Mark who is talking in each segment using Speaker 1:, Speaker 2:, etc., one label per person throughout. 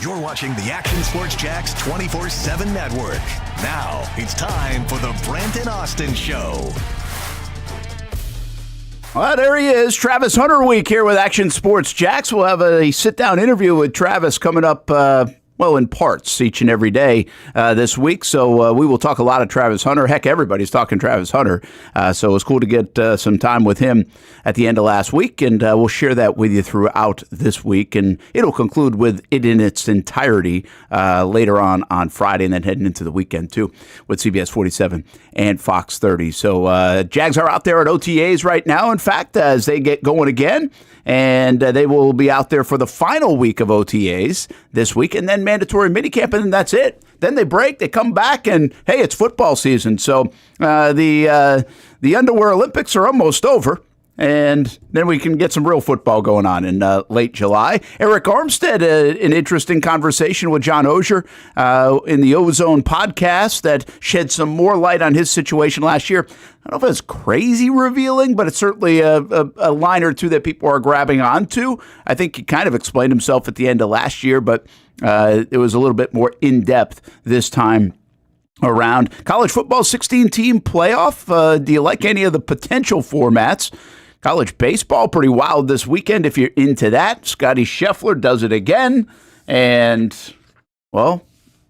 Speaker 1: You're watching the Action Sports Jax 24/7 network. Now it's time for the Brent and Austen Show.
Speaker 2: Well, there he is, Travis Hunter Week here with Action Sports Jax. We'll have a sit-down interview with Travis coming up, in parts each and every day this week. So we will talk a lot of Travis Hunter. Heck, everybody's talking Travis Hunter. So it was cool to get some time with him at the end of last week, and we'll share that with you throughout this week. And it'll conclude with it in its entirety later on Friday, and then heading into the weekend, too, with CBS 47 and Fox 30. So Jags are out there at OTAs right now, in fact, as they get going again. And they will be out there for the final week of OTAs this week, and then mandatory minicamp, and then that's it. Then they break, they come back, and hey, it's football season. So the underwear Olympics are almost over, and then we can get some real football going on in late July. Arik Armstead, an interesting conversation with John Oehser in the Ozone podcast that shed some more light on his situation last year. I don't know if it's crazy revealing, but it's certainly a line or two that people are grabbing onto. I think he kind of explained himself at the end of last year, but it was a little bit more in-depth this time around. College football 16-team playoff. Do you like any of the potential formats? College baseball, pretty wild this weekend if you're into that. Scottie Scheffler does it again. And, well,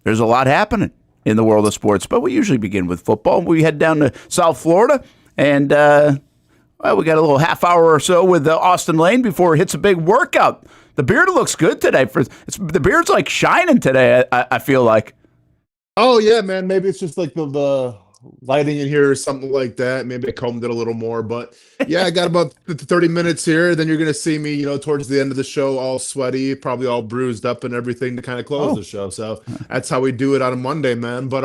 Speaker 2: there's a lot happening in the world of sports, but we usually begin with football. We head down to South Florida, and we got a little half hour or so with Austen Lane before it hits a big workout. The beard looks good today. The beard's like shining today, I feel like.
Speaker 3: Oh, yeah, man. Maybe it's just like the lighting in here or something like that. Maybe I combed it a little more, but yeah, I got about 30 minutes here. Then you're going to see me, towards the end of the show, all sweaty, probably all bruised up and everything to kind of close the show. So that's how we do it on a Monday, man. But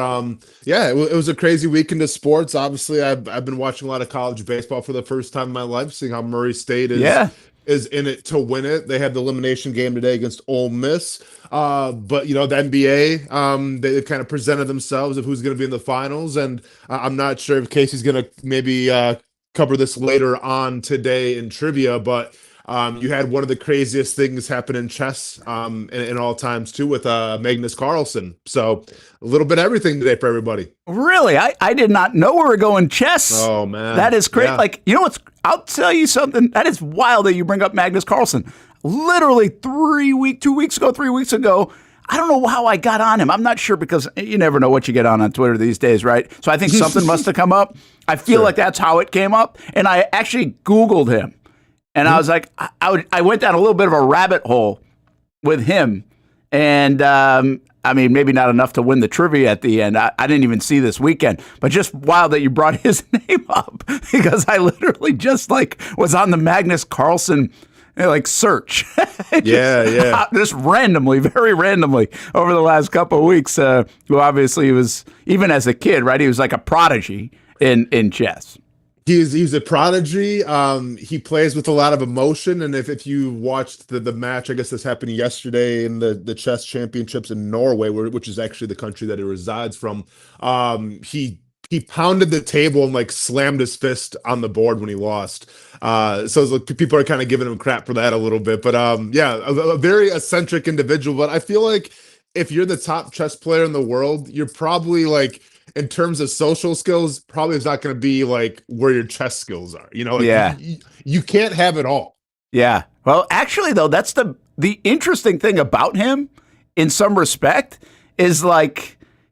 Speaker 3: yeah, it was a crazy weekend of sports. Obviously, I've been watching a lot of college baseball for the first time in my life, seeing how Murray State is in it to win it. They had the elimination game today against Ole Miss. But the NBA, they kind of presented themselves of who's going to be in the finals, and I'm not sure if Casey's going to maybe cover this later on today in trivia, but you had one of the craziest things happen in chess in all times too with Magnus Carlsen. So a little bit of everything today for everybody.
Speaker 2: Really? I did not know we were going chess.
Speaker 3: Oh, man.
Speaker 2: That is great.
Speaker 3: Yeah.
Speaker 2: I'll tell you something. That is wild that you bring up Magnus Carlsen. Literally 3 weeks ago, I don't know how I got on him. I'm not sure, because you never know what you get on Twitter these days, right? So I think something must have come up. I feel like that's how it came up. And I actually Googled him. And I was like, I went down a little bit of a rabbit hole with him. And maybe not enough to win the trivia at the end. I didn't even see this weekend, but just wild that you brought his name up, because I literally just was on the Magnus Carlsen search. Just randomly, very randomly over the last couple of weeks. Who obviously was, even as a kid, right? He was like a prodigy in chess.
Speaker 3: He's a prodigy. He plays with a lot of emotion, and if you watched the match, I guess this happened yesterday in the chess championships in Norway, which is actually the country that he resides from. He pounded the table and slammed his fist on the board when he lost. So people are kind of giving him crap for that a little bit. But a very eccentric individual. But I feel like if you're the top chess player in the world, you're probably in terms of social skills, probably is not going to be where your chess skills are. You can't have it all.
Speaker 2: Yeah. Well, actually, though, that's the interesting thing about him in some respect is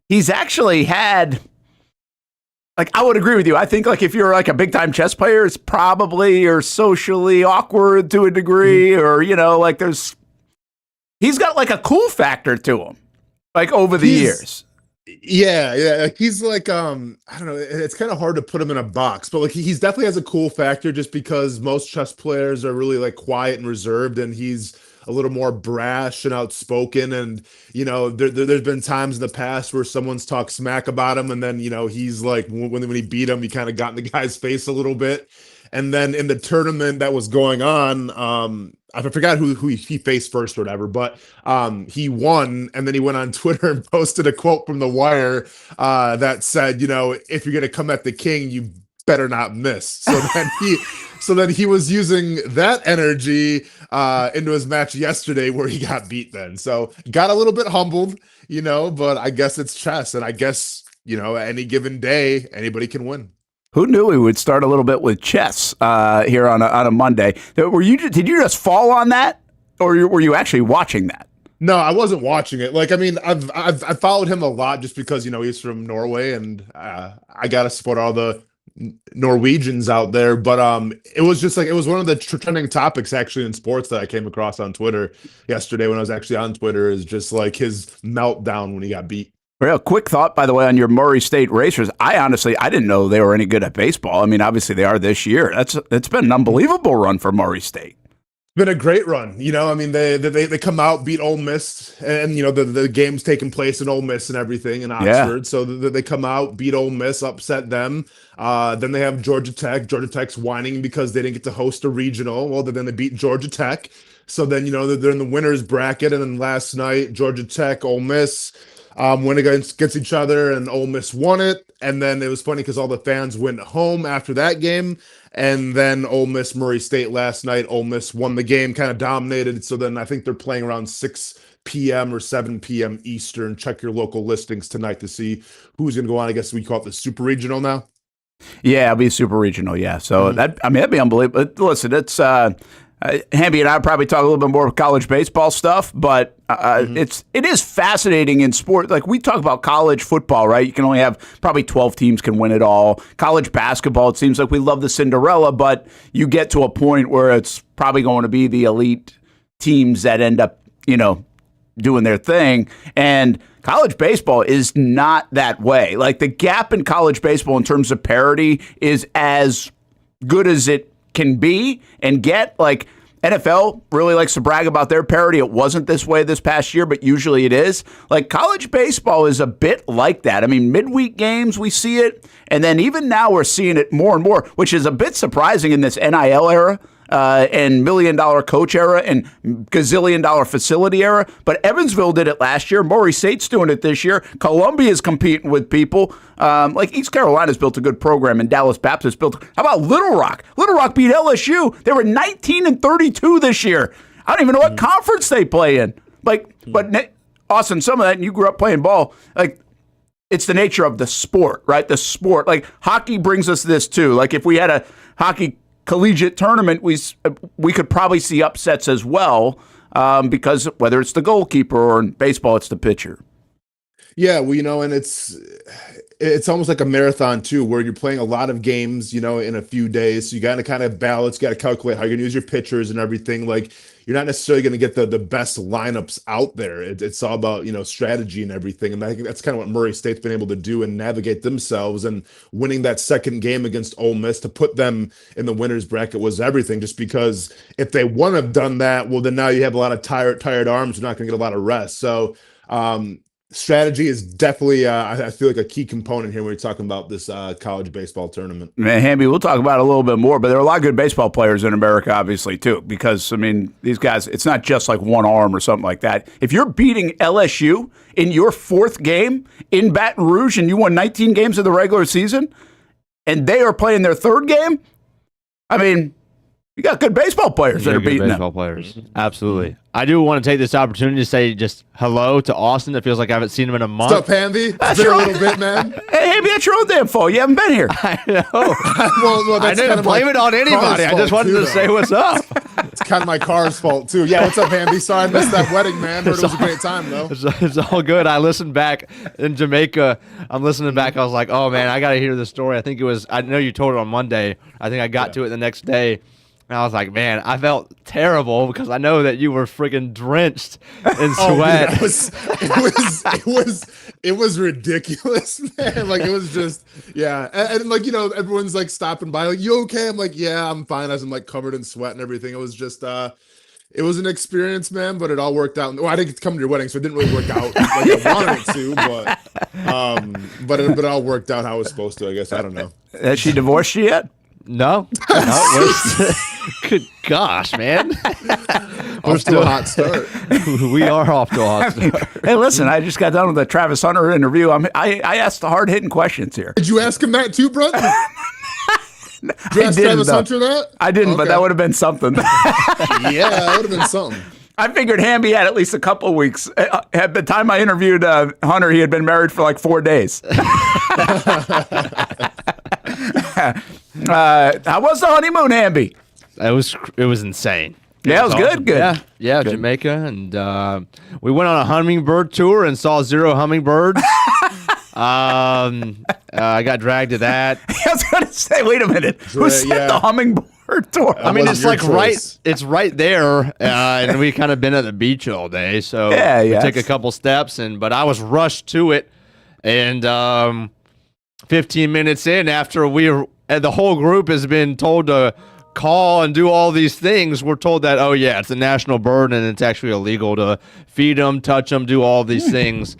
Speaker 2: he's actually had. I would agree with you. I think if you're a big time chess player, it's probably you're socially awkward to a degree, or he's got a cool factor to him, over the years.
Speaker 3: Yeah. He's I don't know. It's kind of hard to put him in a box, but he's definitely has a cool factor, just because most chess players are really quiet and reserved, and he's a little more brash and outspoken. And, there's been times in the past where someone's talked smack about him, and then, he's when he beat him, he kind of got in the guy's face a little bit. And then in the tournament that was going on, I forgot who he faced first or whatever, but he won, and then he went on Twitter and posted a quote from The Wire that said, if you're going to come at the king, you better not miss. So then he was using that energy into his match yesterday where he got beat then. So got a little bit humbled, but I guess it's chess. And I guess, any given day, anybody can win.
Speaker 2: Who knew we would start a little bit with chess here on a Monday? Did you just fall on that, or were you actually watching that?
Speaker 3: No, I wasn't watching it. I've followed him a lot just because he's from Norway, and I gotta support all the Norwegians out there. But it was just it was one of the trending topics actually in sports that I came across on Twitter yesterday when I was actually on Twitter. Is just his meltdown when he got beat.
Speaker 2: Real quick thought, by the way, on your Murray State Racers. I didn't know they were any good at baseball. I mean, obviously they are this year. It's been an unbelievable run for Murray State.
Speaker 3: Been a great run. They come out, beat Ole Miss, and the game's taking place in Ole Miss and everything in Oxford. Yeah. So they come out, beat Ole Miss, upset them. Then they have Georgia Tech. Georgia Tech's whining because they didn't get to host a regional. Well, then they beat Georgia Tech. So then they're in the winners bracket. And then last night, Georgia Tech, Ole Miss went against each other, and Ole Miss won it. And then it was funny because all the fans went home after that game. And then Ole Miss, Murray State last night. Ole Miss won the game, kind of dominated. So then I think they're playing around 6 p.m. or 7 p.m. Eastern. Check your local listings tonight to see who's going to go on. I guess we call it the Super Regional now.
Speaker 2: Yeah, it'll be Super Regional, yeah. So that'd be unbelievable. Listen, it's Hamby and I probably talk a little bit more college baseball stuff, but it is fascinating in sport. Like we talk about college football, right? You can only have probably 12 teams can win it all. College basketball, it seems like we love the Cinderella, but you get to a point where it's probably going to be the elite teams that end up, doing their thing. And college baseball is not that way. Like the gap in college baseball in terms of parity is as good as it can be and get. Like NFL really likes to brag about their parity. It wasn't this way this past year, but usually it is. Like college baseball is a bit like that. I mean, midweek games, we see it. And then even now we're seeing it more and more, which is a bit surprising in this NIL era. And $1 million coach era and gazillion dollar facility era. But Evansville did it last year. Murray State's doing it this year. Columbia is competing with people. Like East Carolina's built a good program, and Dallas Baptist built. How about Little Rock? Little Rock beat LSU. They were 19-32 this year. I don't even know what conference they play in. But Austin, some of that, and you grew up playing ball. Like it's the nature of the sport, right? The sport. Like hockey brings us this too. Like if we had a hockey collegiate tournament, we could probably see upsets as well because whether it's the goalkeeper or in baseball, it's the pitcher.
Speaker 3: Yeah, well, and it's almost like a marathon too, where you're playing a lot of games, in a few days. So you got to kind of balance, you got to calculate how you're going to use your pitchers and everything. Like you're not necessarily going to get the best lineups out there. It's all about, strategy and everything. And I think that's kind of what Murray State's been able to do and navigate themselves, and winning that second game against Ole Miss to put them in the winner's bracket was everything, just because if they wouldn't have done that, well, then now you have a lot of tired arms. You're not going to get a lot of rest. So, strategy is definitely, I feel like, a key component here when we're talking about this college baseball tournament.
Speaker 2: Man, Hamby, we'll talk about it a little bit more, but there are a lot of good baseball players in America, obviously, too, because, I mean, these guys, it's not just like one arm or something like that. If you're beating LSU in your fourth game in Baton Rouge and you won 19 games of the regular season and they are playing their third game, I mean, you got good baseball players that are beating
Speaker 4: baseball players. Absolutely. I do want to take this opportunity to say just hello to Austin. It feels like I haven't seen him in a month.
Speaker 3: What's up, Hamby? It's been a little bit, man.
Speaker 2: Hey, Hamby, that's your own damn fault. You haven't been here.
Speaker 4: I know.
Speaker 3: well,
Speaker 4: I didn't blame it on anybody. I just wanted to say what's up.
Speaker 3: It's kind of my car's fault, too. Yeah, what's up, Hamby? Sorry I missed that wedding, man. Heard it was a great time, though.
Speaker 4: It's all good. I listened back in Jamaica. I'm listening back. I was like, oh, man, I got to hear the story. I know you told it on Monday. I think I got to it the next day. And I was like, man, I felt terrible because I know that you were freaking drenched in sweat.
Speaker 3: It was ridiculous, man. Like it was just, yeah. And like, everyone's like stopping by, like, you okay? I'm like, yeah, I'm fine. As I'm like covered in sweat and everything. It was just, it was an experience, man, but it all worked out. Well, I didn't get to come to your wedding, so it didn't really work out like I wanted it to, but it all worked out how it was supposed to, I guess. I don't know.
Speaker 2: Has she divorced you yet?
Speaker 4: No. Good gosh, man.
Speaker 3: We're still a hot start.
Speaker 4: We are off to a hot start.
Speaker 2: Hey, listen, I just got done with the Travis Hunter interview. I asked the hard-hitting questions here.
Speaker 3: Did you ask him that too, brother? you ask Travis Hunter that?
Speaker 2: I didn't, but that would have been something.
Speaker 3: Yeah, that would have been something.
Speaker 2: I figured Hamby had at least a couple of weeks. At the time I interviewed Hunter, he had been married for like 4 days. How was the honeymoon, Hamby?
Speaker 4: It was insane.
Speaker 2: Yeah, it was
Speaker 4: awesome.
Speaker 2: good. Good.
Speaker 4: Yeah,
Speaker 2: Good.
Speaker 4: Jamaica, and we went on a hummingbird tour and saw 0 hummingbirds. I got dragged to that.
Speaker 2: I was going to say, wait a minute. Who said the hummingbird tour?
Speaker 4: I mean, it's like
Speaker 3: choice.
Speaker 4: it's right there, and we kind of been at the beach all day, so we took a couple steps, but I was rushed to it, and 15 minutes in, after the whole group has been told to call and do all these things, we're told that, oh yeah, it's a national bird and it's actually illegal to feed them, touch them, do all these things.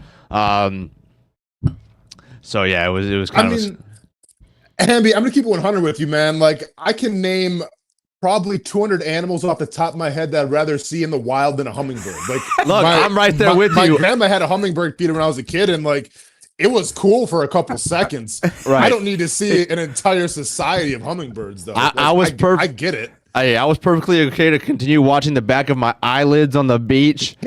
Speaker 4: So yeah, it was kind of.
Speaker 3: Hamby, I'm gonna keep it 100 with you, man. Like, I can name probably 200 animals off the top of my head that I'd rather see in the wild than a hummingbird. Like,
Speaker 4: look, I'm right there with
Speaker 3: my
Speaker 4: you.
Speaker 3: My grandma had a hummingbird feeder when I was a kid, and like, it was cool for a couple seconds.
Speaker 4: Right.
Speaker 3: I don't need to see an entire society of hummingbirds, though. I get it.
Speaker 4: I was perfectly okay to continue watching the back of my eyelids on the beach.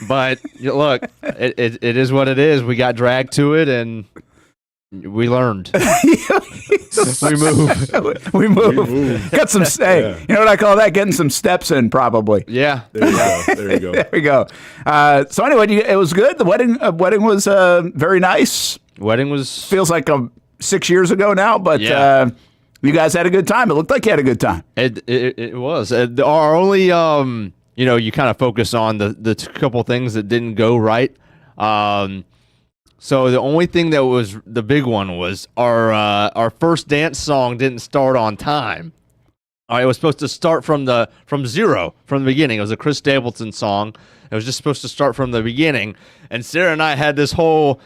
Speaker 4: But look, it is what it is. We got dragged to it, and we learned.
Speaker 2: We move. Got some say. You know what I call that? Getting some steps in, probably.
Speaker 4: Yeah.
Speaker 3: There you go. There you go.
Speaker 2: There we go. So anyway, it was good. The wedding was very nice.
Speaker 4: Wedding was
Speaker 2: Feels like 6 years ago now, but you guys had a good time. It looked like you had a good time.
Speaker 4: It was. Our only you kind of focus on the couple things that didn't go right. So the only thing that was the big one was our first dance song didn't start on time. All right, it was supposed to start from zero, from the beginning. It was a Chris Stapleton song. It was just supposed to start from the beginning. And Sarah and I had this whole,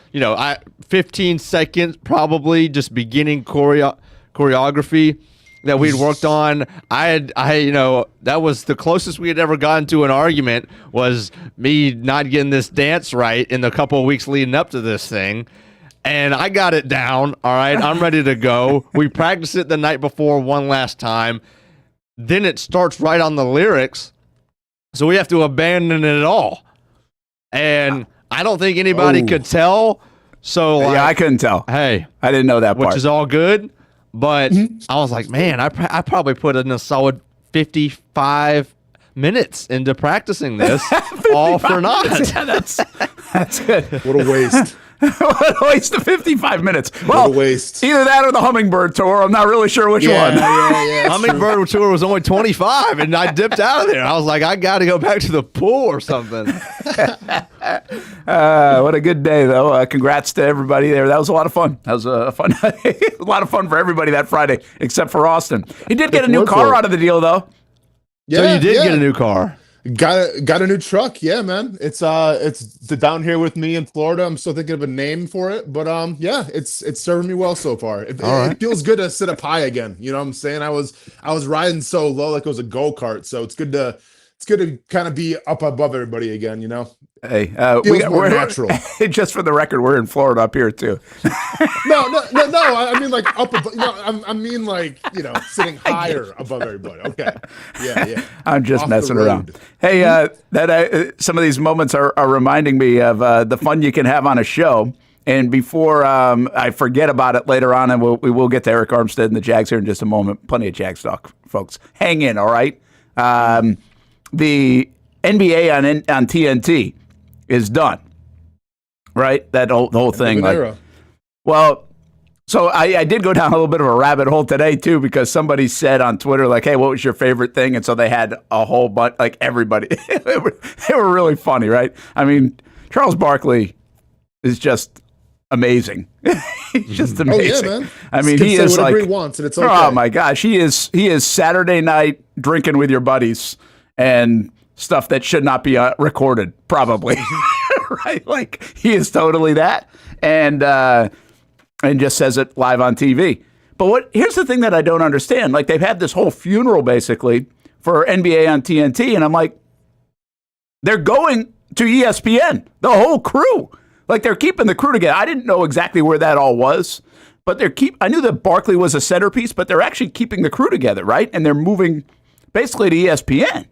Speaker 4: 15 seconds probably just beginning choreography that we'd worked on. That was the closest we had ever gotten to an argument, was me not getting this dance right in the couple of weeks leading up to this thing. And I got it down. All right, I'm ready to go. We practiced it the night before one last time. Then it starts right on the lyrics. So we have to abandon it all. And I don't think anybody could tell. So
Speaker 2: I couldn't tell.
Speaker 4: Hey,
Speaker 2: I didn't know that part.
Speaker 4: Which is all good. But I was like, man, I probably put in a solid 55 minutes into practicing this, all for naught.
Speaker 2: Yeah, that's good.
Speaker 3: What a waste.
Speaker 2: What a waste of 55 minutes. Well,
Speaker 3: what a waste.
Speaker 2: Either that or the hummingbird tour. I'm not really sure which one.
Speaker 3: Yeah,
Speaker 4: Hummingbird tour was only 25, and I dipped out of there. I was like, I got to go back to the pool or something.
Speaker 2: What a good day, though. Congrats to everybody there. That was a lot of fun. That was a lot of fun for everybody that Friday, except for Austin. He did get a new car out of the deal, though.
Speaker 3: Yeah,
Speaker 4: so you did get a new car.
Speaker 3: Got a new truck. Yeah, man. It's down here with me in Florida. I'm still thinking of a name for it, but it's serving me well so far. It feels good to sit up high again. You know what I'm saying? I was riding so low like it was a go-kart, so it's good to kind of be up above everybody again, you know?
Speaker 2: Hey,
Speaker 3: we're natural.
Speaker 2: Just for the record, we're in Florida up here too.
Speaker 3: No. I mean, like up above. I mean, like, sitting higher above everybody. Okay. Yeah.
Speaker 2: I'm just messing around. Hey, some of these moments are reminding me of the fun you can have on a show. And before I forget about it later on, and we will get to Arik Armstead and the Jags here in just a moment. Plenty of Jags talk, folks. Hang in, all right? The NBA on TNT is done, right? The whole thing. Well, so I did go down a little bit of a rabbit hole today too, because somebody said on Twitter, like, "Hey, what was your favorite thing?" And so they had a whole bunch, like everybody. They were really funny, right? I mean, Charles Barkley is just amazing. He's just amazing.
Speaker 3: Oh, yeah, man.
Speaker 2: I mean, he is like,
Speaker 3: he wants, and it's okay.
Speaker 2: Oh my gosh, he is Saturday night drinking with your buddies and stuff that should not be recorded, probably. Right? Like, he is totally that, and just says it live on TV. But here's the thing that I don't understand. Like, they've had this whole funeral basically for NBA on TNT, and I'm like, they're going to ESPN, the whole crew. Like, they're keeping the crew together. I didn't know exactly where that all was, but I knew that Barkley was a centerpiece, but they're actually keeping the crew together, right? And they're moving basically to ESPN.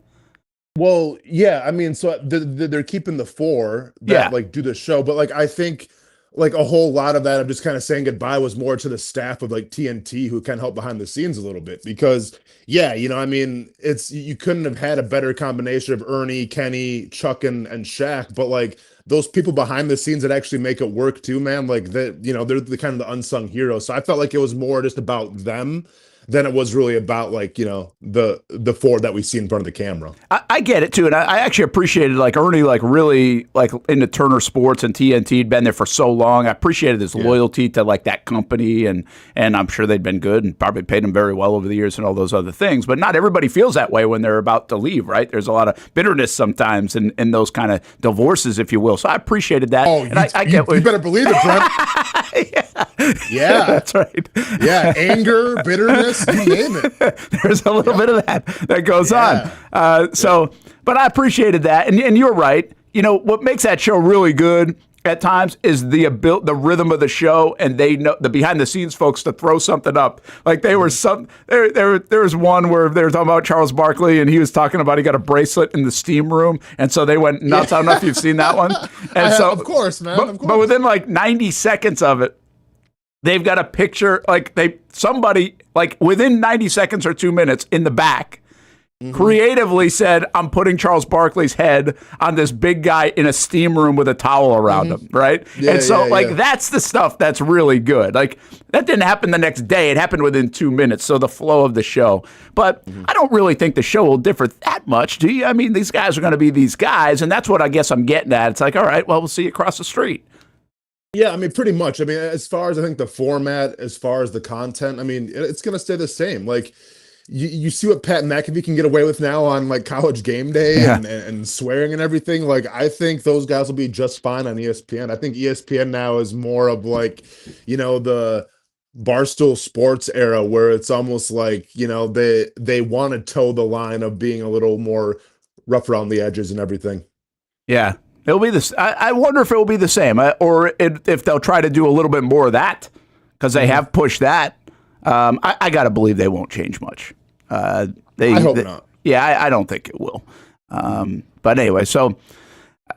Speaker 3: Well, yeah, I mean, so they're keeping the four that like do the show, but like I think like a whole lot of that of just kind of saying goodbye was more to the staff of like TNT who can help behind the scenes a little bit because I mean, you couldn't have had a better combination of Ernie, Kenny, Chuck, and Shaq, but like those people behind the scenes that actually make it work too, man, like that, they're the kind of the unsung heroes. So I felt like it was more just about them than it was really about like, the four that we see in front of the camera.
Speaker 2: I get it too. And I actually appreciated like Ernie, like really like into Turner Sports and TNT had been there for so long. I appreciated his loyalty to like that company and I'm sure they'd been good and probably paid him very well over the years and all those other things. But not everybody feels that way when they're about to leave, right? There's a lot of bitterness sometimes in those kind of divorces, if you will. So I appreciated that.
Speaker 3: Oh,
Speaker 2: and you better
Speaker 3: believe it, Brent. yeah,
Speaker 2: that's right.
Speaker 3: Yeah, anger, bitterness, you name it.
Speaker 2: There's a little bit of that goes on. But I appreciated that, and you're right. What makes that show really good at times is the rhythm of the show, and they know the behind the scenes folks to throw something up. Like there was one where they were talking about Charles Barkley, and he was talking about he got a bracelet in the steam room, and so they went nuts. I don't know if you've seen that one. And
Speaker 3: of course, man. Of course.
Speaker 2: But within like 90 seconds of it, they've got a picture, like somebody like within 90 seconds or 2 minutes in the back creatively said, I'm putting Charles Barkley's head on this big guy in a steam room with a towel around him, right?
Speaker 3: Yeah,
Speaker 2: and so that's the stuff that's really good. Like that didn't happen the next day. It happened within 2 minutes. So the flow of the show. But I don't really think the show will differ that much, do you? I mean, these guys are going to be these guys. And that's what I guess I'm getting at. It's like, all right, well, we'll see you across the street.
Speaker 3: Yeah, I mean, pretty much. I mean, as far as I think the format, as far as the content, I mean, it's going to stay the same. Like, you see what Pat McAfee can get away with now on like College Game Day and swearing and everything. Like, I think those guys will be just fine on ESPN. I think ESPN now is more of like, the Barstool Sports era where it's almost like, they want to toe the line of being a little more rough around the edges and everything.
Speaker 2: Yeah. It'll be this. I wonder if it will be the same, or if they'll try to do a little bit more of that because they have pushed that. I got to believe they won't change much.
Speaker 3: I hope not.
Speaker 2: Yeah, I don't think it will. But anyway, so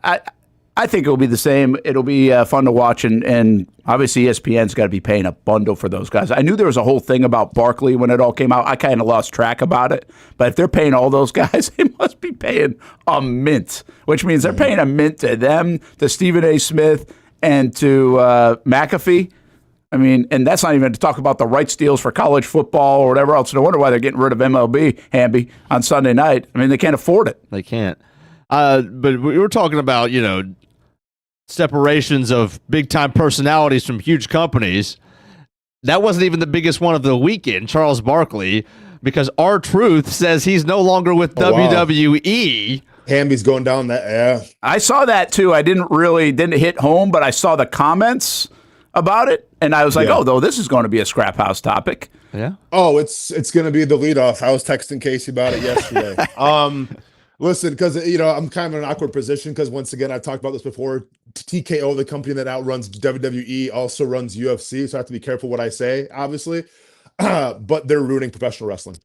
Speaker 2: I think it'll be the same. It'll be fun to watch, and obviously ESPN's got to be paying a bundle for those guys. I knew there was a whole thing about Barkley when it all came out. I kind of lost track about it, but if they're paying all those guys, they must be paying a mint, which means they're paying a mint to them, to Stephen A. Smith, and to McAfee. I mean, and that's not even to talk about the rights deals for college football or whatever else. No wonder why they're getting rid of MLB, Hamby, on Sunday night. I mean, they can't afford it.
Speaker 4: They can't. But we were talking about, separations of big-time personalities from huge companies. That wasn't even the biggest one of the weekend, Charles Barkley, because R-Truth says he's no longer with WWE.
Speaker 3: Wow. Hamby's going down that, yeah.
Speaker 2: I saw that too. I didn't hit home, but I saw the comments about it, and I was like, though, this is going to be a scrap house topic.
Speaker 4: Yeah.
Speaker 3: Oh, it's going to be the leadoff. I was texting Casey about it yesterday. Listen, because, I'm kind of in an awkward position because, once again, I've talked about this before. TKO, the company that outruns WWE, also runs UFC, so I have to be careful what I say, obviously. But they're ruining professional wrestling.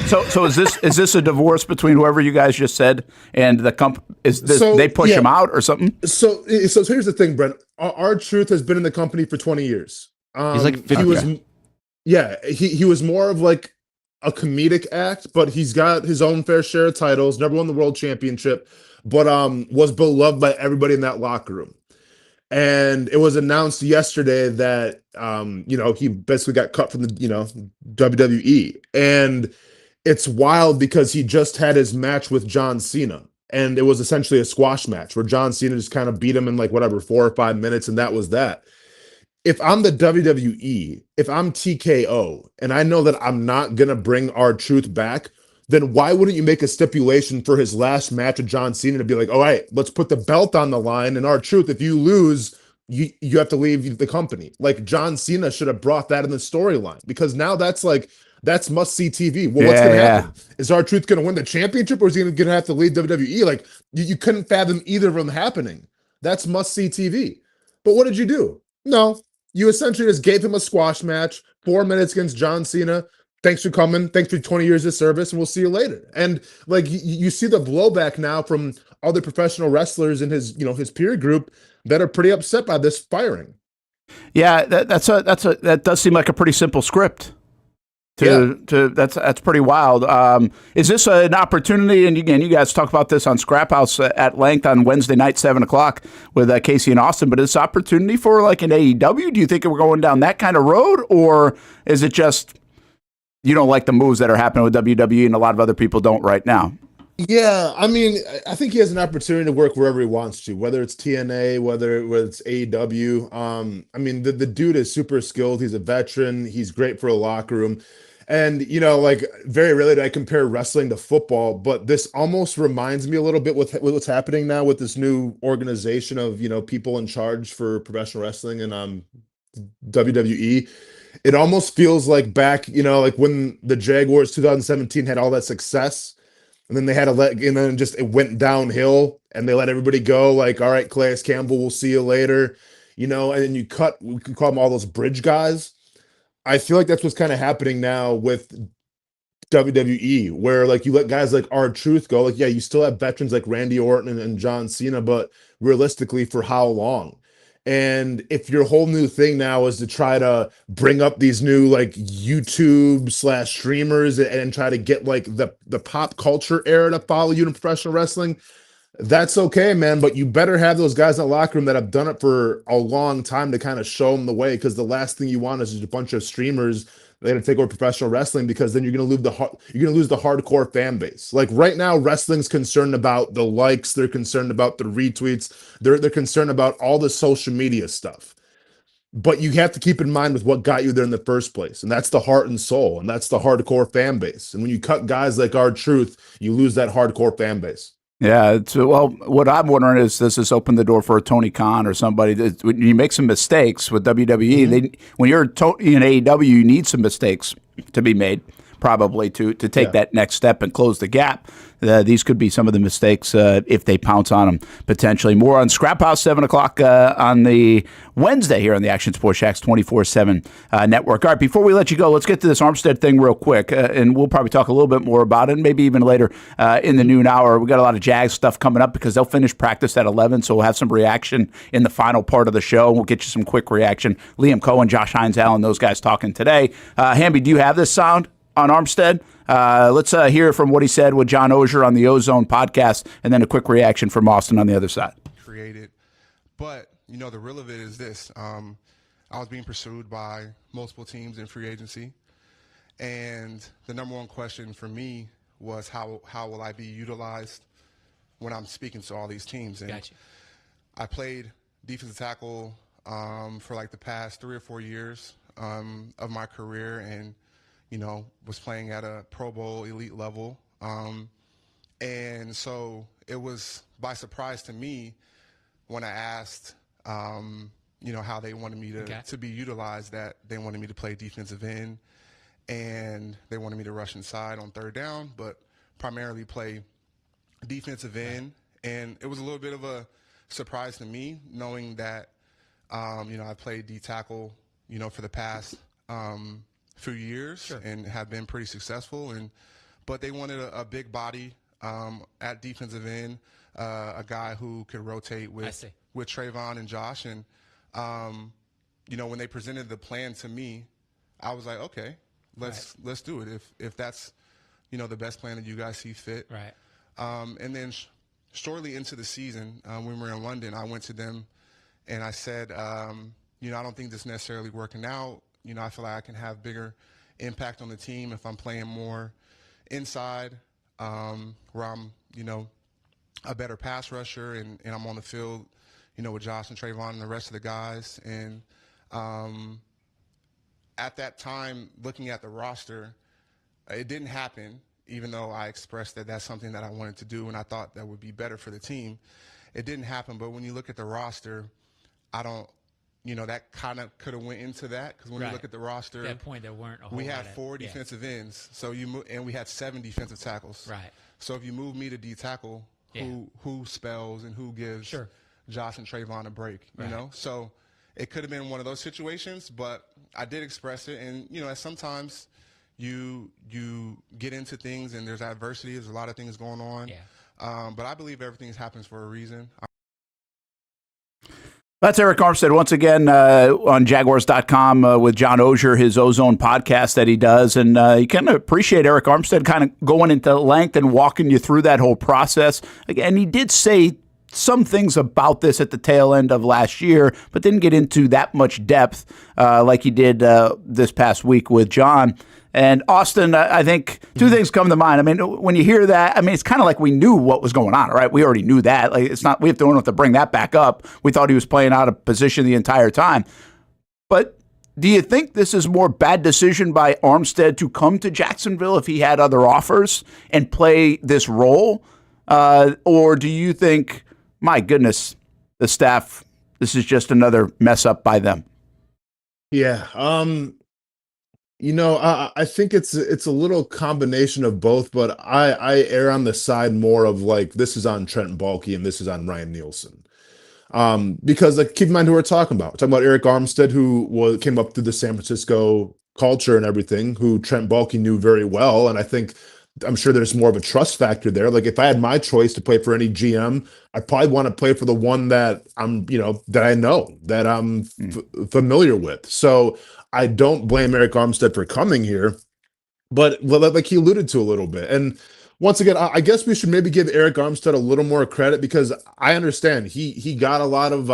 Speaker 2: So is this a divorce between whoever you guys just said and the company? They push him out or something?
Speaker 3: So here's the thing, Brent. R-Truth has been in the company for 20 years.
Speaker 4: He's like 50.
Speaker 3: He was more of like a comedic act, but he's got his own fair share of titles, never won the world championship, but was beloved by everybody in that locker room. And it was announced yesterday that he basically got cut from the WWE. And it's wild because he just had his match with John Cena, and it was essentially a squash match where John Cena just kind of beat him in like 4 or 5 minutes, and that was that. If I'm the WWE, if I'm TKO, and I know that I'm not going to bring R-Truth back, then why wouldn't you make a stipulation for his last match with John Cena to be like, all right, let's put the belt on the line, and R-Truth, if you lose, you have to leave the company. Like, John Cena should have brought that in the storyline, because now that's must-see TV. Well, what's going to happen? Is R-Truth going to win the championship, or is he going to have to leave WWE? Like, you couldn't fathom either of them happening. That's must-see TV. But what did you do? No, you essentially just gave him a squash match, 4 minutes against John Cena. Thanks for coming. Thanks for 20 years of service, and we'll see you later. And like you see the blowback now from other professional wrestlers in his peer group that are pretty upset by this firing.
Speaker 2: Yeah, that does seem like a pretty simple script. That's pretty wild. Is this an opportunity? And again, you guys talk about this on Scrap House at length on Wednesday night, 7:00 with Casey and Austin. But is this opportunity for like an AEW? Do you think we're going down that kind of road, or is it just you don't like the moves that are happening with WWE and a lot of other people don't right now?
Speaker 3: Yeah, I mean, I think he has an opportunity to work wherever he wants to, whether it's TNA, whether it's AEW. I mean, the dude is super skilled. He's a veteran. He's great for a locker room. And, like very rarely do I compare wrestling to football, but this almost reminds me a little bit with what's happening now with this new organization of, people in charge for professional wrestling and WWE. It almost feels like back, like when the Jaguars 2017 had all that success. And then they had and then just it went downhill and they let everybody go. Like, all right, Calais Campbell, we'll see you later. And then we can call them all those bridge guys. I feel like that's what's kind of happening now with WWE, where like you let guys like R-Truth go. Like, yeah, you still have veterans like Randy Orton and John Cena, but realistically, for how long? And if your whole new thing now is to try to bring up these new like YouTube / streamers and try to get like the pop culture era to follow you in professional wrestling, that's okay, man. But you better have those guys in the locker room that have done it for a long time to kind of show them the way. Because the last thing you want is just a bunch of streamers that are going to take over professional wrestling, because then you're going to lose the hardcore fan base. Like right now, wrestling's concerned about the likes, they're concerned about the retweets, they're concerned about all the social media stuff. But you have to keep in mind with what got you there in the first place, and that's the heart and soul, and that's the hardcore fan base. And when you cut guys like R-Truth, you lose that hardcore fan base.
Speaker 2: Yeah, well, what I'm wondering is, does this open the door for a Tony Khan or somebody? When you make some mistakes with WWE, when you're in AEW, you need some mistakes to be made, probably to take that next step and close the gap. These could be some of the mistakes if they pounce on them, potentially. More on Scrap House, 7:00 on the Wednesday here on the Action Sports Jacks 24/7 network. All right, before we let you go, let's get to this Armstead thing real quick, and we'll probably talk a little bit more about it, maybe even later in the noon hour. We got a lot of Jags stuff coming up because they'll finish practice at 11, so we'll have some reaction in the final part of the show. We'll get you some quick reaction. Liam Cohen, Josh Hines, Allen, those guys talking today. Hamby, do you have this sound on Armstead? Let's hear from what he said with John Ogier on the Ozone podcast, and then a quick reaction from Austin on the other side.
Speaker 5: Created, but the real of it is this: I was being pursued by multiple teams in free agency, and the number one question for me was how will I be utilized when I'm speaking to all these teams? And
Speaker 6: Gotcha.
Speaker 5: I played defensive tackle for like the past 3 or 4 years of my career, and was playing at a Pro Bowl elite level. And so it was by surprise to me when I asked, how they wanted me to be utilized, that they wanted me to play defensive end and they wanted me to rush inside on third down, but primarily play defensive end. And it was a little bit of a surprise to me, knowing that, I played D tackle, for the past few years and have been pretty successful, but they wanted a big body at defensive end, a guy who could rotate with Trayvon and Josh. And when they presented the plan to me, I was like, okay, let's do it if that's the best plan that you guys see fit.
Speaker 6: Right.
Speaker 5: And then shortly into the season, when we were in London, I went to them and I said, I don't think this is necessarily working out. I feel like I can have bigger impact on the team if I'm playing more inside, where I'm, a better pass rusher and I'm on the field, with Josh and Trayvon and the rest of the guys. And at that time, looking at the roster, it didn't happen, even though I expressed that that's something that I wanted to do and I thought that would be better for the team. It didn't happen, but when you look at the roster, I don't, that kind of could have went into that, because when you look at the roster,
Speaker 6: at that point there weren't a whole
Speaker 5: we had
Speaker 6: lot
Speaker 5: 4 defensive ends, so and we had 7 defensive tackles.
Speaker 6: Right.
Speaker 5: So if you move me to D tackle, who spells and who gives Josh and Trayvon a break, you know? So it could have been one of those situations, but I did express it. And, you know, as sometimes you get into things and there's adversity, there's a lot of things going on. Yeah. But I believe everything happens for a reason.
Speaker 2: That's Arik Armstead once again on Jaguars.com with John Ogier, his Ozone podcast that he does. And you kind of appreciate Arik Armstead kind of going into length and walking you through that whole process. Again, he did say some things about this at the tail end of last year, but didn't get into that much depth like he did this past week with John. And Austin, I think two things come to mind. I mean, when you hear that, I mean, it's kind of like we knew what was going on, right? We already knew that. Like, it's not, we don't have to bring that back up. We thought he was playing out of position the entire time. But do you think this is more bad decision by Armstead to come to Jacksonville if he had other offers and play this role? Or do you think, my goodness, the staff, this is just another mess up by them?
Speaker 3: Yeah. You know, I think it's a little combination of both, but I err on the side more of like this is on Trent Baalke and this is on Ryan Nielsen. Because like keep in mind who we're talking about. We're talking about Arik Armstead, who came up through the San Francisco culture and everything, who Trent Baalke knew very well. And I'm sure there's more of a trust factor there. Like if I had my choice to play for any GM, I probably want to play for the one that that I know, that I'm familiar with. So I don't blame Arik Armstead for coming here, but like he alluded to a little bit. And once again, I guess we should maybe give Arik Armstead a little more credit because I understand he got a lot of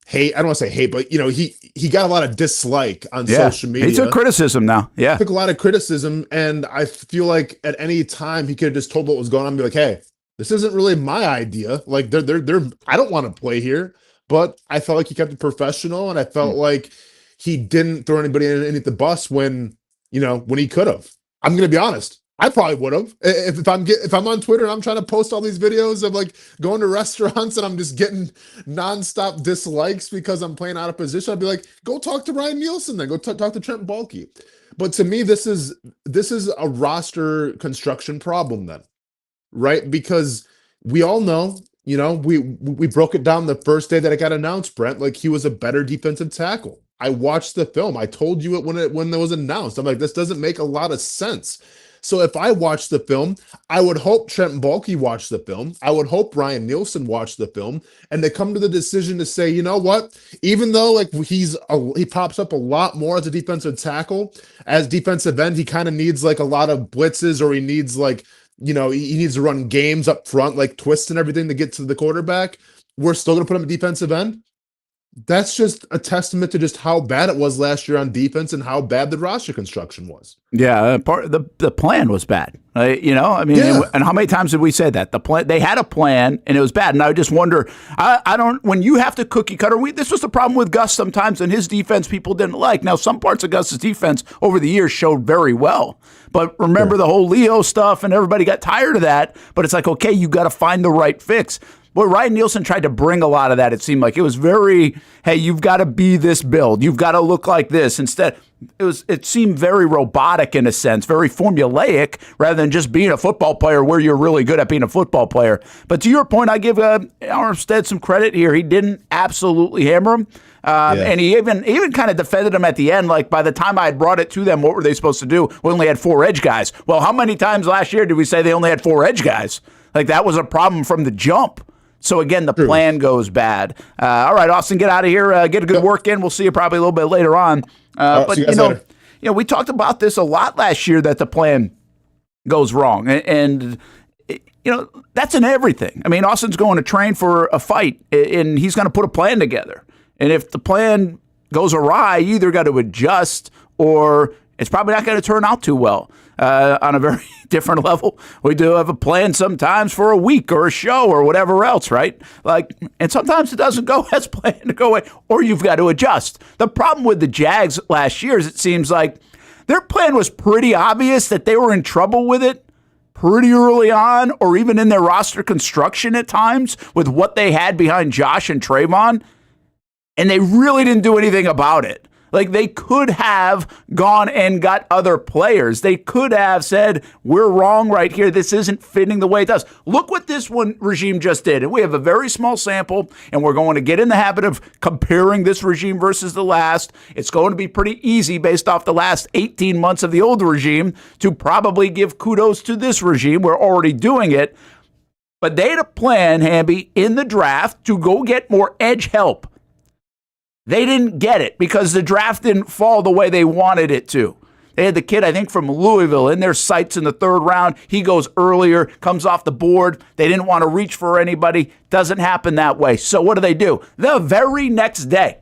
Speaker 3: hate. I don't want to say hate, but he got a lot of dislike on social media.
Speaker 2: He took criticism now. Yeah.
Speaker 3: Took a lot of criticism, and I feel like at any time he could have just told what was going on and be like, hey, this isn't really my idea. Like they're I don't want to play here. But I felt like he kept it professional, and I felt like he didn't throw anybody underneath the bus when he could have. I'm going to be honest. I probably would have if I'm on Twitter and I'm trying to post all these videos of like going to restaurants and I'm just getting nonstop dislikes because I'm playing out of position. I'd be like, go talk to Ryan Nielsen, then go talk to Trent Baalke. But to me, this is a roster construction problem then, right? Because we all know, we broke it down the first day that it got announced, Brent. Like he was a better defensive tackle. I watched the film. I told you it when it was announced. I'm like, this doesn't make a lot of sense. So if I watched the film, I would hope Trent Baalke watched the film. I would hope Ryan Nielsen watched the film, and they come to the decision to say, you know what? Even though like he pops up a lot more as a defensive tackle, as defensive end, he kind of needs like a lot of blitzes, or he needs like he needs to run games up front, like twists and everything to get to the quarterback. We're still going to put him at defensive end. That's just a testament to just how bad it was last year on defense and how bad the roster construction was.
Speaker 2: Yeah, the plan was bad. And how many times did we say that they had a plan and it was bad? And I just wonder, when you have to cookie cutter. This was the problem with Gus sometimes, and his defense people didn't like. Now some parts of Gus's defense over the years showed very well, but remember the whole Leo stuff, and everybody got tired of that. But it's like, okay, you got to find the right fix. But Ryan Nielsen tried to bring a lot of that. It seemed like it was very, hey, you've got to be this build. You've got to look like this. Instead, it seemed very robotic in a sense, very formulaic, rather than just being a football player where you're really good at being a football player. But to your point, I give Armstead some credit here. He didn't absolutely hammer him. And he even kind of defended him at the end. Like by the time I had brought it to them, what were they supposed to do? We only had 4 edge guys. Well, how many times last year did we say they only had 4 edge guys? Like that was a problem from the jump. So, again, the plan goes bad. All right, Austin, get out of here. Get a good work in. We'll see you probably a little bit later on. But, we talked about this a lot last year, that the plan goes wrong. And that's in everything. I mean, Austin's going to train for a fight, and he's going to put a plan together. And if the plan goes awry, you either got to adjust or it's probably not going to turn out too well. On a very different level, we do have a plan sometimes for a week or a show or whatever else, right? And sometimes it doesn't go as planned to go away, or you've got to adjust. The problem with the Jags last year is it seems like their plan was pretty obvious that they were in trouble with it pretty early on, or even in their roster construction at times with what they had behind Josh and Trayvon, and they really didn't do anything about it. Like, they could have gone and got other players. They could have said, we're wrong right here. This isn't fitting the way it does. Look what this one regime just did. And we have a very small sample, and we're going to get in the habit of comparing this regime versus the last. It's going to be pretty easy based off the last 18 months of the old regime to probably give kudos to this regime. We're already doing it. But they had a plan, Hamby, in the draft to go get more edge help. They didn't get it because the draft didn't fall the way they wanted it to. They had the kid, I think, from Louisville in their sights in the third round. He goes earlier, comes off the board. They didn't want to reach for anybody. Doesn't happen that way. So what do? The very next day,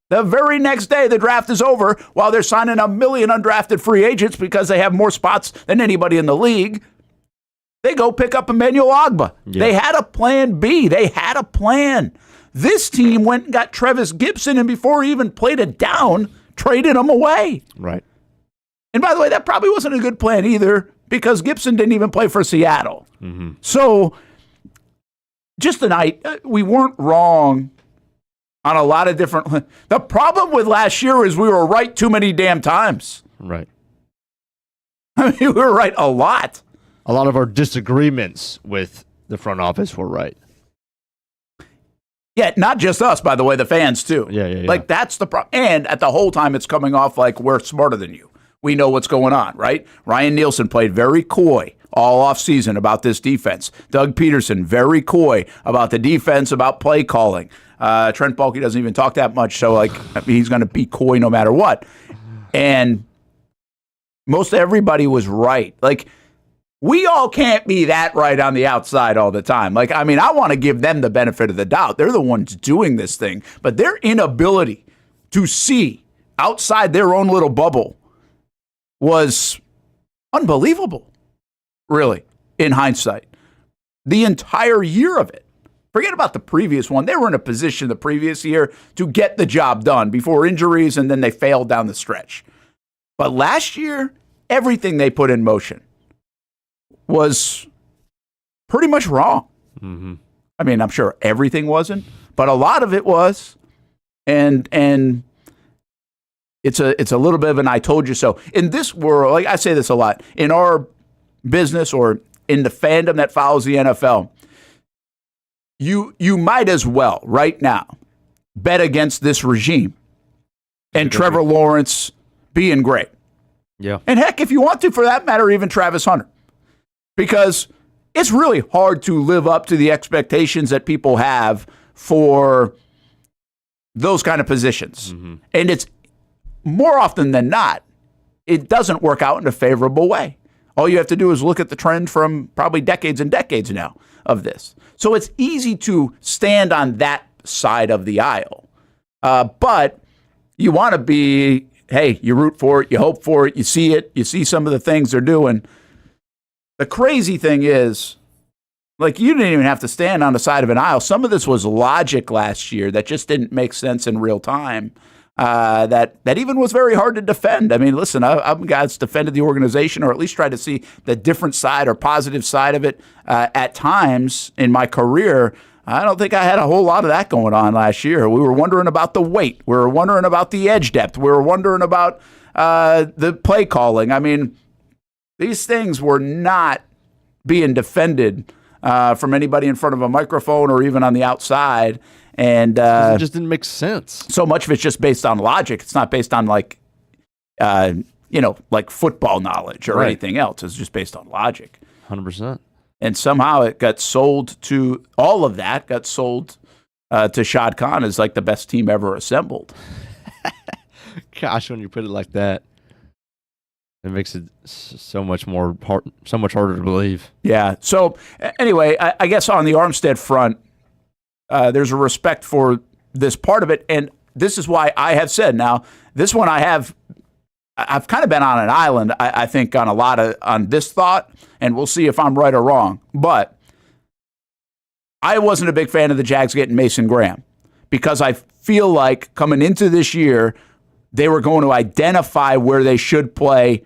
Speaker 2: the draft is over while they're signing a million undrafted free agents because they have more spots than anybody in the league. They go pick up Emmanuel Ogbah. Yeah. They had a plan B. They had a plan. This team went and got Trevis Gibson, and before he even played it down, traded him away.
Speaker 4: Right.
Speaker 2: And by the way, that probably wasn't a good plan either because Gibson didn't even play for Seattle. Mm-hmm. So just tonight, we weren't wrong on a lot of different... The problem with last year is we were right too many damn times.
Speaker 4: Right.
Speaker 2: I mean, we were right a lot.
Speaker 4: A lot of our disagreements with the front office were right.
Speaker 2: Yeah, not just us, by the way, the fans too.
Speaker 4: Yeah.
Speaker 2: Like, that's the problem. And at the whole time, it's coming off like we're smarter than you. We know what's going on, right? Ryan Nielsen played very coy all offseason about this defense. Doug Peterson, very coy about the defense, about play calling. Trent Baalke doesn't even talk that much, so he's going to be coy no matter what. And most everybody was right. Like, we all can't be that right on the outside all the time. Like, I mean, I want to give them the benefit of the doubt. They're the ones doing this thing. But their inability to see outside their own little bubble was unbelievable, really, in hindsight. The entire year of it. Forget about the previous one. They were in a position the previous year to get the job done before injuries, and then they failed down the stretch. But last year, everything they put in motion was pretty much wrong. Mm-hmm. I mean, I'm sure everything wasn't, but a lot of it was. And it's a little bit of an I told you so. In this world, like I say this a lot, in our business or in the fandom that follows the NFL, you might as well right now bet against this regime and Trevor Lawrence being great.
Speaker 4: Yeah.
Speaker 2: And heck, if you want to, for that matter, even Travis Hunter. Because it's really hard to live up to the expectations that people have for those kind of positions. Mm-hmm. And it's more often than not, it doesn't work out in a favorable way. All you have to do is look at the trend from probably decades and decades now of this. So it's easy to stand on that side of the aisle. But you want to be, hey, you root for it, you hope for it, you see some of the things they're doing. The crazy thing is, like, you didn't even have to stand on the side of an aisle. Some of this was logic last year that just didn't make sense in real time. That even was very hard to defend. I mean, listen, I'm a guy that's defended the organization or at least tried to see the different side or positive side of it at times in my career. I don't think I had a whole lot of that going on last year. We were wondering about the weight. We were wondering about the edge depth. We were wondering about the play calling. I mean, these things were not being defended from anybody in front of a microphone or even on the outside. And
Speaker 4: it just didn't make sense.
Speaker 2: So much of it's just based on logic. It's not based on like football knowledge or anything else. It's just based on logic.
Speaker 4: 100%.
Speaker 2: And somehow it got sold to all of that. Got sold to Shad Khan as like the best team ever assembled.
Speaker 4: Gosh, when you put it like that, it makes it so much harder to believe.
Speaker 2: Yeah. So anyway, I guess on the Armstead front, there's a respect for this part of it, and this is why I have said now this one I've kind of been on an island. I think on this thought, and we'll see if I'm right or wrong. But I wasn't a big fan of the Jags getting Mason Graham because I feel like coming into this year they were going to identify where they should play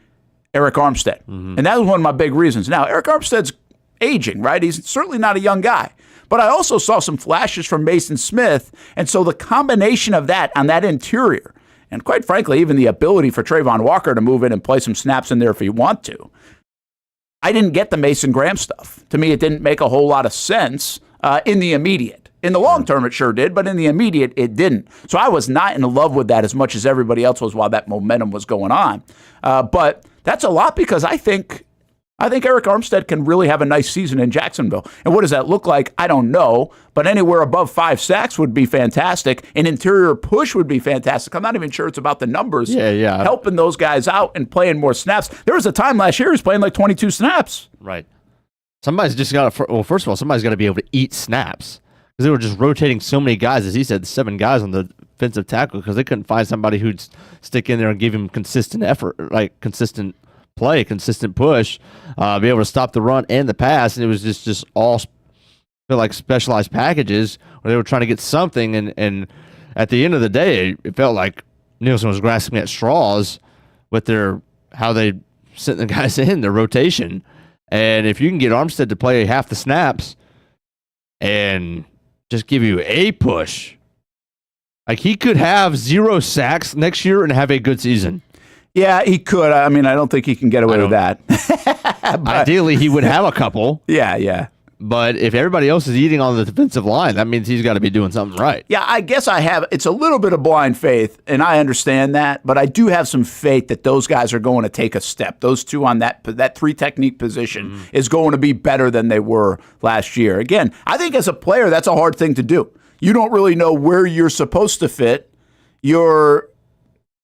Speaker 2: Arik Armstead, and that was one of my big reasons. Now Arik Armstead's aging, right? He's certainly not a young guy. But I also saw some flashes from Mason Smith, and so the combination of that on that interior and quite frankly, even the ability for Trayvon Walker to move in and play some snaps in there if he want to. I didn't get the Mason Graham stuff. To me, it didn't make a whole lot of sense in the immediate. In the long term, it sure did, but in the immediate, it didn't. So I was not in love with that as much as everybody else was while that momentum was going on. But that's a lot because I think Arik Armstead can really have a nice season in Jacksonville. And what does that look like? I don't know. But anywhere above 5 sacks would be fantastic. An interior push would be fantastic. I'm not even sure it's about the numbers.
Speaker 4: Yeah.
Speaker 2: Helping those guys out and playing more snaps. There was a time last year he was playing like 22 snaps.
Speaker 4: Right. Somebody's just got to, well, first of all, somebody's got to be able to eat snaps. Because they were just rotating so many guys, as he said, 7 guys on the defensive tackle, because they couldn't find somebody who'd stick in there and give him consistent effort, like consistent play, consistent push, be able to stop the run and the pass. And it was just all feel like specialized packages where they were trying to get something. And at the end of the day, it felt like Nielsen was grasping at straws with how they sent the guys in, their rotation. And if you can get Armstead to play half the snaps and just give you a push, like he could have 0 sacks next year and have a good season.
Speaker 2: Yeah, he could. I mean, I don't think he can get away with that.
Speaker 4: Ideally, he would have a couple.
Speaker 2: Yeah.
Speaker 4: But if everybody else is eating on the defensive line, that means he's got to be doing something right.
Speaker 2: Yeah, I guess it's a little bit of blind faith, and I understand that, but I do have some faith that those guys are going to take a step. Those two on that 3-technique position is going to be better than they were last year. Again, I think as a player, that's a hard thing to do. You don't really know where you're supposed to fit. You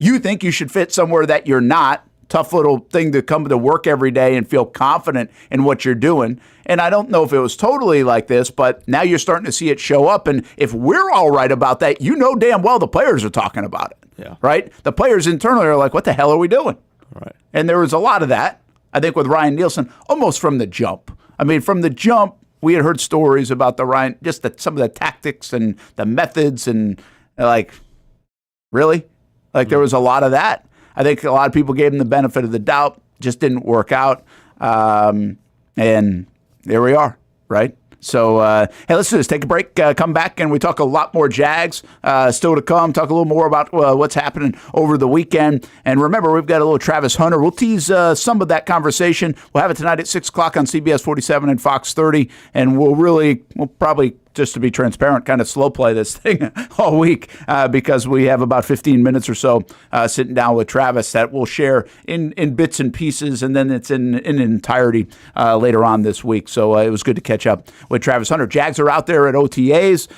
Speaker 2: think you should fit somewhere that you're not. Tough little thing to come to work every day and feel confident in what you're doing. And I don't know if it was totally like this, but now you're starting to see it show up. And if we're all right about that, you know damn well the players are talking about it.
Speaker 4: Yeah.
Speaker 2: Right? The players internally are like, what the hell are we doing?
Speaker 4: Right.
Speaker 2: And there was a lot of that, I think, with Ryan Nielsen, almost from the jump. I mean, from the jump, we had heard stories about some of the tactics and the methods and like, really? Like there was a lot of that. I think a lot of people gave him the benefit of the doubt. Just didn't work out. And there we are, right? So, hey, let's do this. Take a break, come back, and we talk a lot more Jags still to come. Talk a little more about what's happening over the weekend. And remember, we've got a little Travis Hunter. We'll tease some of that conversation. We'll have it tonight at 6 o'clock on CBS 47 and Fox 30. And we'll probably, just to be transparent, kind of slow play this thing all week because we have about 15 minutes or so sitting down with Travis that we'll share in bits and pieces, and then it's in entirety later on this week. So it was good to catch up with Travis Hunter. Jags are out there at OTAs.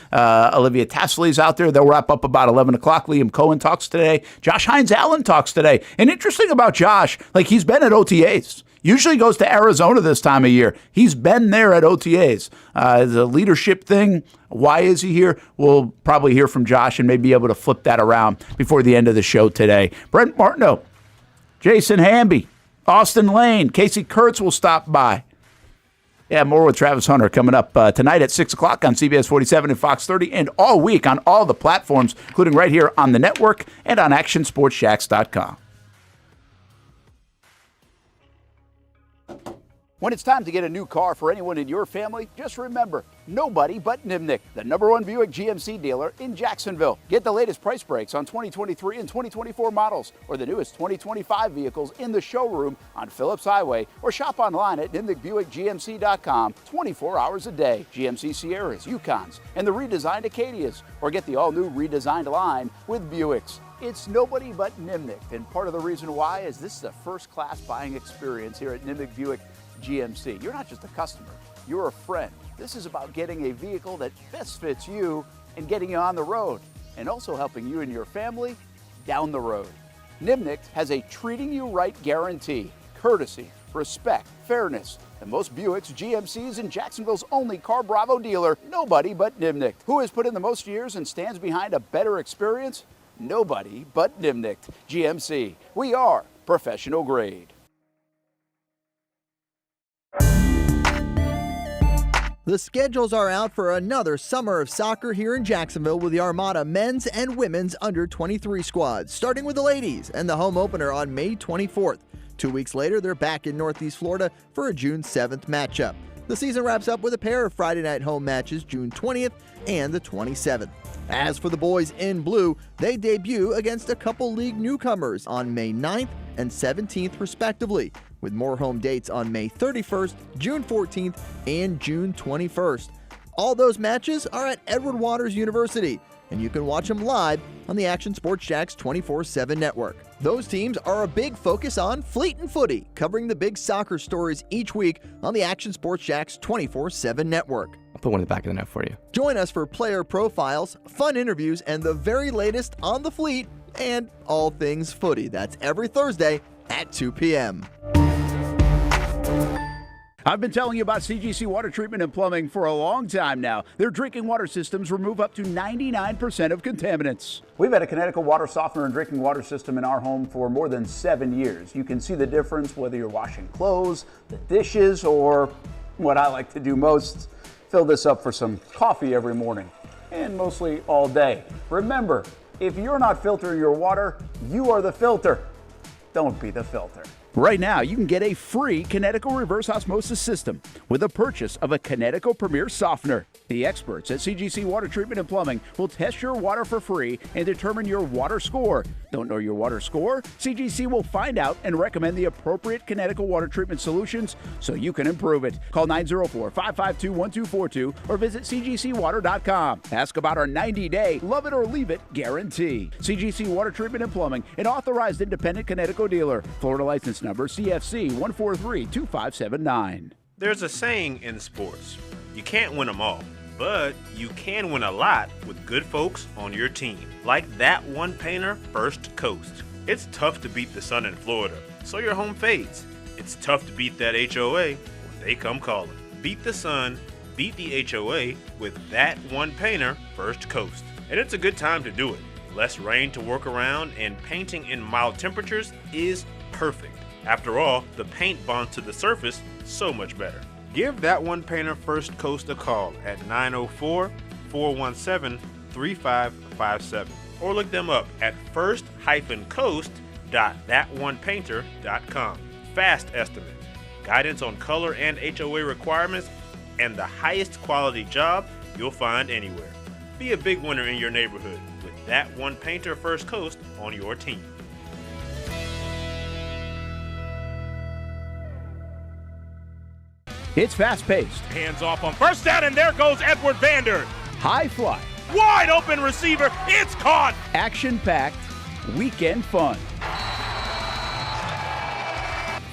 Speaker 2: Olivia Tassley's out there. They'll wrap up about 11 o'clock. Liam Cohen talks today. Josh Hines-Allen talks today. And interesting about Josh, like he's been at OTAs. Usually goes to Arizona this time of year. He's been there at OTAs. The leadership thing, why is he here? We'll probably hear from Josh and maybe be able to flip that around before the end of the show today. Brent Martineau, Jason Hamby, Austen Lane, Casey Kurtz will stop by. Yeah, more with Travis Hunter coming up tonight at 6 o'clock on CBS 47 and Fox 30 and all week on all the platforms, including right here on the network and on ActionSportsJacks.com. When it's time to get a new car for anyone in your family, just remember, nobody but Nimnick, the #1 Buick GMC dealer in Jacksonville. Get the latest price breaks on 2023 and 2024 models or the newest 2025 vehicles in the showroom on Phillips Highway or shop online at NimnickBuickGMC.com 24 hours a day. GMC Sierras, Yukons, and the redesigned Acadias, or get the all-new redesigned line with Buicks. It's nobody but Nimnick, and part of the reason why is this is a first-class buying experience here at Nimnick Buick GMC. You're not just a customer, you're a friend. This is about getting a vehicle that best fits you and getting you on the road, and also helping you and your family down the road. Nimnick has a treating you right guarantee, courtesy, respect, fairness, and most Buicks, GMCs, and Jacksonville's only Car Bravo dealer, nobody but Nimnick. Who has put in the most years and stands behind a better experience? Nobody but Nimnick. GMC, we are professional grade.
Speaker 6: The schedules are out for another summer of soccer here in Jacksonville with the Armada men's and women's under-23 squads, starting with the ladies and the home opener on May 24th. 2 weeks later, they're back in Northeast Florida for a June 7th matchup. The season wraps up with a pair of Friday night home matches June 20th and the 27th. As for the boys in blue, they debut against a couple league newcomers on May 9th and 17th respectively, with more home dates on May 31st, June 14th, and June 21st. All those matches are at Edward Waters University, and you can watch them live on the Action Sports Jacks 24/7 network. Those teams are a big focus on Fleet and Footy, covering the big soccer stories each week on the Action Sports Jacks 24/7 network.
Speaker 7: I'll put one in the back of the net for you.
Speaker 6: Join us for player profiles, fun interviews, and the very latest on the Fleet and all things footy. That's every Thursday at 2 p.m.
Speaker 2: I've been telling you about CGC Water Treatment and Plumbing for a long time now. Their drinking water systems remove up to 99% of contaminants. We've had a Connecticut water softener and drinking water system in our home for more than 7 years. You can see the difference whether you're washing clothes, the dishes, or what I like to do most, fill this up for some coffee every morning, and mostly all day. Remember, if you're not filtering your water, you are the filter. Don't be the filter. Right now, you can get a free Connecticut reverse osmosis system with a purchase of a Connecticut Premier Softener. The experts at CGC Water Treatment and Plumbing will test your water for free and determine your water score. Don't know your water score? CGC will find out and recommend the appropriate Connecticut water treatment solutions so you can improve it. Call 904-552-1242 or visit cgcwater.com. Ask about our 90-day love it or leave it guarantee. CGC Water Treatment and Plumbing, an authorized independent Connecticut dealer. Florida license number CFC 1432579.
Speaker 8: There's a saying in sports, you can't win them all, but you can win a lot with good folks on your team. Like that one painter, First Coast. It's tough to beat the sun in Florida, so your home fades. It's tough to beat that HOA when they come calling. Beat the sun, beat the HOA with that one painter, First Coast. And it's a good time to do it. Less rain to work around, and painting in mild temperatures is perfect. After all, the paint bonds to the surface so much better. Give that one painter First Coast a call at 904-417-3557 or look them up at first-coast.thatonepainter.com. Fast estimate, guidance on color and HOA requirements, and the highest quality job you'll find anywhere. Be a big winner in your neighborhood with that one painter First Coast on your team.
Speaker 2: It's fast-paced,
Speaker 8: Hands off on first down, and there goes Edward Vander.
Speaker 2: high-fly,
Speaker 8: Wide open receiver. It's caught.
Speaker 2: action-packed, weekend fun.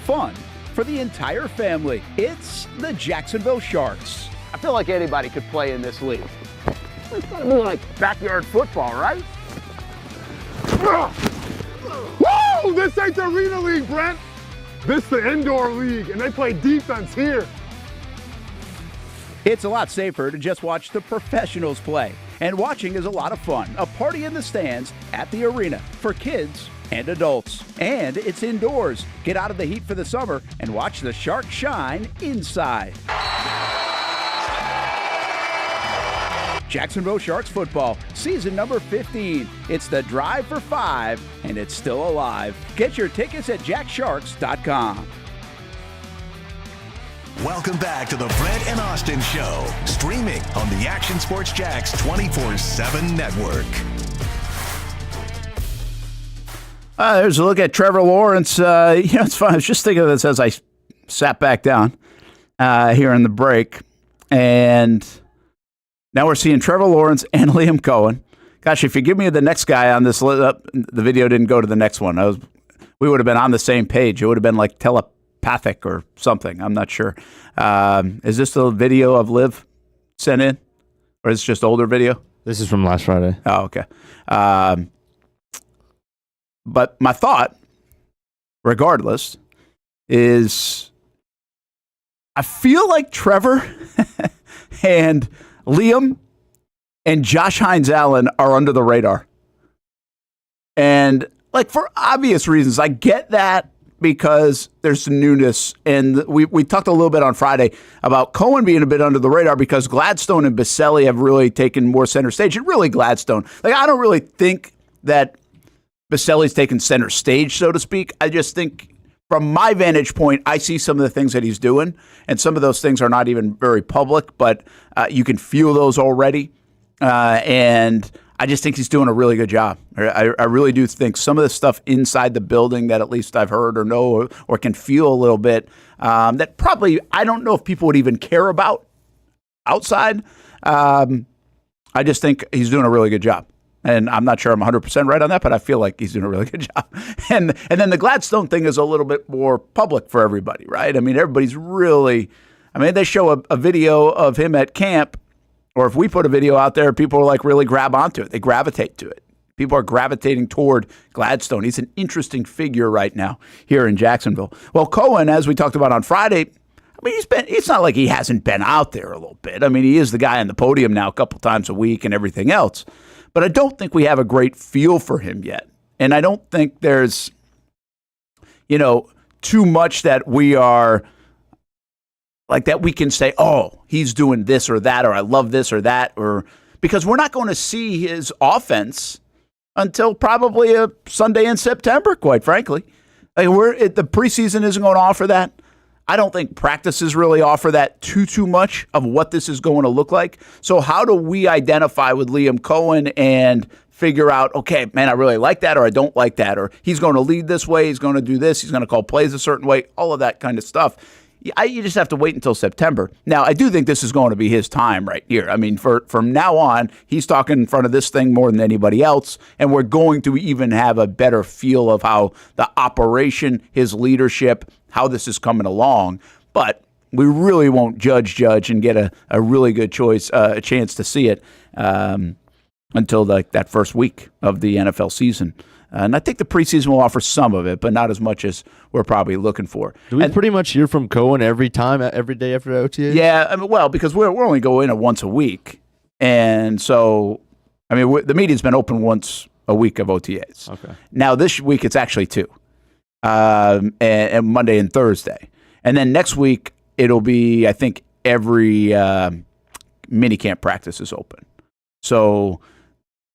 Speaker 2: Fun for the entire family. It's the Jacksonville Sharks. I feel like anybody could play in this league. It's gotta be like backyard football, right?
Speaker 9: Whoa! This ain't the Arena League, Brent. This the indoor league, and they play defense here.
Speaker 2: It's a lot safer to just watch the professionals play. And watching is a lot of fun. A party in the stands at the arena for kids and adults. And it's indoors. Get out of the heat for the summer and watch the Sharks shine inside. Jacksonville Sharks football, season number 15. It's the drive for 5, and it's still alive. Get your tickets at jacksharks.com.
Speaker 1: Welcome back to the Brent and Austin Show, streaming on the Action Sports Jacks 24/7 network.
Speaker 2: There's a look at Trevor Lawrence. It's fun. I was just thinking of this as I sat back down here in the break. And now we're seeing Trevor Lawrence and Liam Cohen. Gosh, if you give me the next guy on this list, the video didn't go to the next one. We would have been on the same page. It would have been like telepathic or something. I'm not sure. Is this the video of Liv sent in? Or is it just older video?
Speaker 4: This is from last Friday.
Speaker 2: Oh, okay. But my thought, regardless, is I feel like Trevor and Liam and Josh Hines Allen are under the radar. And like for obvious reasons, I get that because there's some newness. And we talked a little bit on Friday about Cohen being a bit under the radar because Gladstone and Baselli have really taken more center stage. And really Gladstone. Like I don't really think that Baselli's taken center stage, so to speak. I just think from my vantage point, I see some of the things that he's doing, and some of those things are not even very public, but you can feel those already. And I just think he's doing a really good job. I really do think some of the stuff inside the building that at least I've heard or know or can feel a little bit that probably I don't know if people would even care about outside. I just think he's doing a really good job. And I'm not sure I'm 100% right on that, but I feel like he's doing a really good job. And then the Gladstone thing is a little bit more public for everybody, right? I mean, everybody's really – I mean, they show a video of him at camp, or if we put a video out there, people are like really grab onto it. They gravitate to it. People are gravitating toward Gladstone. He's an interesting figure right now here in Jacksonville. Well, Cohen, as we talked about on Friday – I mean, it's not like he hasn't been out there a little bit. I mean, he is the guy on the podium now a couple times a week and everything else. But I don't think we have a great feel for him yet. And I don't think there's, too much that we are like that we can say, oh, he's doing this or that, or I love this or that, or because we're not going to see his offense until probably a Sunday in September, quite frankly. Like the preseason isn't going to offer that. I don't think practices really offer that too much of what this is going to look like. So how do we identify with Liam Cohen and figure out, okay, man, I really like that or I don't like that, or he's going to lead this way, he's going to do this, he's going to call plays a certain way, all of that kind of stuff. You just have to wait until September. Now, I do think this is going to be his time right here. I mean, from now on, he's talking in front of this thing more than anybody else, and we're going to even have a better feel of how the operation, his leadership, how this is coming along. But we really won't judge and get a really good a chance to see it until that first week of the NFL season. And I think the preseason will offer some of it, but not as much as we're probably looking for.
Speaker 4: Do we pretty much hear from Cohen every day after OTA?
Speaker 2: Yeah, I mean, because we're only going in once a week. And so, I mean, the media's been open once a week of OTAs. Okay. Now, this week, it's actually 2, and Monday and Thursday. And then next week, it'll be, I think, every minicamp practice is open. So...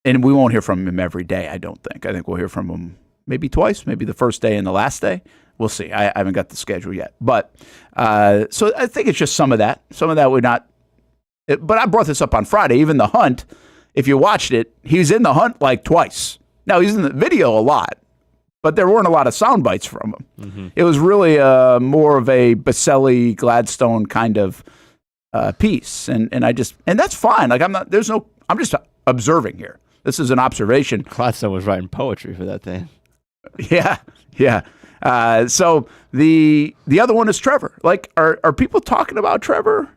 Speaker 2: And we won't hear from him every day, I don't think. I think we'll hear from him maybe twice, maybe the first day and the last day. We'll see. I haven't got the schedule yet. But so I think it's just some of that. Some of that would not. But I brought this up on Friday. Even the hunt, if you watched it, he was in the hunt like twice. Now, he's in the video a lot, but there weren't a lot of sound bites from him. Mm-hmm. It was really more of a Baselli, Gladstone kind of piece. And that's fine. Like I'm just observing here. This is an observation.
Speaker 4: Gladstone was writing poetry for that thing.
Speaker 2: Yeah. So the other one is Trevor. Like, are people talking about Trevor?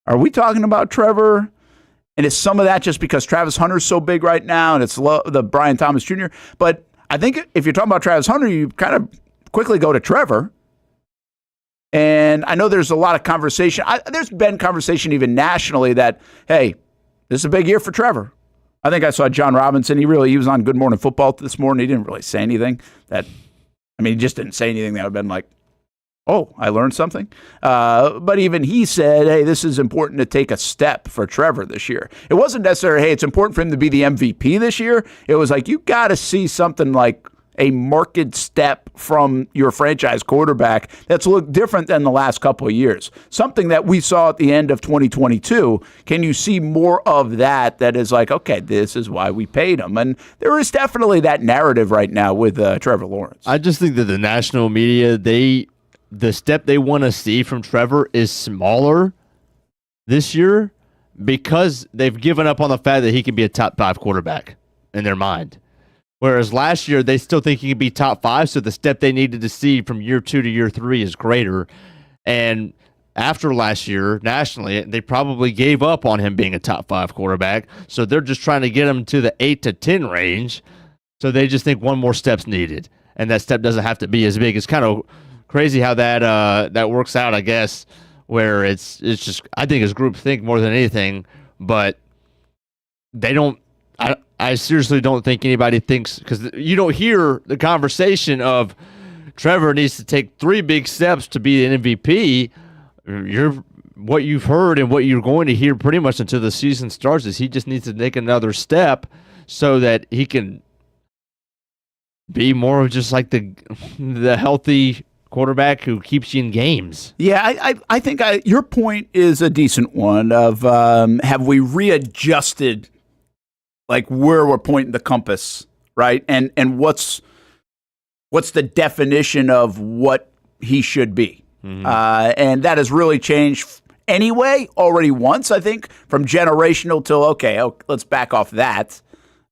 Speaker 2: Are we talking about Trevor? And is some of that just because Travis Hunter's so big right now and it's the Brian Thomas Jr.? But I think if you're talking about Travis Hunter, you kind of quickly go to Trevor. And I know there's a lot of conversation. There's been conversation even nationally that, hey, this is a big year for Trevor. I think I saw John Robinson. He was on Good Morning Football this morning. He didn't really say anything he just didn't say anything that would have been like, oh, I learned something. But even he said, hey, this is important to take a step for Trevor this year. It wasn't necessarily, hey, it's important for him to be the MVP this year. It was like, you got to see something like a marked step from your franchise quarterback that's looked different than the last couple of years. Something that we saw at the end of 2022. Can you see more of that is like, okay, this is why we paid him? And there is definitely that narrative right now with Trevor Lawrence.
Speaker 4: I just think that the national media, the step they want to see from Trevor is smaller this year because they've given up on the fact that he can be a top 5 quarterback in their mind. Whereas last year, they still think he could be top 5, so the step they needed to see from year 2 to year 3 is greater. And after last year, nationally, they probably gave up on him being a top 5 quarterback, so they're just trying to get him to the 8 to 10 range, so they just think one more step's needed, and that step doesn't have to be as big. It's kind of crazy how that works out, I guess, where it's just, I think it's groupthink more than anything, but they don't, I seriously don't think anybody thinks, because you don't hear the conversation of Trevor needs to take 3 big steps to be an MVP. What you've heard and what you're going to hear pretty much until the season starts is he just needs to take another step so that he can be more of just like the healthy quarterback who keeps you in games.
Speaker 2: Yeah, I think your point is a decent one of have we readjusted like where we're pointing the compass, right? And what's the definition of what he should be? And that has really changed anyway already once, I think, from generational till, okay, let's back off that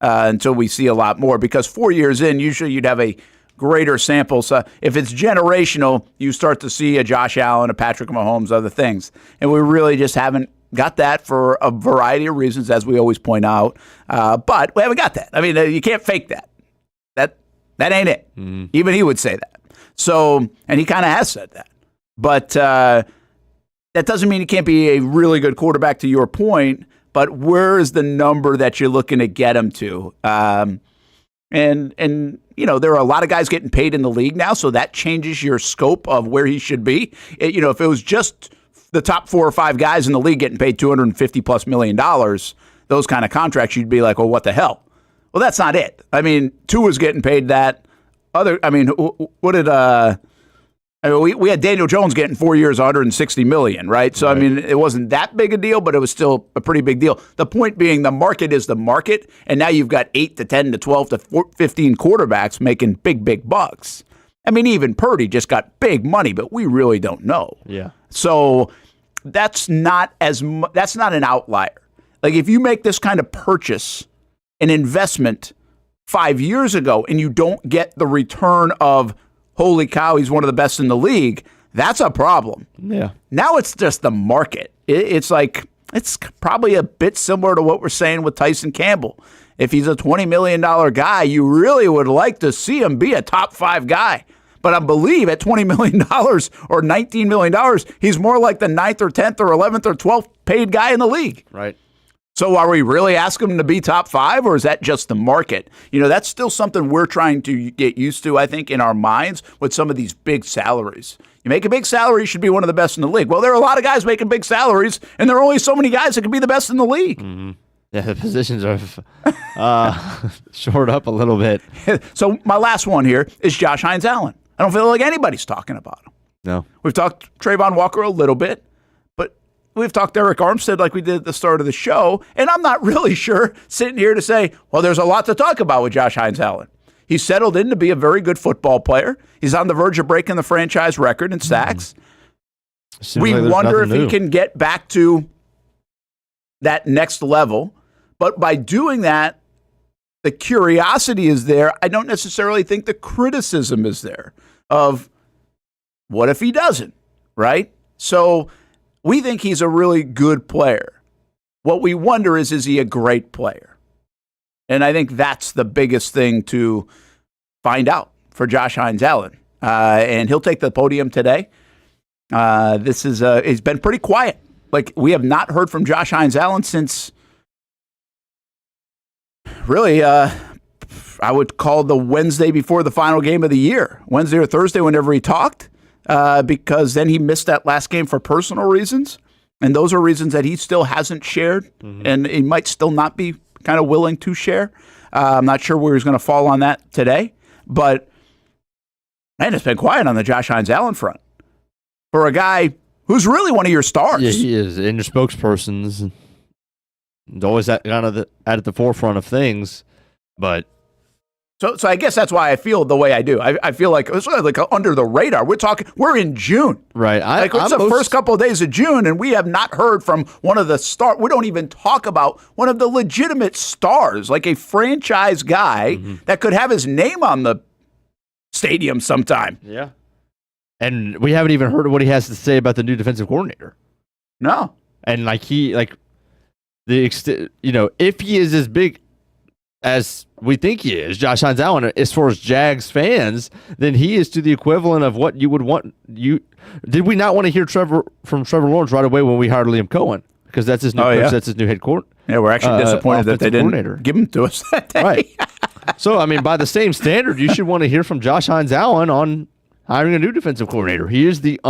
Speaker 2: until we see a lot more. Because 4 years in, usually you'd have a greater sample. So if it's generational, you start to see a Josh Allen, a Patrick Mahomes, other things. And we really just haven't got that for a variety of reasons, as we always point out. But we haven't got that. I mean, you can't fake that. That ain't it. Even he would say that. So, and he kind of has said that. But that doesn't mean he can't be a really good quarterback, to your point. But where is the number that you're looking to get him to? And you know, there are a lot of guys getting paid in the league now, so that changes your scope of where he should be. You know, if it was just the top 4 or 5 guys in the league getting paid $250+ million, those kind of contracts, you'd be like, well, what the hell? Well, that's not it. I mean, Tua's getting paid that. What did we had Daniel Jones getting 4 years, $160 million, right? So, right. I mean, it wasn't that big a deal, but it was still a pretty big deal. The point being, the market is the market, and now you've got 8 to 10 to 12 to 15 quarterbacks making big bucks. I mean, even Purdy just got big money, but we really don't know.
Speaker 4: Yeah.
Speaker 2: So that's not an outlier. Like, if you make this kind of purchase, an investment 5 years ago, and you don't get the return of, holy cow, he's one of the best in the league, that's a problem.
Speaker 4: Yeah.
Speaker 2: Now it's just the market. It's probably a bit similar to what we're saying with Tyson Campbell. If he's a $20 million guy, you really would like to see him be a top 5 guy. But I believe at $20 million or $19 million, he's more like the 9th or 10th or 11th or 12th paid guy in the league.
Speaker 4: Right.
Speaker 2: So are we really asking him to be top 5, or is that just the market? You know, that's still something we're trying to get used to, I think, in our minds with some of these big salaries. You make a big salary, you should be one of the best in the league. Well, there are a lot of guys making big salaries, and there are only so many guys that can be the best in the league.
Speaker 4: Mm-hmm. Yeah, the positions are short up a little bit.
Speaker 2: So my last one here is Josh Hines Allen. I don't feel like anybody's talking about him.
Speaker 4: No.
Speaker 2: We've talked Trayvon Walker a little bit. We've talked Arik Armstead like we did at the start of the show, and I'm not really sure sitting here to say, well, there's a lot to talk about with Josh Hines Allen. He's settled in to be a very good football player. He's on the verge of breaking the franchise record in sacks. We wonder if he can get back to that next level. But by doing that, the curiosity is there. I don't necessarily think the criticism is there of what if he doesn't, right? So we think he's a really good player. What we wonder is he a great player? And I think that's the biggest thing to find out for Josh Hines Allen. And he'll take the podium today. It's been pretty quiet. Like, we have not heard from Josh Hines Allen since really, I would call the Wednesday before the final game of the year. Wednesday or Thursday, whenever he talked. Because then he missed that last game for personal reasons. And those are reasons that he still hasn't shared. And he might still not be kind of willing to share. I'm not sure where he's going to fall on that today. But, man, it's been quiet on the Josh Hines Allen front. For a guy who's really one of your stars.
Speaker 4: Yeah, he is. And your spokespersons. And always at the forefront of things. But
Speaker 2: So I guess that's why I feel the way I do. I feel like it's like under the radar. We're in June.
Speaker 4: Right.
Speaker 2: It's the first couple of days of June, and we have not heard from one of the stars. We don't even talk about one of the legitimate stars, like a franchise guy that could have his name on the stadium sometime.
Speaker 4: Yeah. And we haven't even heard what he has to say about the new defensive coordinator.
Speaker 2: No.
Speaker 4: And if he is as big as we think he is, Josh Hines Allen, as far as Jags fans, then he is to the equivalent of what you would want. Did we not want to hear Trevor Lawrence right away when we hired Liam Cohen? Because that's his new coach, that's his new head court.
Speaker 2: Yeah, we're actually disappointed that they didn't give him to us that day.
Speaker 4: Right. So, I mean, by the same standard, you should want to hear from Josh Hines Allen on hiring a new defensive coordinator. He is the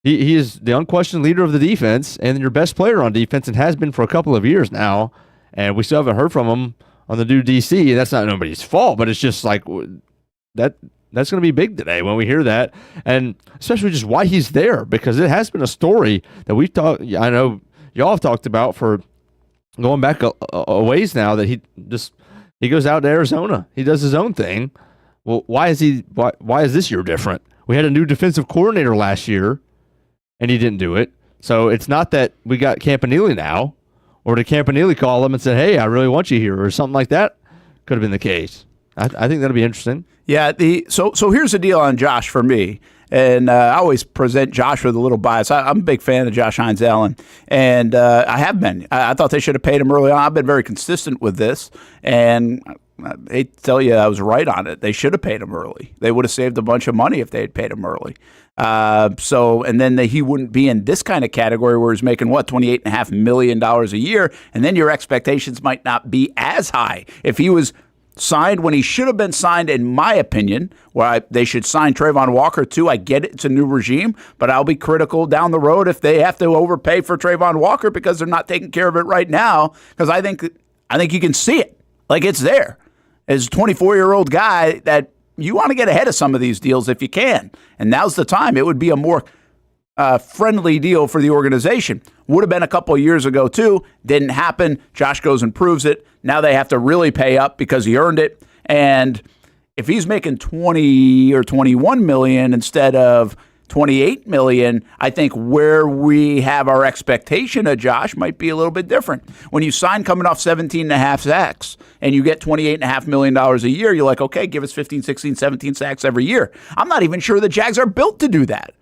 Speaker 4: he is the unquestioned leader of the defense and your best player on defense, and has been for a couple of years now. And we still haven't heard from him on the new DC. And that's not nobody's fault, but it's just like that That's going to be big today when we hear that, and especially just why he's there, because it has been a story that we've talked. I know y'all have talked about for going back a ways now, that he goes out to Arizona, he does his own thing. Well, why is this year different? We had a new defensive coordinator last year, and he didn't do it. So it's not that we got Campanile now, or did Campanile call him and say, "Hey, I really want you here," or something like that. Could have been the case. I think that'll be interesting.
Speaker 2: Yeah. So here's the deal on Josh for me, and I always present Josh with a little bias. I'm a big fan of Josh Hines Allen, and I have been. I thought they should have paid him early on. I've been very consistent with this, and I hate to tell you I was right on it. They should have paid him early. They would have saved a bunch of money if they had paid him early. And then he wouldn't be in this kind of category where he's making $28.5 million a year, and then your expectations might not be as high. If he was signed when he should have been signed, in my opinion, they should sign Trayvon Walker too. I get it, it's a new regime, but I'll be critical down the road if they have to overpay for Trayvon Walker because they're not taking care of it right now. Because I think you can see it, like it's there. As a 24-year-old guy, that you want to get ahead of some of these deals if you can, and now's the time. It would be a more friendly deal for the organization. Would have been a couple of years ago too. Didn't happen. Josh goes and proves it. Now they have to really pay up because he earned it. And if he's making 20 or 21 million instead of 28 million, I think where we have our expectation of Josh might be a little bit different. When you sign coming off 17.5 sacks and you get $28.5 million a year, you're like, okay, give us 15, 16, 17 sacks every year. I'm not even sure the Jags are built to do that.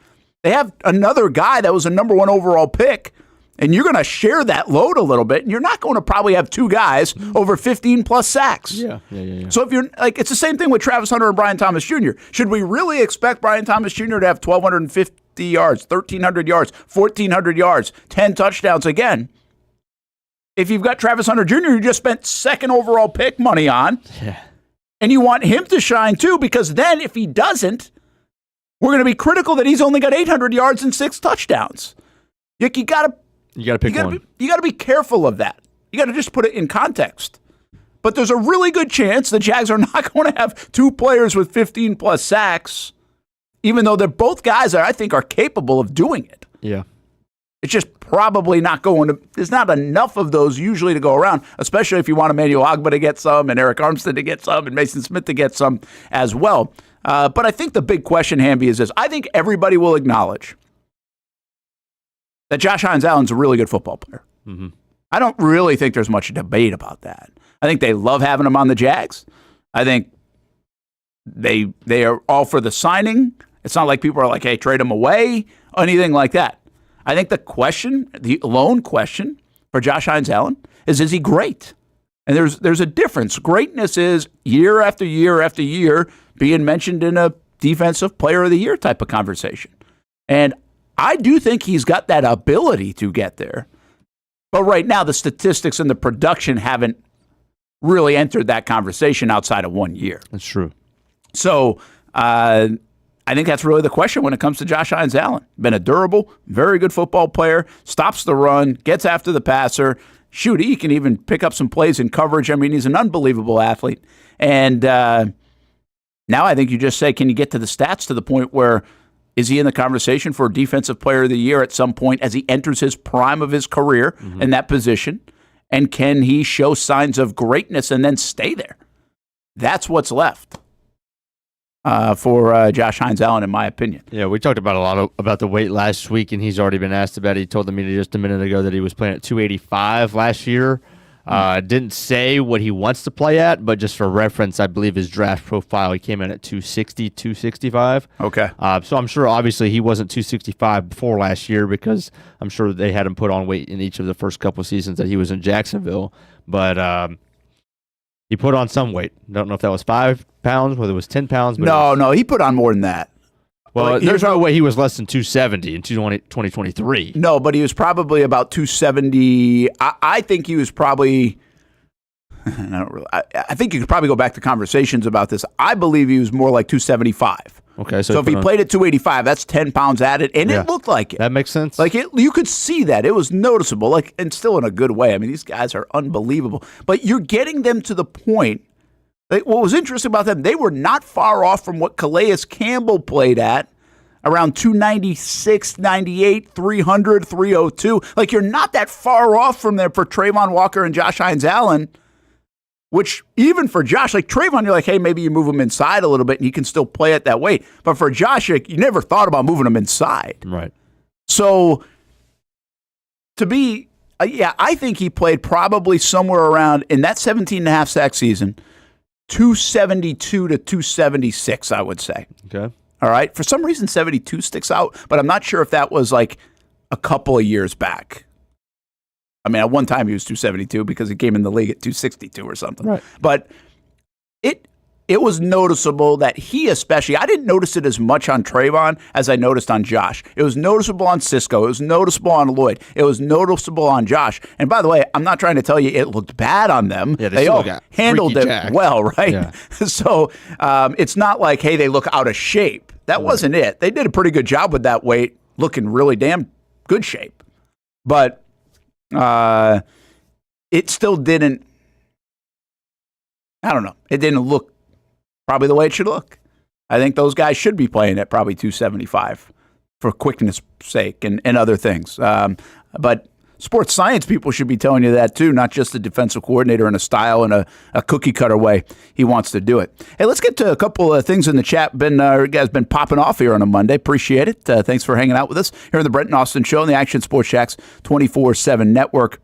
Speaker 2: They have another guy that was a number 1 overall pick, and you're going to share that load a little bit, and you're not going to probably have 2 guys over 15+ sacks.
Speaker 4: Yeah.
Speaker 2: So if you're like, it's the same thing with Travis Hunter and Brian Thomas Jr. Should we really expect Brian Thomas Jr. to have 1,250 yards, 1,300 yards, 1,400 yards, 10 touchdowns again? If you've got Travis Hunter Jr., you just spent 2nd overall pick money on, and you want him to shine too, because then if he doesn't, we're going to be critical that he's only got 800 yards and 6 touchdowns. You got to pick one. You got to be careful of that. You got to just put it in context. But there's a really good chance the Jags are not going to have 2 players with 15+ sacks, even though they're both guys that I think are capable of doing it.
Speaker 4: Yeah.
Speaker 2: It's just probably not going to. There's not enough of those usually to go around, especially if you want Emmanuel Ogbah to get some and Arik Armstead to get some and Mason Smith to get some as well. But I think the big question, Hamby, is this. I think everybody will acknowledge that Josh Hines Allen's a really good football player.
Speaker 4: Mm-hmm.
Speaker 2: I don't really think there's much debate about that. I think they love having him on the Jags. I think they are all for the signing. It's not like people are like, hey, trade him away, or anything like that. I think the lone question for Josh Hines Allen is he great? And there's a difference. Greatness is year after year after year being mentioned in a defensive player of the year type of conversation. And I do think he's got that ability to get there. But right now, the statistics and the production haven't really entered that conversation outside of 1 year.
Speaker 4: That's true.
Speaker 2: So I think that's really the question when it comes to Josh Hines Allen. Been a durable, very good football player, stops the run, gets after the passer. Shoot, he can even pick up some plays in coverage. I mean, he's an unbelievable athlete. And now I think you just say, can you get to the stats to the point where is he in the conversation for Defensive Player of the Year at some point as he enters his prime of his career in that position? And can he show signs of greatness and then stay there? That's what's left for Josh Hines Allen, in my opinion.
Speaker 4: Yeah, we talked about about the weight last week, and he's already been asked about it. He told the media just a minute ago that he was playing at 285 last year. Didn't say what he wants to play at, but just for reference, I believe his draft profile, he came in at 260, 265.
Speaker 2: Okay.
Speaker 4: So I'm sure, obviously, he wasn't 265 before last year because I'm sure they had him put on weight in each of the first couple seasons that he was in Jacksonville. But he put on some weight. Don't know if that was 5 pounds, whether it was 10 pounds. But
Speaker 2: No, he put on more than that.
Speaker 4: Well, there's no way he was less than 270 in 2023.
Speaker 2: No, but he was probably about 270. I think he was probably. I think you could probably go back to conversations about this. I believe he was more like 275.
Speaker 4: Okay,
Speaker 2: so if he played at 285, that's 10 pounds added, and it looked like it.
Speaker 4: That makes sense.
Speaker 2: Like you could see that it was noticeable, like, and still in a good way. I mean, these guys are unbelievable, but you're getting them to the point What was interesting about them, they were not far off from what Calais Campbell played at, around 296, 98, 300, 302. Like, you're not that far off from there for Trayvon Walker and Josh Hines-Allen, which even for Josh, like Trayvon, you're like, hey, maybe you move him inside a little bit and he can still play it that way. But for Josh, you never thought about moving him inside.
Speaker 4: Right.
Speaker 2: So, to be, I think he played probably somewhere around, in that 17.5 sack season, 272 to 276, I would say.
Speaker 4: Okay.
Speaker 2: All right. For some reason, 72 sticks out, but I'm not sure if that was like a couple of years back. I mean, at one time he was 272 because he came in the league at 262 or something.
Speaker 4: Right.
Speaker 2: But it was noticeable that he especially, I didn't notice it as much on Trayvon as I noticed on Josh. It was noticeable on Cisco. It was noticeable on Lloyd. It was noticeable on Josh. And by the way, I'm not trying to tell you it looked bad on them.
Speaker 4: Yeah,
Speaker 2: they all handled it well, right?
Speaker 4: Yeah.
Speaker 2: So it's not like, hey, they look out of shape. That wasn't it. They did a pretty good job with that weight, looking really damn good shape. But it still didn't, I don't know, it didn't look probably the way it should look. I think those guys should be playing at probably 275 for quickness sake and other things. But sports science people should be telling you that too, not just the defensive coordinator in a style and a cookie cutter way he wants to do it. Hey, let's get to a couple of things in the chat. You guys been popping off here on a Monday. Appreciate it. Thanks for hanging out with us here on the Brent and Austin Show on the Action Sports Jacks 24/7 Network.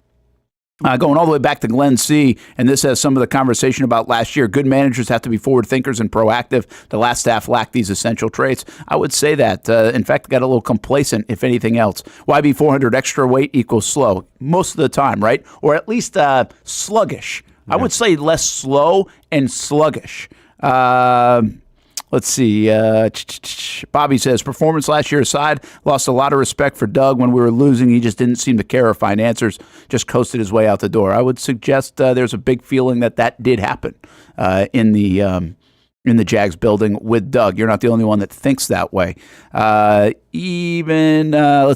Speaker 2: Going all the way back to Glenn C., and this has some of the conversation about last year. Good managers have to be forward thinkers and proactive. The last staff lacked these essential traits. I would say that. In fact, got a little complacent, if anything else. YB 400 extra weight equals slow most of the time, right? Or at least sluggish. Yeah. I would say less slow and sluggish. Let's see. Bobby says, performance last year aside, lost a lot of respect for Doug when we were losing. He just didn't seem to care or find answers, just coasted his way out the door. I would suggest there's a big feeling that did happen in the Jags building with Doug. You're not the only one that thinks that way. Let's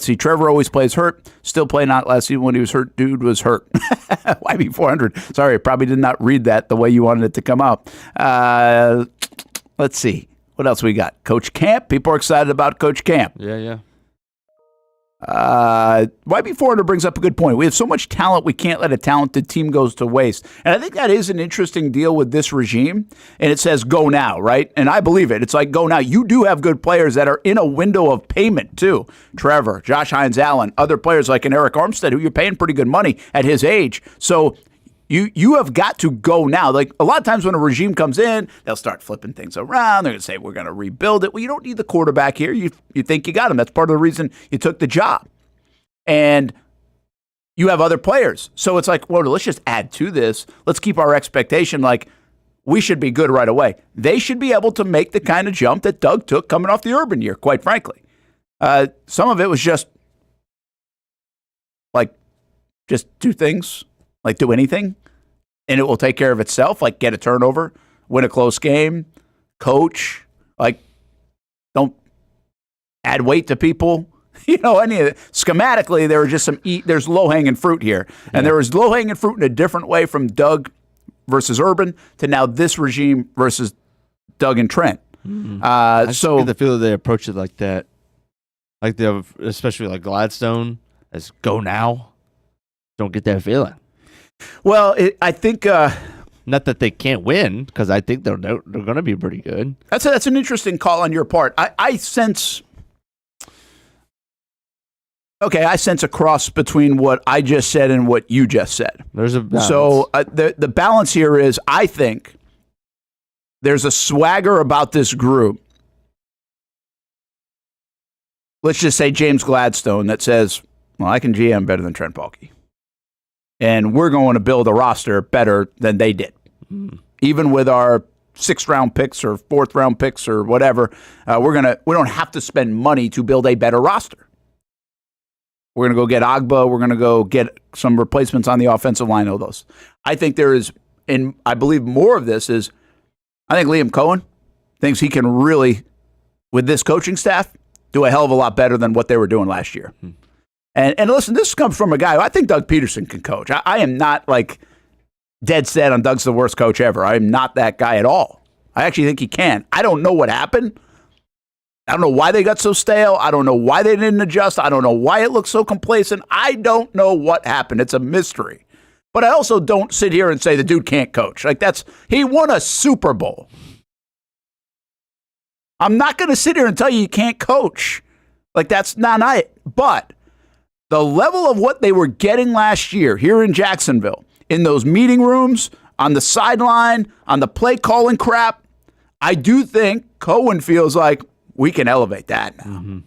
Speaker 2: see, Trevor always plays hurt. Still playing out last season when he was hurt. Dude was hurt. YB 400. Sorry, I probably did not read that the way you wanted it to come out. Let's see. What else we got? Coach Camp. People are excited about Coach Camp.
Speaker 4: Yeah.
Speaker 2: YB400 brings up a good point. We have so much talent, we can't let a talented team go to waste. And I think that is an interesting deal with this regime. And it says go now, right? And I believe it. It's like go now. You do have good players that are in a window of payment too. Trevor, Josh Hines-Allen, other players like an Arik Armstead, who you're paying pretty good money at his age. So You have got to go now. Like a lot of times when a regime comes in, they'll start flipping things around. They're going to say, we're going to rebuild it. Well, you don't need the quarterback here. You think you got him. That's part of the reason you took the job. And you have other players. So it's like, well, let's just add to this. Let's keep our expectation like we should be good right away. They should be able to make the kind of jump that Doug took coming off the Urban year, quite frankly. Some of it was just do things, like do anything. And it will take care of itself, like get a turnover, win a close game, coach, like don't add weight to people. Any of it. Schematically, there were just there's low-hanging fruit here. And there was low-hanging fruit in a different way from Doug versus Urban to now this regime versus Doug and Trent.
Speaker 4: Mm-hmm. I get the feel that they approach it like that. Like especially like Gladstone, as go now. Don't get that feeling.
Speaker 2: Well, I think
Speaker 4: not that they can't win, because I think they're going to be pretty good.
Speaker 2: That's an interesting call on your part. I sense a cross between what I just said and what you just said.
Speaker 4: There's a balance.
Speaker 2: So the balance here is, I think there's a swagger about this group. Let's just say James Gladstone that says, well, I can GM better than Trent Baalke. And we're going to build a roster better than they did. Even with our 6th-round picks or 4th-round picks or whatever, we don't have to spend money to build a better roster. We're going to go get Agba. We're going to go get some replacements on the offensive line of those. I think there is, and I believe more of this is, I think Liam Cohen thinks he can really, with this coaching staff, do a hell of a lot better than what they were doing last year. And listen, this comes from a guy who I think Doug Peterson can coach. I am not like dead set on Doug's the worst coach ever. I'm not that guy at all. I actually think he can. I don't know what happened. I don't know why they got so stale. I don't know why they didn't adjust. I don't know why it looks so complacent. I don't know what happened. It's a mystery. But I also don't sit here and say the dude can't coach. He won a Super Bowl. I'm not going to sit here and tell you can't coach. That's not it. But the level of what they were getting last year here in Jacksonville, in those meeting rooms, on the sideline, on the play calling crap, I do think Cohen feels like we can elevate that now. Mm-hmm.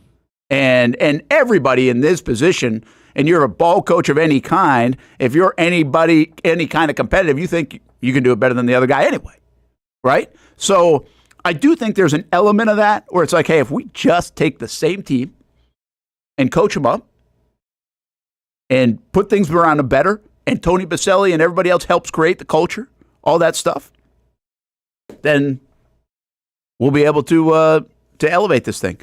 Speaker 2: And everybody in this position, and you're a ball coach of any kind, if you're any kind of competitive, you think you can do it better than the other guy anyway, right? So I do think there's an element of that where it's like, hey, if we just take the same team and coach them up and put things around them better, and Tony Baselli and everybody else helps create the culture, all that stuff, then we'll be able to elevate this thing.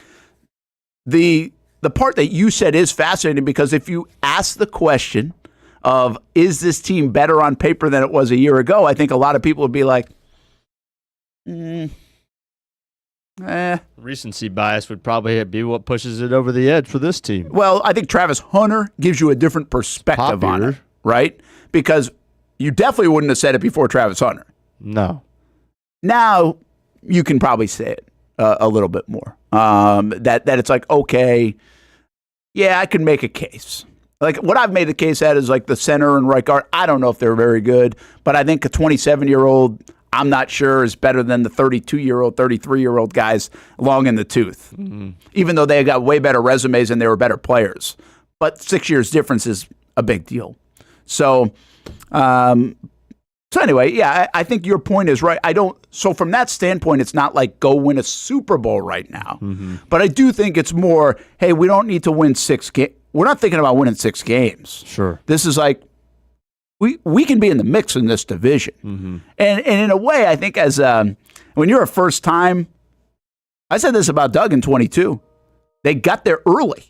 Speaker 2: The part that you said is fascinating, because if you ask the question of, is this team better on paper than it was a year ago, I think a lot of people would be like,
Speaker 4: Recency bias would probably be what pushes it over the edge for this team.
Speaker 2: Well, I think Travis Hunter gives you a different perspective on it, right? Because you definitely wouldn't have said it before Travis Hunter.
Speaker 4: No.
Speaker 2: Now you can probably say it a little bit more. That it's like, okay, yeah, I can make a case. Like what I've made the case at is like the center and right guard. I don't know if they're very good, but I think a 27-year-old, I'm not sure, is better than the 32-year-old, 33-year-old guys long in the tooth, even though they got way better resumes and they were better players. But 6 years difference is a big deal. So anyway, yeah, I think your point is right. So from that standpoint, it's not like go win a Super Bowl right now. Mm-hmm. But I do think it's more, hey, we don't need to win 6 games. We're not thinking about winning 6 games.
Speaker 4: Sure.
Speaker 2: This is like, we can be in the mix in this division. Mm-hmm. And in a way, I think as when you're a first time, I said this about Doug in 22, they got there early.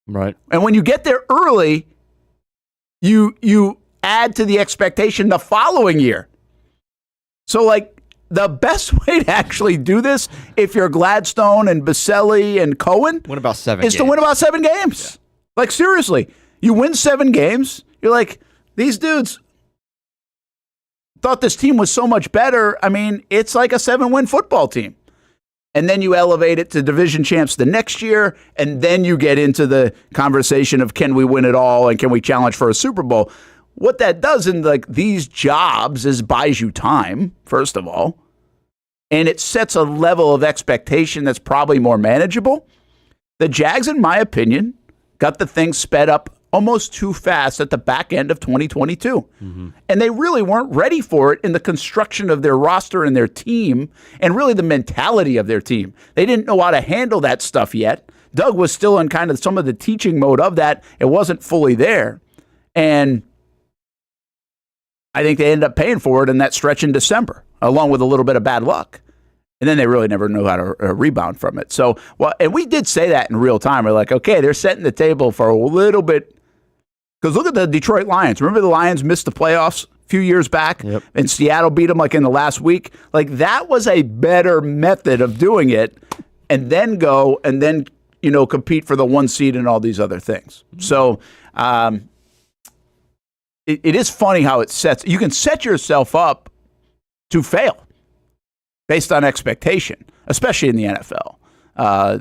Speaker 4: Right.
Speaker 2: And when you get there early, you add to the expectation the following year. So, like, the best way to actually do this, if you're Gladstone and Baselli and Cohen,
Speaker 4: win about 7
Speaker 2: is
Speaker 4: games.
Speaker 2: To win about 7 games. Yeah. Like, seriously, you win 7 games, you're like, these dudes thought this team was so much better. I mean, it's like a 7-win football team. And then you elevate it to division champs the next year, and then you get into the conversation of can we win it all and can we challenge for a Super Bowl? What that does in like these jobs is buys you time, first of all, and it sets a level of expectation that's probably more manageable. The Jags, in my opinion, got the thing sped up almost too fast at the back end of 2022. Mm-hmm. And they really weren't ready for it in the construction of their roster and their team, and really the mentality of their team. They didn't know how to handle that stuff yet. Doug was still in kind of some of the teaching mode of that. It wasn't fully there. And I think they ended up paying for it in that stretch in December, along with a little bit of bad luck. And then they really never knew how to rebound from it. So, well, and we did say that in real time. We're like, okay, they're setting the table for a little bit. Because look at the Detroit Lions. Remember the Lions missed the playoffs a few years back? Yep. And Seattle beat them like in the last week? Like that was a better method of doing it, and then go and then, compete for the 1 seed and all these other things. So it is funny how you can set yourself up to fail based on expectation, especially in the NFL,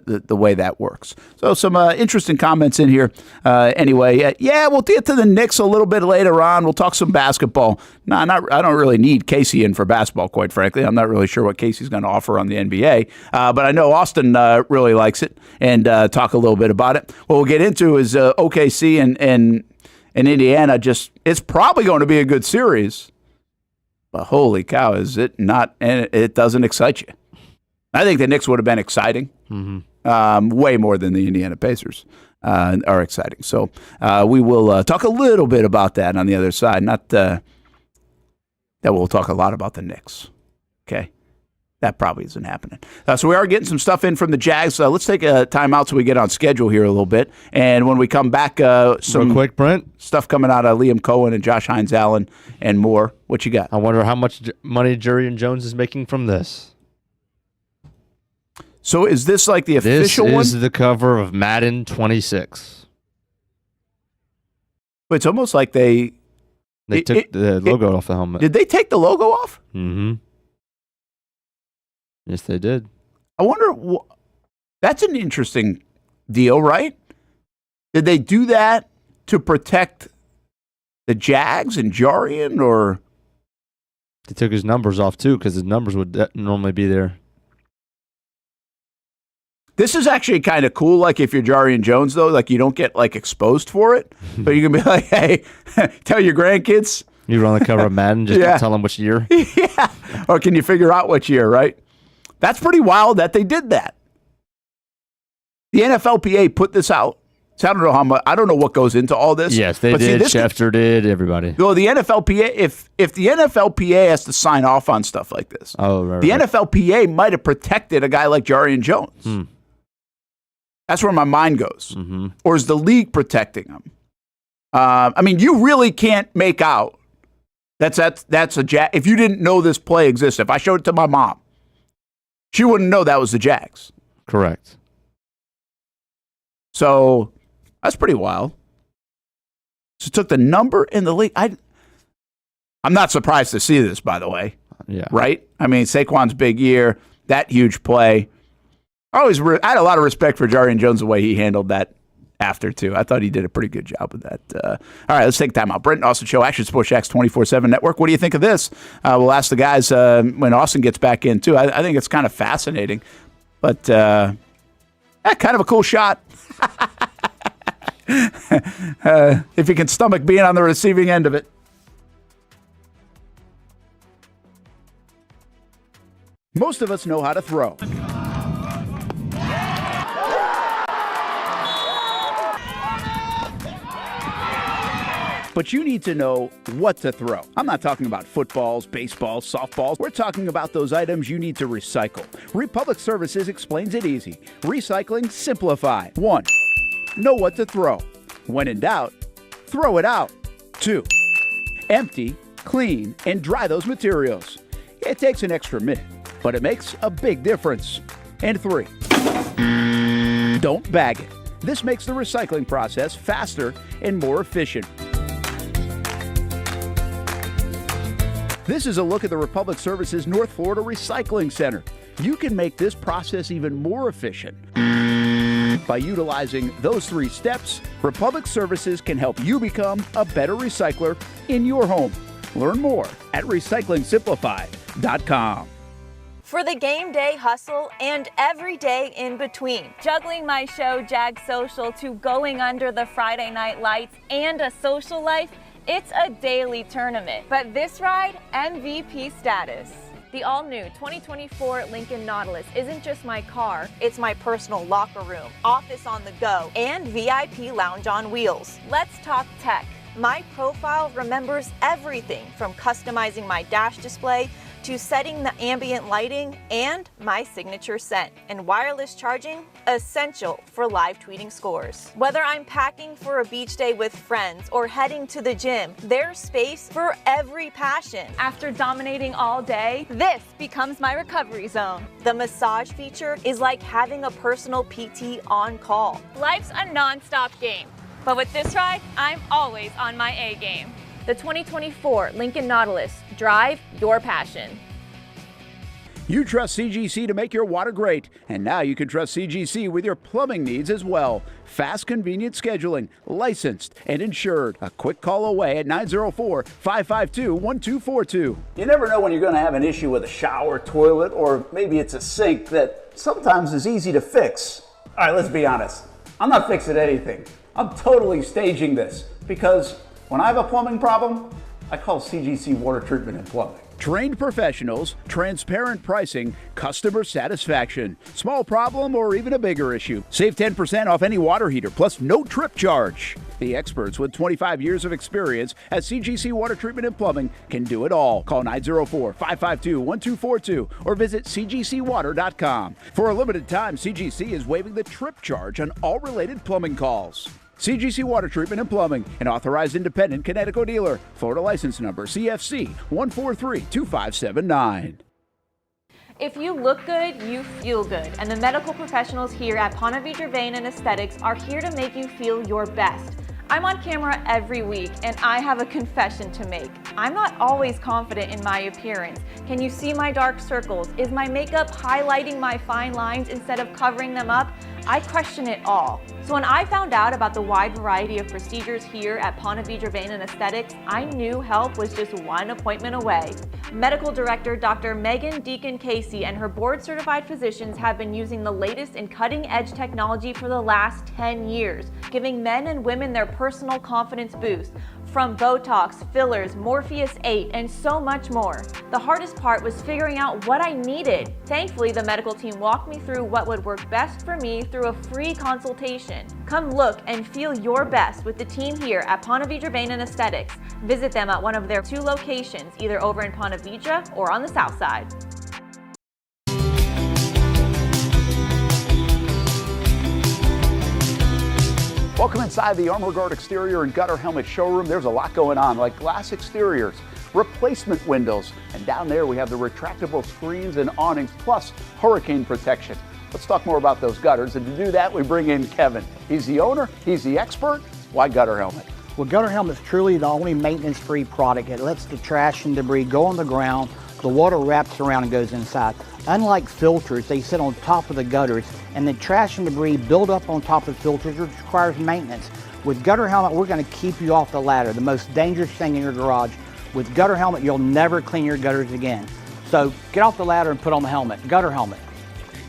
Speaker 2: the way that works. So some interesting comments in here. Anyway, we'll get to the Knicks a little bit later on. We'll talk some basketball. I don't really need Casey in for basketball, quite frankly. I'm not really sure what Casey's going to offer on the NBA, but I know Austin really likes it, and talk a little bit about it. What we'll get into is OKC and Indiana. It's probably going to be a good series. But holy cow, is it not? And it doesn't excite you. I think the Knicks would have been exciting, way more than the Indiana Pacers are exciting. So we will talk a little bit about that on the other side. Not that we'll talk a lot about the Knicks. Okay, That probably isn't happening. So we are getting some stuff in from the Jags. Let's take a timeout so we get on schedule here a little bit. And when we come back, some
Speaker 4: real quick, Brent,
Speaker 2: stuff coming out of Liam Cohen and Josh Hines Allen and more. What you got?
Speaker 4: I wonder how much money Jurian Jones is making from this.
Speaker 2: So is this like the official one?
Speaker 4: This is the cover of Madden 26.
Speaker 2: But it's almost like they
Speaker 4: took the logo off the helmet.
Speaker 2: Did they take the logo off?
Speaker 4: Mm-hmm. Yes, they did.
Speaker 2: I wonder. That's an interesting deal, right? Did they do that to protect the Jags and Jarian, or
Speaker 4: they took his numbers off too, because his numbers would normally be there.
Speaker 2: This is actually kind of cool. Like if you're Jarian Jones, though, like you don't get like exposed for it, but you can be like, "Hey, tell your grandkids."
Speaker 4: You run the cover of Madden, just to tell them which year.
Speaker 2: Yeah, or can you figure out which year? Right. That's pretty wild that they did that. The NFLPA put this out. So I don't know how much. I don't know what goes into all this.
Speaker 4: Yes, they did. Schefter did. Everybody.
Speaker 2: Well, the NFLPA. If the NFLPA has to sign off on stuff like this, the NFLPA might have protected a guy like Jarian Jones. That's where my mind goes.
Speaker 4: Mm-hmm.
Speaker 2: Or is the league protecting him? I mean, you really can't make out that's a Jag. If you didn't know this play existed, if I showed it to my mom, she wouldn't know that was the Jags.
Speaker 4: Correct.
Speaker 2: So that's pretty wild. So took the number in the league. I'm not surprised to see this, by the way.
Speaker 4: Yeah.
Speaker 2: Right? I mean, Saquon's big year, that huge play. I had a lot of respect for Jarian Jones, the way he handled that after, too. I thought he did a pretty good job with that. All right, let's take time out. Brent Austen Show, Action Sports Jax 24/7 Network. What do you think of this? We'll ask the guys when Austin gets back in, too. I think it's kind of fascinating. But kind of a cool shot. If you can stomach being on the receiving end of it. Most of us know how to throw. But you need to know what to throw. I'm not talking about footballs, baseballs, softballs. We're talking about those items you need to recycle. Republic Services explains it easy. Recycling simplified. 1. Know what to throw. When in doubt, throw it out. 2. Empty, clean, and dry those materials. It takes an extra minute, but it makes a big difference. And 3. Don't bag it. This makes the recycling process faster and more efficient. This is a look at the Republic Services North Florida Recycling Center. You can make this process even more efficient. By utilizing those 3 steps, Republic Services can help you become a better recycler in your home. Learn more at recyclingsimplified.com.
Speaker 7: For the game day hustle and every day in between. Juggling my show, Jag Social, to going under the Friday night lights and a social life, it's a daily tournament. But this ride, MVP status. The all-new 2024 Lincoln Nautilus isn't just my car, it's my personal locker room, office on the go, and VIP lounge on wheels. Let's talk tech. My profile remembers everything from customizing my dash display to setting the ambient lighting and my signature scent. And wireless charging, essential for live tweeting scores. Whether I'm packing for a beach day with friends or heading to the gym, there's space for every passion. After dominating all day, this becomes my recovery zone. The massage feature is like having a personal PT on call. Life's a non-stop game, but with this ride, I'm always on my A game. The 2024 Lincoln Nautilus. Drive your passion.
Speaker 2: You trust CGC to make your water great, and now you can trust CGC with your plumbing needs as well. Fast, convenient scheduling, licensed and insured. A quick call away at 904-552-1242.
Speaker 10: You never know when you're going to have an issue with a shower, toilet, or maybe it's a sink that sometimes is easy to fix. All right, let's be honest. I'm not fixing anything. I'm totally staging this because when I have a plumbing problem, I call CGC Water Treatment and Plumbing.
Speaker 2: Trained professionals, transparent pricing, customer satisfaction. Small problem or even a bigger issue. Save 10% off any water heater, plus no trip charge. The experts with 25 years of experience at CGC Water Treatment and Plumbing can do it all. Call 904-552-1242 or visit cgcwater.com. For a limited time, CGC is waiving the trip charge on all related plumbing calls. CGC Water Treatment and Plumbing, an authorized independent Connecticut dealer. Florida license number CFC 1432579.
Speaker 7: If you look good, you feel good. And the medical professionals here at Ponte Vedra Vein and Aesthetics are here to make you feel your best. I'm on camera every week, and I have a confession to make. I'm not always confident in my appearance. Can you see my dark circles? Is my makeup highlighting my fine lines instead of covering them up? I question it all. So when I found out about the wide variety of procedures here at Ponte Vedra Vein and Aesthetics, I knew help was just one appointment away. Medical Director Dr. Megan Deacon Casey and her board-certified physicians have been using the latest in cutting-edge technology for the last 10 years, giving men and women their personal confidence boost. From Botox, fillers, Morpheus 8, and so much more. The hardest part was figuring out what I needed. Thankfully, the medical team walked me through what would work best for me through a free consultation. Come look and feel your best with the team here at Ponte Vedra Vein and Aesthetics. Visit them at one of their 2 locations, either over in Ponte Vedra or on the south side.
Speaker 2: Welcome inside the Armor Guard exterior and gutter helmet showroom. There's a lot going on, like glass exteriors, replacement windows, and down there we have the retractable screens and awnings, plus hurricane protection. Let's talk more about those gutters, and to do that we bring in Kevin. He's the owner, he's the expert. Why Gutter Helmet?
Speaker 11: Well, Gutter Helmet is truly the only maintenance-free product. It lets the trash and debris go on the ground, the water wraps around and goes inside. Unlike filters, they sit on top of the gutters, and the trash and debris build up on top of filters, which requires maintenance. With Gutter Helmet, we're going to keep you off the ladder, the most dangerous thing in your garage. With Gutter Helmet, you'll never clean your gutters again. So get off the ladder and put on the helmet. Gutter Helmet.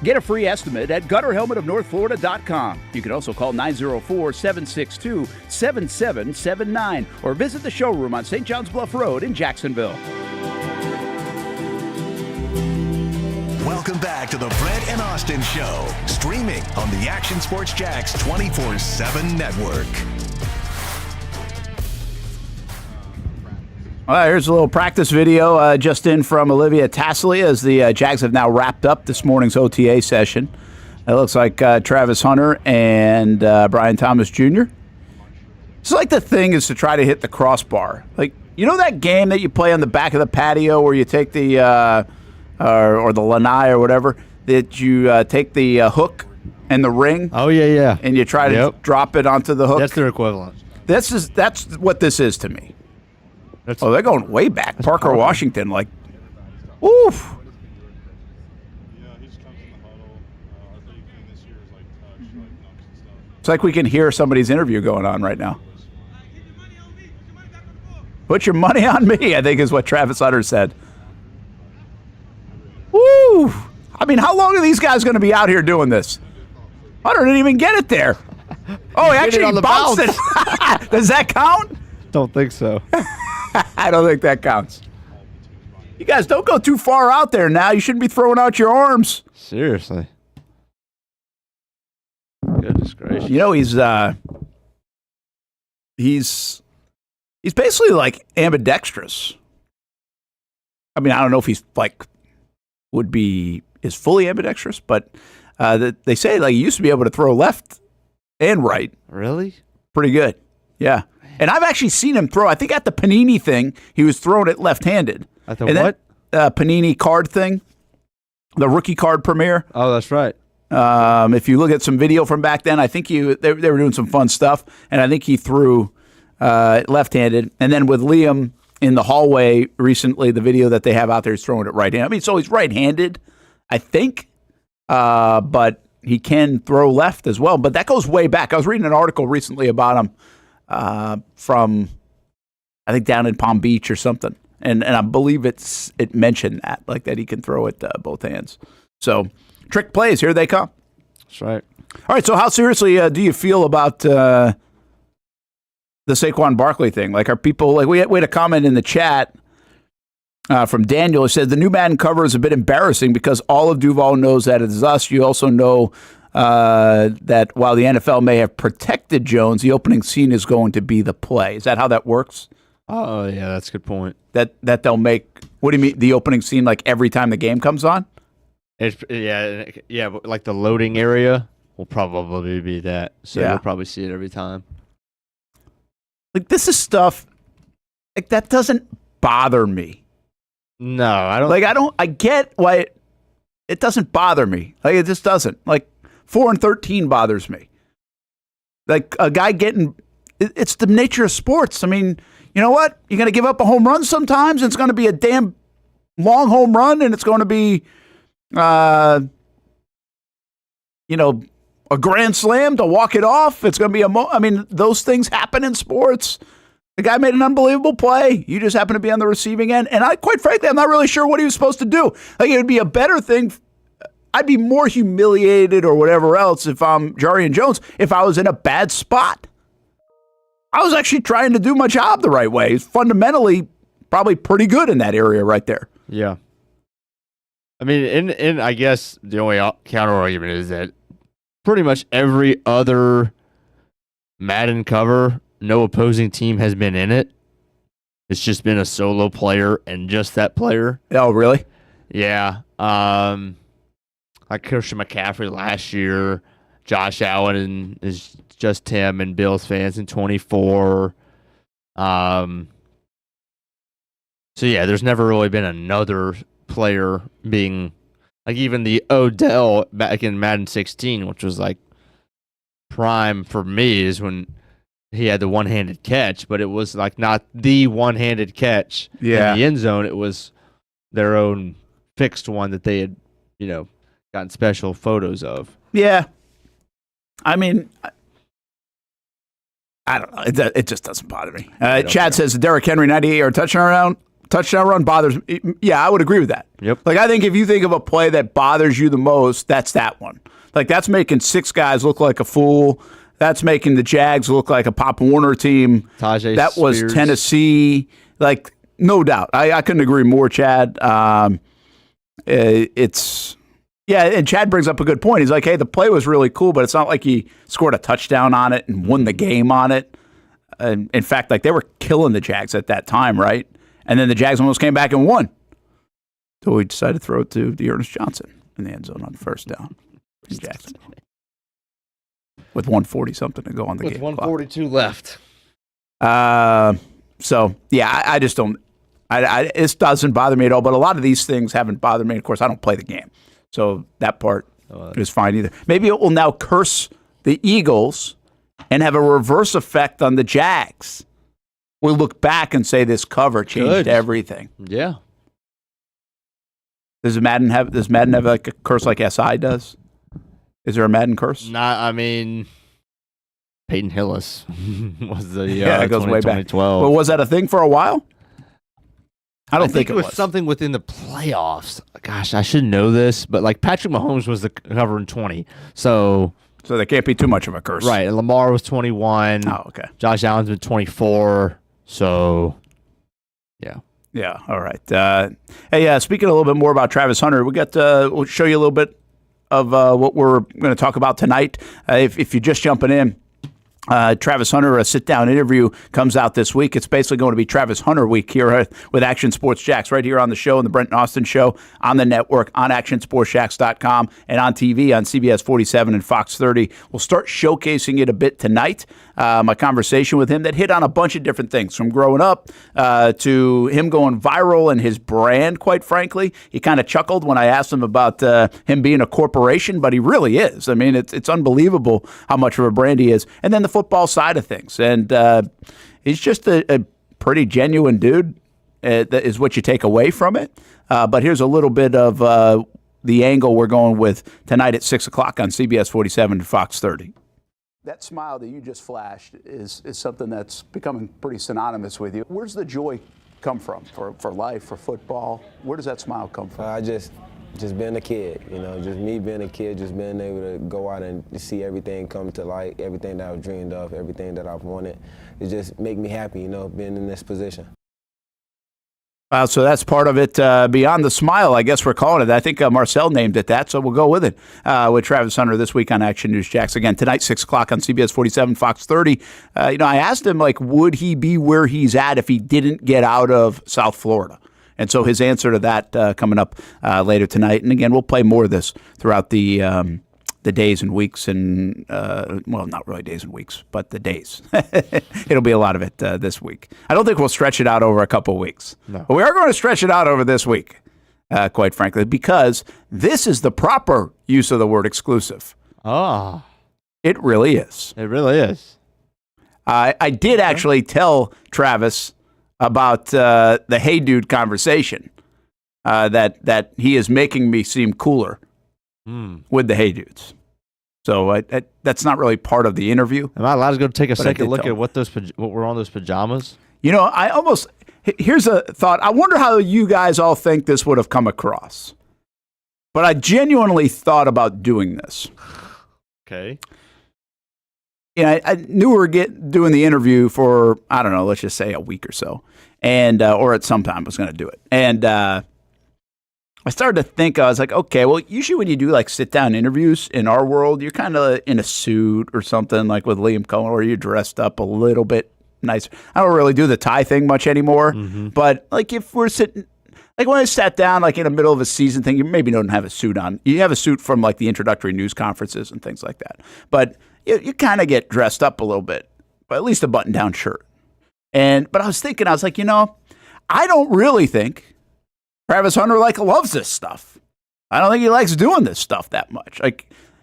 Speaker 2: Get a free estimate at gutterhelmetofnorthflorida.com. You can also call 904-762-7779 or visit the showroom on St. John's Bluff Road in Jacksonville.
Speaker 1: Welcome back to the Brent and Austin Show, streaming on the Action Sports Jax 24/7 network.
Speaker 2: All right, here's a little practice video just in from Olivia Tassily as the Jags have now wrapped up this morning's OTA session. It looks like Travis Hunter and Brian Thomas Jr. It's like the thing is to try to hit the crossbar. Like, you know that game that you play on the back of the patio where you take the or the lanai or whatever, that you take the hook and the ring.
Speaker 4: Oh, yeah.
Speaker 2: And you try to drop it onto the hook.
Speaker 4: That's their equivalent.
Speaker 2: That's what this is to me. They're going way back. Parker Washington, like, oof. It's like we can hear somebody's interview going on right now. Put your money on me, I think is what Travis Hunter said. Woo! I mean, how long are these guys going to be out here doing this? Hunter didn't even get it there. Oh, he actually bounced it. Does that count?
Speaker 4: Don't think so.
Speaker 2: I don't think that counts. You guys don't go too far out there now. You shouldn't be throwing out your arms.
Speaker 4: Seriously. Goodness gracious.
Speaker 2: You know, he's basically like ambidextrous. I mean, I don't know if he's like is fully ambidextrous, but they say like he used to be able to throw left and right.
Speaker 4: Really?
Speaker 2: Pretty good. Yeah. And I've actually seen him throw. I think at the Panini thing, he was throwing it left-handed.
Speaker 4: At the what?
Speaker 2: Panini card thing, the rookie card premiere.
Speaker 4: Oh, that's right.
Speaker 2: If you look at some video from back then, I think they were doing some fun stuff, and I think he threw left-handed. And then with Liam in the hallway recently, the video that they have out there is throwing it right-handed. I mean, so he's right-handed, I think, but he can throw left as well. But that goes way back. I was reading an article recently about him. From I think down in Palm Beach or something, and I believe it mentioned that he can throw it both hands. So trick plays, here they come.
Speaker 4: That's right.
Speaker 2: All right. So how seriously do you feel about the Saquon Barkley thing? Like, are people like we had a comment in the chat From Daniel, he said, the new Madden cover is a bit embarrassing because all of Duval knows that it is us. You also know that while the NFL may have protected Jones, the opening scene is going to be the play. Is that how that works?
Speaker 4: Oh, yeah, that's a good point.
Speaker 2: That they'll make, what do you mean, the opening scene like every time the game comes on?
Speaker 4: Yeah, but like the loading area will probably be that. So you'll probably see it every time.
Speaker 2: Like, this is stuff, like, that doesn't bother me.
Speaker 4: No, I don't.
Speaker 2: Like, I get why it doesn't bother me. Like, it just doesn't. Like, 4-13 bothers me. Like, a guy it's the nature of sports. I mean, you know what? You're going to give up a home run sometimes, and it's going to be a damn long home run, and it's going to be, a grand slam to walk it off. It's going to be I mean, those things happen in sports. The guy made an unbelievable play. You just happen to be on the receiving end. And quite frankly, I'm not really sure what he was supposed to do. Like, it would be a better thing. I'd be more humiliated or whatever else if I'm Jarian Jones if I was in a bad spot. I was actually trying to do my job the right way. He's fundamentally probably pretty good in that area right there.
Speaker 4: Yeah. I mean, in I guess the only counter argument is that pretty much every other Madden cover, no opposing team has been in it. It's just been a solo player and just that player.
Speaker 2: Oh, really?
Speaker 4: Yeah. Like Christian McCaffrey last year. Josh Allen is just him and Bills fans in 24. So, yeah, there's never really been another player being, like, even the Odell back in Madden 16, which was like prime for me, is when he had the one-handed catch, but it was like not the one-handed catch in the end zone. It was their own fixed one that they had, gotten special photos of.
Speaker 2: Yeah. I mean, I don't know. It just doesn't bother me. Chad says the Derrick Henry 98-yard touchdown run bothers me. Yeah, I would agree with that.
Speaker 4: Yep.
Speaker 2: Like, I think if you think of a play that bothers you the most, that's that one. Like, that's making 6 guys look like a fool. That's making the Jags look like a Pop Warner team. That was
Speaker 4: Spears.
Speaker 2: Tennessee. Like, no doubt. I couldn't agree more, Chad. And Chad brings up a good point. He's like, hey, the play was really cool, but it's not like he scored a touchdown on it and won the game on it. In fact, like, they were killing the Jags at that time, right? And then the Jags almost came back and won. So we decided to throw it to Dearness Johnson in the end zone on first down in Jacksonville. With 140-something to go on the game.
Speaker 4: With 142 left.
Speaker 2: So, yeah, I just don't. It doesn't bother me at all, but a lot of these things haven't bothered me. Of course, I don't play the game. So that part is fine either. Maybe it will now curse the Eagles and have a reverse effect on the Jags. We'll look back and say this cover changed everything.
Speaker 4: Yeah.
Speaker 2: Does Madden have like a curse like SI does? Is there a Madden curse?
Speaker 4: I mean, Peyton Hillis was the
Speaker 2: it goes way back.
Speaker 4: 2012.
Speaker 2: But was that a thing for a while? I don't think
Speaker 4: it was something within the playoffs. Gosh, I should know this, but like Patrick Mahomes was the cover in 20. So
Speaker 2: there can't be too much of a curse.
Speaker 4: Right. And Lamar was 21.
Speaker 2: Oh, okay.
Speaker 4: Josh Allen's been 24. So, yeah.
Speaker 2: Yeah, all right. Hey, speaking a little bit more about Travis Hunter, we'll show you a little bit of what we're going to talk about tonight. If you're just jumping in, Travis Hunter, a sit-down interview comes out this week. It's basically going to be Travis Hunter week here with Action Sports Jacks, right here on the show, on the Brent Austen Show, on the network, on ActionSportsJacks.com, and on TV on CBS 47 and Fox 30. We'll start showcasing it a bit tonight. My conversation with him that hit on a bunch of different things, from growing up to him going viral and his brand, quite frankly. He kind of chuckled when I asked him about him being a corporation, but he really is. I mean, it's unbelievable how much of a brand he is. And then the football side of things. And he's just a pretty genuine dude, that is what you take away from it. But here's a little bit of the angle we're going with tonight at 6 o'clock on CBS 47 and Fox 30. That smile that you just flashed is something that's becoming pretty synonymous with you. Where's the joy come from for life, for football? Where does that smile come from?
Speaker 12: Just being a kid, just me being a kid, just being able to go out and see everything come to light, everything that I've dreamed of, everything that I've wanted. It just make me happy, being in this position.
Speaker 2: So that's part of it. Beyond the Smile, I guess we're calling it. I think Marcel named it that, so we'll go with it. With Travis Hunter this week on Action News Jax. Again, tonight, 6 o'clock on CBS 47, Fox 30. I asked him, would he be where he's at if he didn't get out of South Florida? And so his answer to that coming up later tonight. And again, we'll play more of this throughout the days and weeks and, not really days and weeks, but the days. It'll be a lot of it this week. I don't think we'll stretch it out over a couple of weeks. No. But we are going to stretch it out over this week, quite frankly, because this is the proper use of the word exclusive.
Speaker 4: Oh.
Speaker 2: It really is.
Speaker 4: It really is.
Speaker 2: I did actually tell Travis about the hey dude conversation, that he is making me seem cooler with the hey dudes. So that's not really part of the interview.
Speaker 4: Am I allowed to go take a second look at what were on those pajamas?
Speaker 2: Here's a thought. I wonder how you guys all think this would have come across. But I genuinely thought about doing this.
Speaker 4: Okay.
Speaker 2: I knew we were doing the interview for, I don't know, let's just say a week or so. And, or at some time I was going to do it. And, I started to think, I was like, okay, well, usually when you do sit-down interviews in our world, you're kind of in a suit or something, like with Liam Cohen, where you're dressed up a little bit nicer. I don't really do the tie thing much anymore, but if we're sitting, when I sat down in the middle of a season thing, you maybe don't have a suit on. You have a suit from the introductory news conferences and things like that. But you kind of get dressed up a little bit, but at least a button-down shirt. But I was thinking, I was like, I don't really think Travis Hunter loves this stuff. I don't think he likes doing this stuff that much.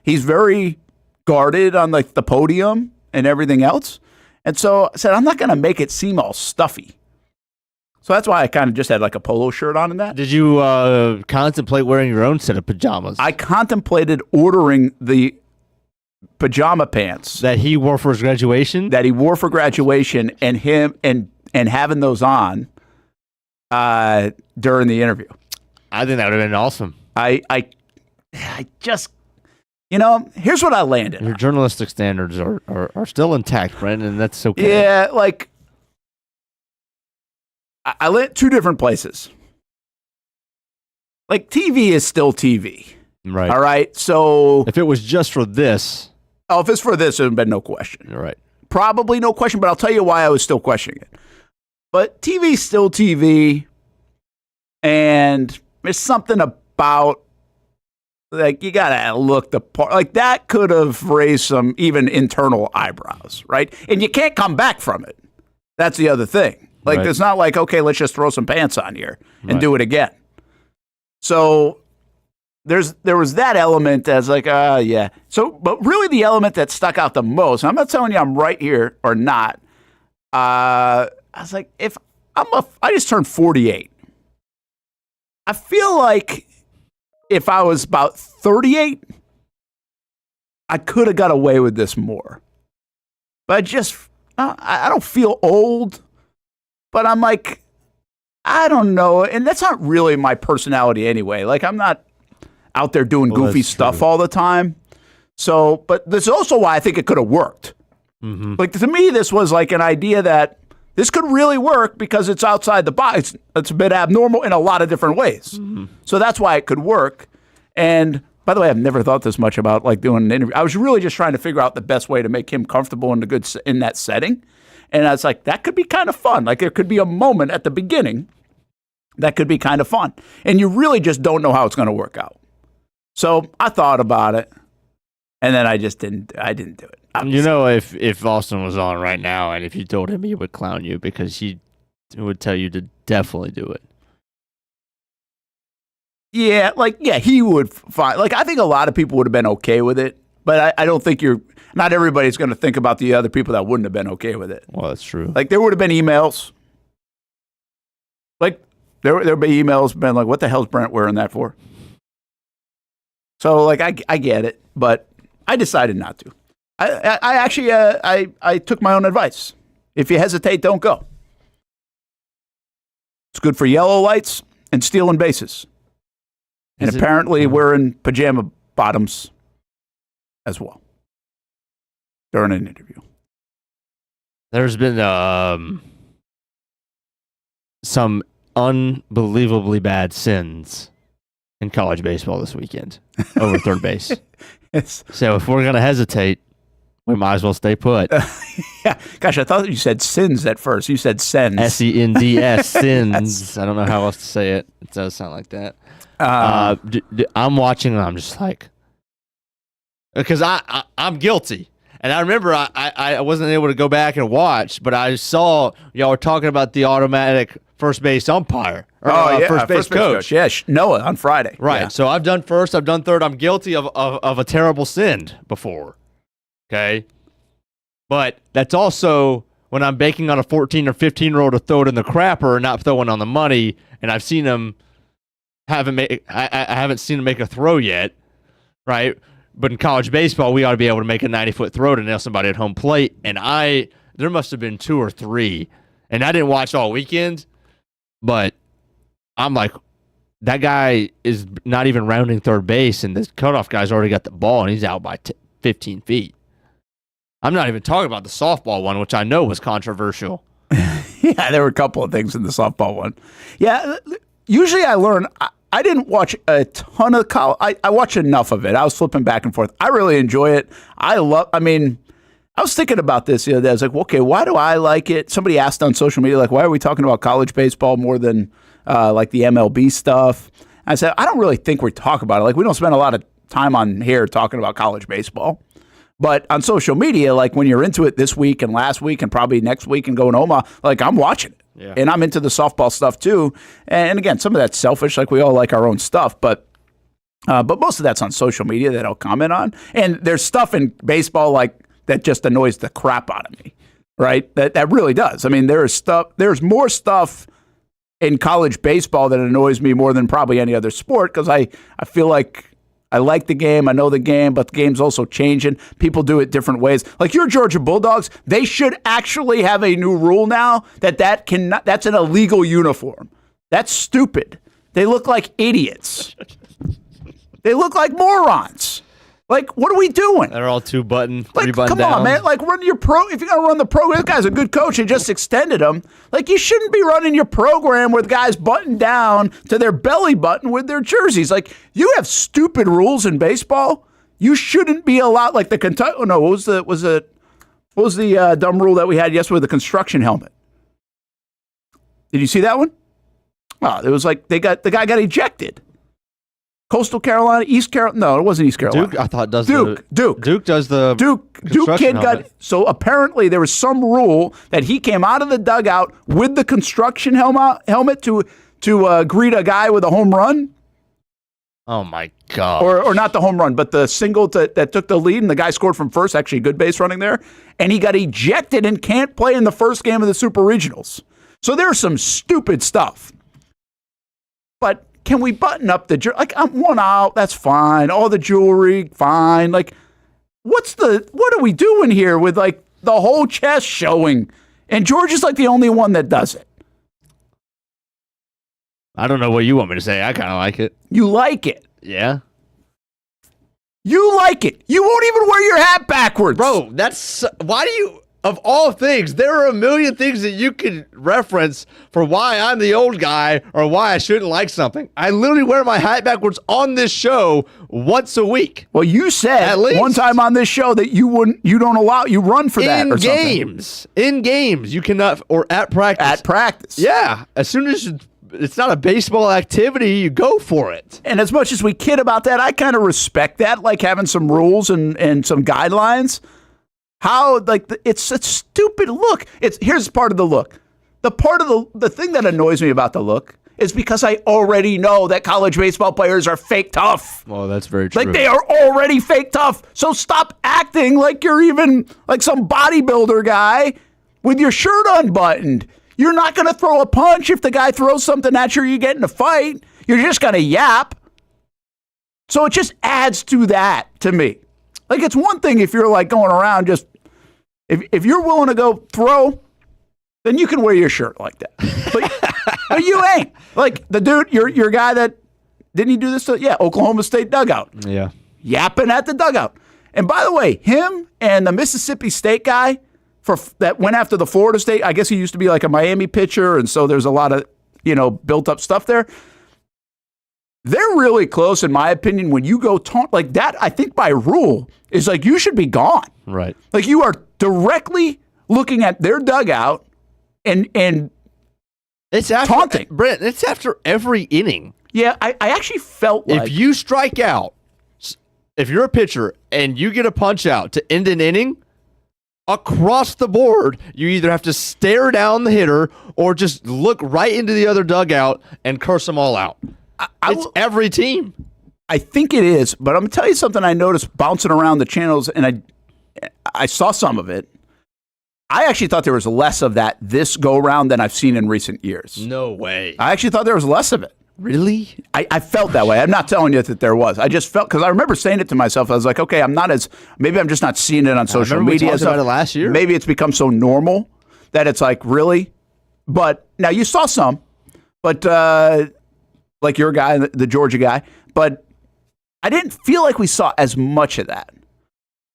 Speaker 2: He's very guarded on the podium and everything else. And so I said, I'm not going to make it seem all stuffy. So that's why I kind of just had a polo shirt on in that.
Speaker 4: Did you contemplate wearing your own set of pajamas?
Speaker 2: I contemplated ordering the pajama pants
Speaker 4: that he wore for his graduation.
Speaker 2: And him and having those on during the interview.
Speaker 4: I think that would have been awesome.
Speaker 2: I just, here's what I landed
Speaker 4: Your
Speaker 2: on.
Speaker 4: journalistic standards are still intact, Brent, and that's okay.
Speaker 2: Yeah, I went two different places. TV is still TV.
Speaker 4: Right.
Speaker 2: All right, so
Speaker 4: if it was just for this.
Speaker 2: Oh, if it's for this, there would have been no question.
Speaker 4: You're right.
Speaker 2: Probably no question, but I'll tell you why I was still questioning it. But TV's still TV, and there's something about, you gotta look the part. That could have raised some even internal eyebrows, right? And you can't come back from it. That's the other thing.
Speaker 4: Right.
Speaker 2: It's not okay, let's just throw some pants on here and do it again. So there was that element as yeah. So, but really the element that stuck out the most, I'm not telling you I'm right here or not. I was like, I just turned 48. I feel like if I was about 38, I could have got away with this more. But I don't feel old, but I'm I don't know. And that's not really my personality anyway. I'm not out there doing goofy stuff all the time. So, but this is also why I think it could have worked. To me, this was an idea that this could really work because it's outside the box. It's a bit abnormal in a lot of different ways. So that's why it could work. And by the way, I've never thought this much about doing an interview. I was really just trying to figure out the best way to make him comfortable in that setting. And I was like, that could be kind of fun. There could be a moment at the beginning that could be kind of fun. And you really just don't know how it's going to work out. So I thought about it. And then I didn't do it.
Speaker 4: Obviously. If Austin was on right now and if you told him, he would clown you because he would tell you to definitely do it.
Speaker 2: Yeah, he would find, I think a lot of people would have been okay with it, but I don't think not everybody's going to think about the other people that wouldn't have been okay with it.
Speaker 4: Well, that's true.
Speaker 2: There would have been emails. There would be emails been what the hell's Brent wearing that for? So, I get it, but I decided not to. I actually I took my own advice. If you hesitate, don't go. It's good for yellow lights and stealing bases. And apparently wearing pajama bottoms as well during an interview.
Speaker 4: There's been some unbelievably bad sins in college baseball this weekend over third base. So if we're going to hesitate, we might as well stay put.
Speaker 2: Yeah. Gosh, I thought you said sins at first. You said sens.
Speaker 4: S-E-N-D-S, sins. I don't know how else to say it. It does sound like that. I'm watching and I'm just like, because I'm guilty. And I remember I wasn't able to go back and watch, but I saw y'all were talking about the automatic first base umpire. First base coach.
Speaker 2: Yeah, Noah on Friday.
Speaker 4: Right.
Speaker 2: Yeah.
Speaker 4: So I've done first, I've done third. I'm guilty of a terrible sin before. Okay. But that's also when I'm banking on a 14 or 15-year-old to throw it in the crapper and not throwing on the money, and I've seen him I haven't seen him make a throw yet, right? But in college baseball, we ought to be able to make a 90-foot throw to nail somebody at home plate. And there must have been 2 or 3. And I didn't watch all weekend, but I'm like, that guy is not even rounding third base, and this cutoff guy's already got the ball, and he's out by 15 feet. I'm not even talking about the softball one, which I know was controversial.
Speaker 2: Yeah, there were a couple of things in the softball one. Yeah, usually I learn. I didn't watch a ton of college. I watched enough of it. I was flipping back and forth. I really enjoy it. I was thinking about this the other day. I was like, okay, why do I like it? Somebody asked on social media, like, why are we talking about college baseball more than like the MLB stuff? I said, I don't really think we talk about it. Like, we don't spend a lot of time on here talking about college baseball. But on social media, like when you're into it this week and last week and probably next week and going to Omaha, like I'm watching it. Yeah. And I'm into the softball stuff too. And again, some of that's selfish, like we all like our own stuff, but most of that's on social media that I'll comment on. And there's stuff in baseball like that just annoys the crap out of me, right? That really does. I mean, there's more stuff in college baseball that annoys me more than probably any other sport because I feel like I like the game. I know the game, but the game's also changing. People do it different ways. Like your Georgia Bulldogs, they should actually have a new rule now that's an illegal uniform. That's stupid. They look like idiots. They look like morons. Like, what are we doing?
Speaker 4: They're all 2-button, 3-button
Speaker 2: Come
Speaker 4: down.
Speaker 2: on, man. Like, run your if you're going to run the program, this guy's a good coach and just extended him. Like, you shouldn't be running your program with guys buttoned down to their belly button with their jerseys. Like, you have stupid rules in baseball. You shouldn't be allowed, like the Kentucky, what was the dumb rule that we had yesterday with the construction helmet? Did you see that one? Oh, it was like the guy got ejected. Coastal Carolina, East Carolina. No, it wasn't East Carolina.
Speaker 4: Duke, I thought does
Speaker 2: Duke
Speaker 4: does the
Speaker 2: Duke kid
Speaker 4: helmet.
Speaker 2: So apparently there was some rule that he came out of the dugout with the construction helmet to greet a guy with a home run.
Speaker 4: Oh my God!
Speaker 2: Or not the home run, but the single that took the lead, and the guy scored from first. Actually, good base running there, and he got ejected and can't play in the first game of the Super Regionals. So there's some stupid stuff, but. Can we button up like I'm one out? That's fine. All the jewelry, fine. Like, what are we doing here with like the whole chest showing? And Georgia's like the only one that does it.
Speaker 4: I don't know what you want me to say. I kind of like it.
Speaker 2: You like it?
Speaker 4: Yeah.
Speaker 2: You like it. You won't even wear your hat backwards,
Speaker 4: bro. Why do you? Of all things, there are a million things that you could reference for why I'm the old guy or why I shouldn't like something. I literally wear my hat backwards on this show once a week.
Speaker 2: Well, you said one time on this show that you run for that or something.
Speaker 4: In games, you cannot, or at practice.
Speaker 2: At practice.
Speaker 4: Yeah. As soon as it's not a baseball activity, you go for it.
Speaker 2: And as much as we kid about that, I kind of respect that, like having some rules and some guidelines. How, like, it's a stupid look. Here's part of the look. The thing that annoys me about the look is because I already know that college baseball players are fake tough.
Speaker 4: Well, that's very true.
Speaker 2: Like, they are already fake tough. So stop acting like you're even like some bodybuilder guy with your shirt unbuttoned. You're not going to throw a punch if the guy throws something at you or you get in a fight. You're just going to yap. So it just adds to that to me. Like, it's one thing if you're like going around just, if you're willing to go throw, then you can wear your shirt like that. But you ain't. Like the dude, your guy that, didn't he do this to, Oklahoma State dugout.
Speaker 4: Yeah.
Speaker 2: Yapping at the dugout. And by the way, him and the Mississippi State guy that went after the Florida State, I guess he used to be like a Miami pitcher, and so there's a lot of built up stuff there. They're really close, in my opinion, when you go taunt like that. I think by rule is like you should be gone.
Speaker 4: Right.
Speaker 2: Like you are directly looking at their dugout and
Speaker 4: it's after,
Speaker 2: taunting.
Speaker 4: Brent, it's after every inning.
Speaker 2: Yeah, I actually felt like
Speaker 4: if you strike out, if you're a pitcher and you get a punch out to end an inning, across the board, you either have to stare down the hitter or just look right into the other dugout and curse them all out. It's every team.
Speaker 2: I think it is, but I'm going to tell you something I noticed bouncing around the channels, and I saw some of it. I actually thought there was less of that this go-round than I've seen in recent years.
Speaker 4: No way.
Speaker 2: I actually thought there was less of it.
Speaker 4: Really?
Speaker 2: I felt that way. I'm not telling you that there was. I just felt, because I remember saying it to myself. I was like, okay, maybe I'm just not seeing it on social media.
Speaker 4: We talked about it last year.
Speaker 2: Maybe it's become so normal that it's like, really? But now you saw some, but like your guy, the Georgia guy, but I didn't feel like we saw as much of that.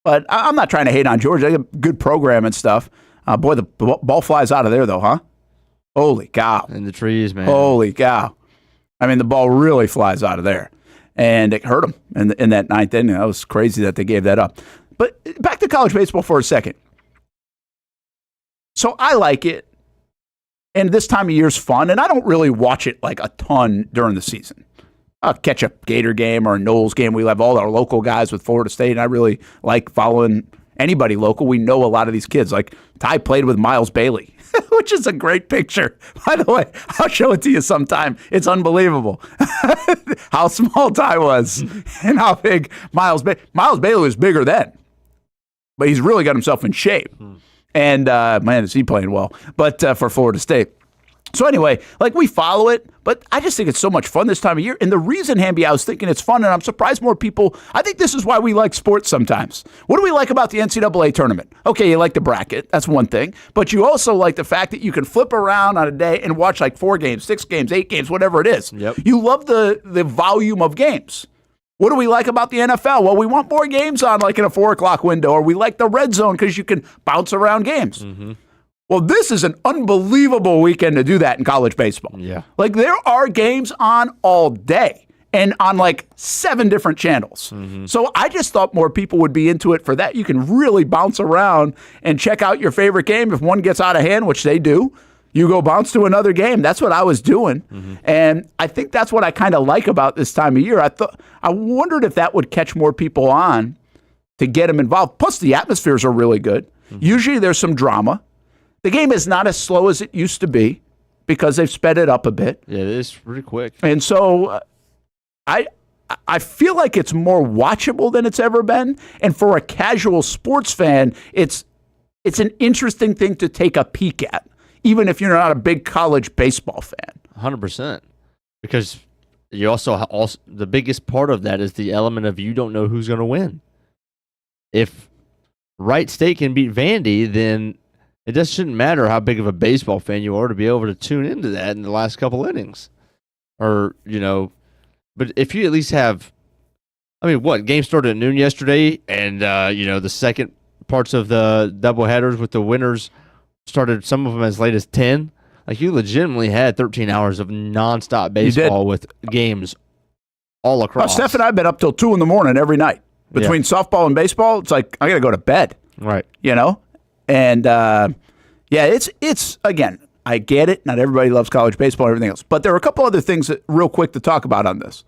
Speaker 2: But I'm not trying to hate on Georgia. They have a good program and stuff. Boy, the ball flies out of there, though, huh? Holy cow.
Speaker 4: In the trees, man.
Speaker 2: Holy cow. I mean, the ball really flies out of there. And it hurt them in that ninth inning. That was crazy that they gave that up. But back to college baseball for a second. So I like it. And this time of year is fun. And I don't really watch it like a ton during the season. I'll catch a Gator game or a Knowles game. We have all our local guys with Florida State. And I really like following anybody local. We know a lot of these kids. Like Ty played with Miles Bailey, which is a great picture. By the way, I'll show it to you sometime. It's unbelievable how small Ty was and how big Miles Bailey was bigger then. But he's really got himself in shape. And, man, is he playing well. But for Florida State. So anyway, like we follow it, but I just think it's so much fun this time of year. And the reason, Hamby, I was thinking it's fun, and I'm surprised more people, I think this is why we like sports sometimes. What do we like about the NCAA tournament? Okay, you like the bracket. That's one thing. But you also like the fact that you can flip around on a day and watch like 4 games, 6 games, 8 games, whatever it is.
Speaker 4: Yep.
Speaker 2: You love the volume of games. What do we like about the NFL? Well, we want more games on like in a 4 o'clock window, or we like the red zone because you can bounce around games.
Speaker 4: Mm-hmm.
Speaker 2: Well, this is an unbelievable weekend to do that in college baseball.
Speaker 4: Yeah.
Speaker 2: Like, there are games on all day and on like 7 different channels.
Speaker 4: Mm-hmm.
Speaker 2: So I just thought more people would be into it for that. You can really bounce around and check out your favorite game. If one gets out of hand, which they do, you go bounce to another game. That's what I was doing.
Speaker 4: Mm-hmm.
Speaker 2: And I think that's what I kind of like about this time of year. I wondered if that would catch more people on to get them involved. Plus, the atmospheres are really good. Mm-hmm. Usually there's some drama. The game is not as slow as it used to be because they've sped it up a bit.
Speaker 4: Yeah, it is pretty quick.
Speaker 2: And so I feel like it's more watchable than it's ever been. And for a casual sports fan, it's an interesting thing to take a peek at, even if you're not a big college baseball fan.
Speaker 4: 100%. Because you also the biggest part of that is the element of you don't know who's going to win. If Wright State can beat Vandy, then it just shouldn't matter how big of a baseball fan you are to be able to tune into that in the last couple innings. Or, but if you at least have, game started at noon yesterday, and, the second parts of the doubleheaders with the winners started, some of them as late as 10. Like, you legitimately had 13 hours of nonstop baseball with games all across.
Speaker 2: Steph and I have been up till 2 in the morning every night. Between softball and baseball, it's like, I got to go to bed.
Speaker 4: Right.
Speaker 2: And, it's again, I get it. Not everybody loves college baseball and everything else. But there are a couple other things that real quick to talk about on this.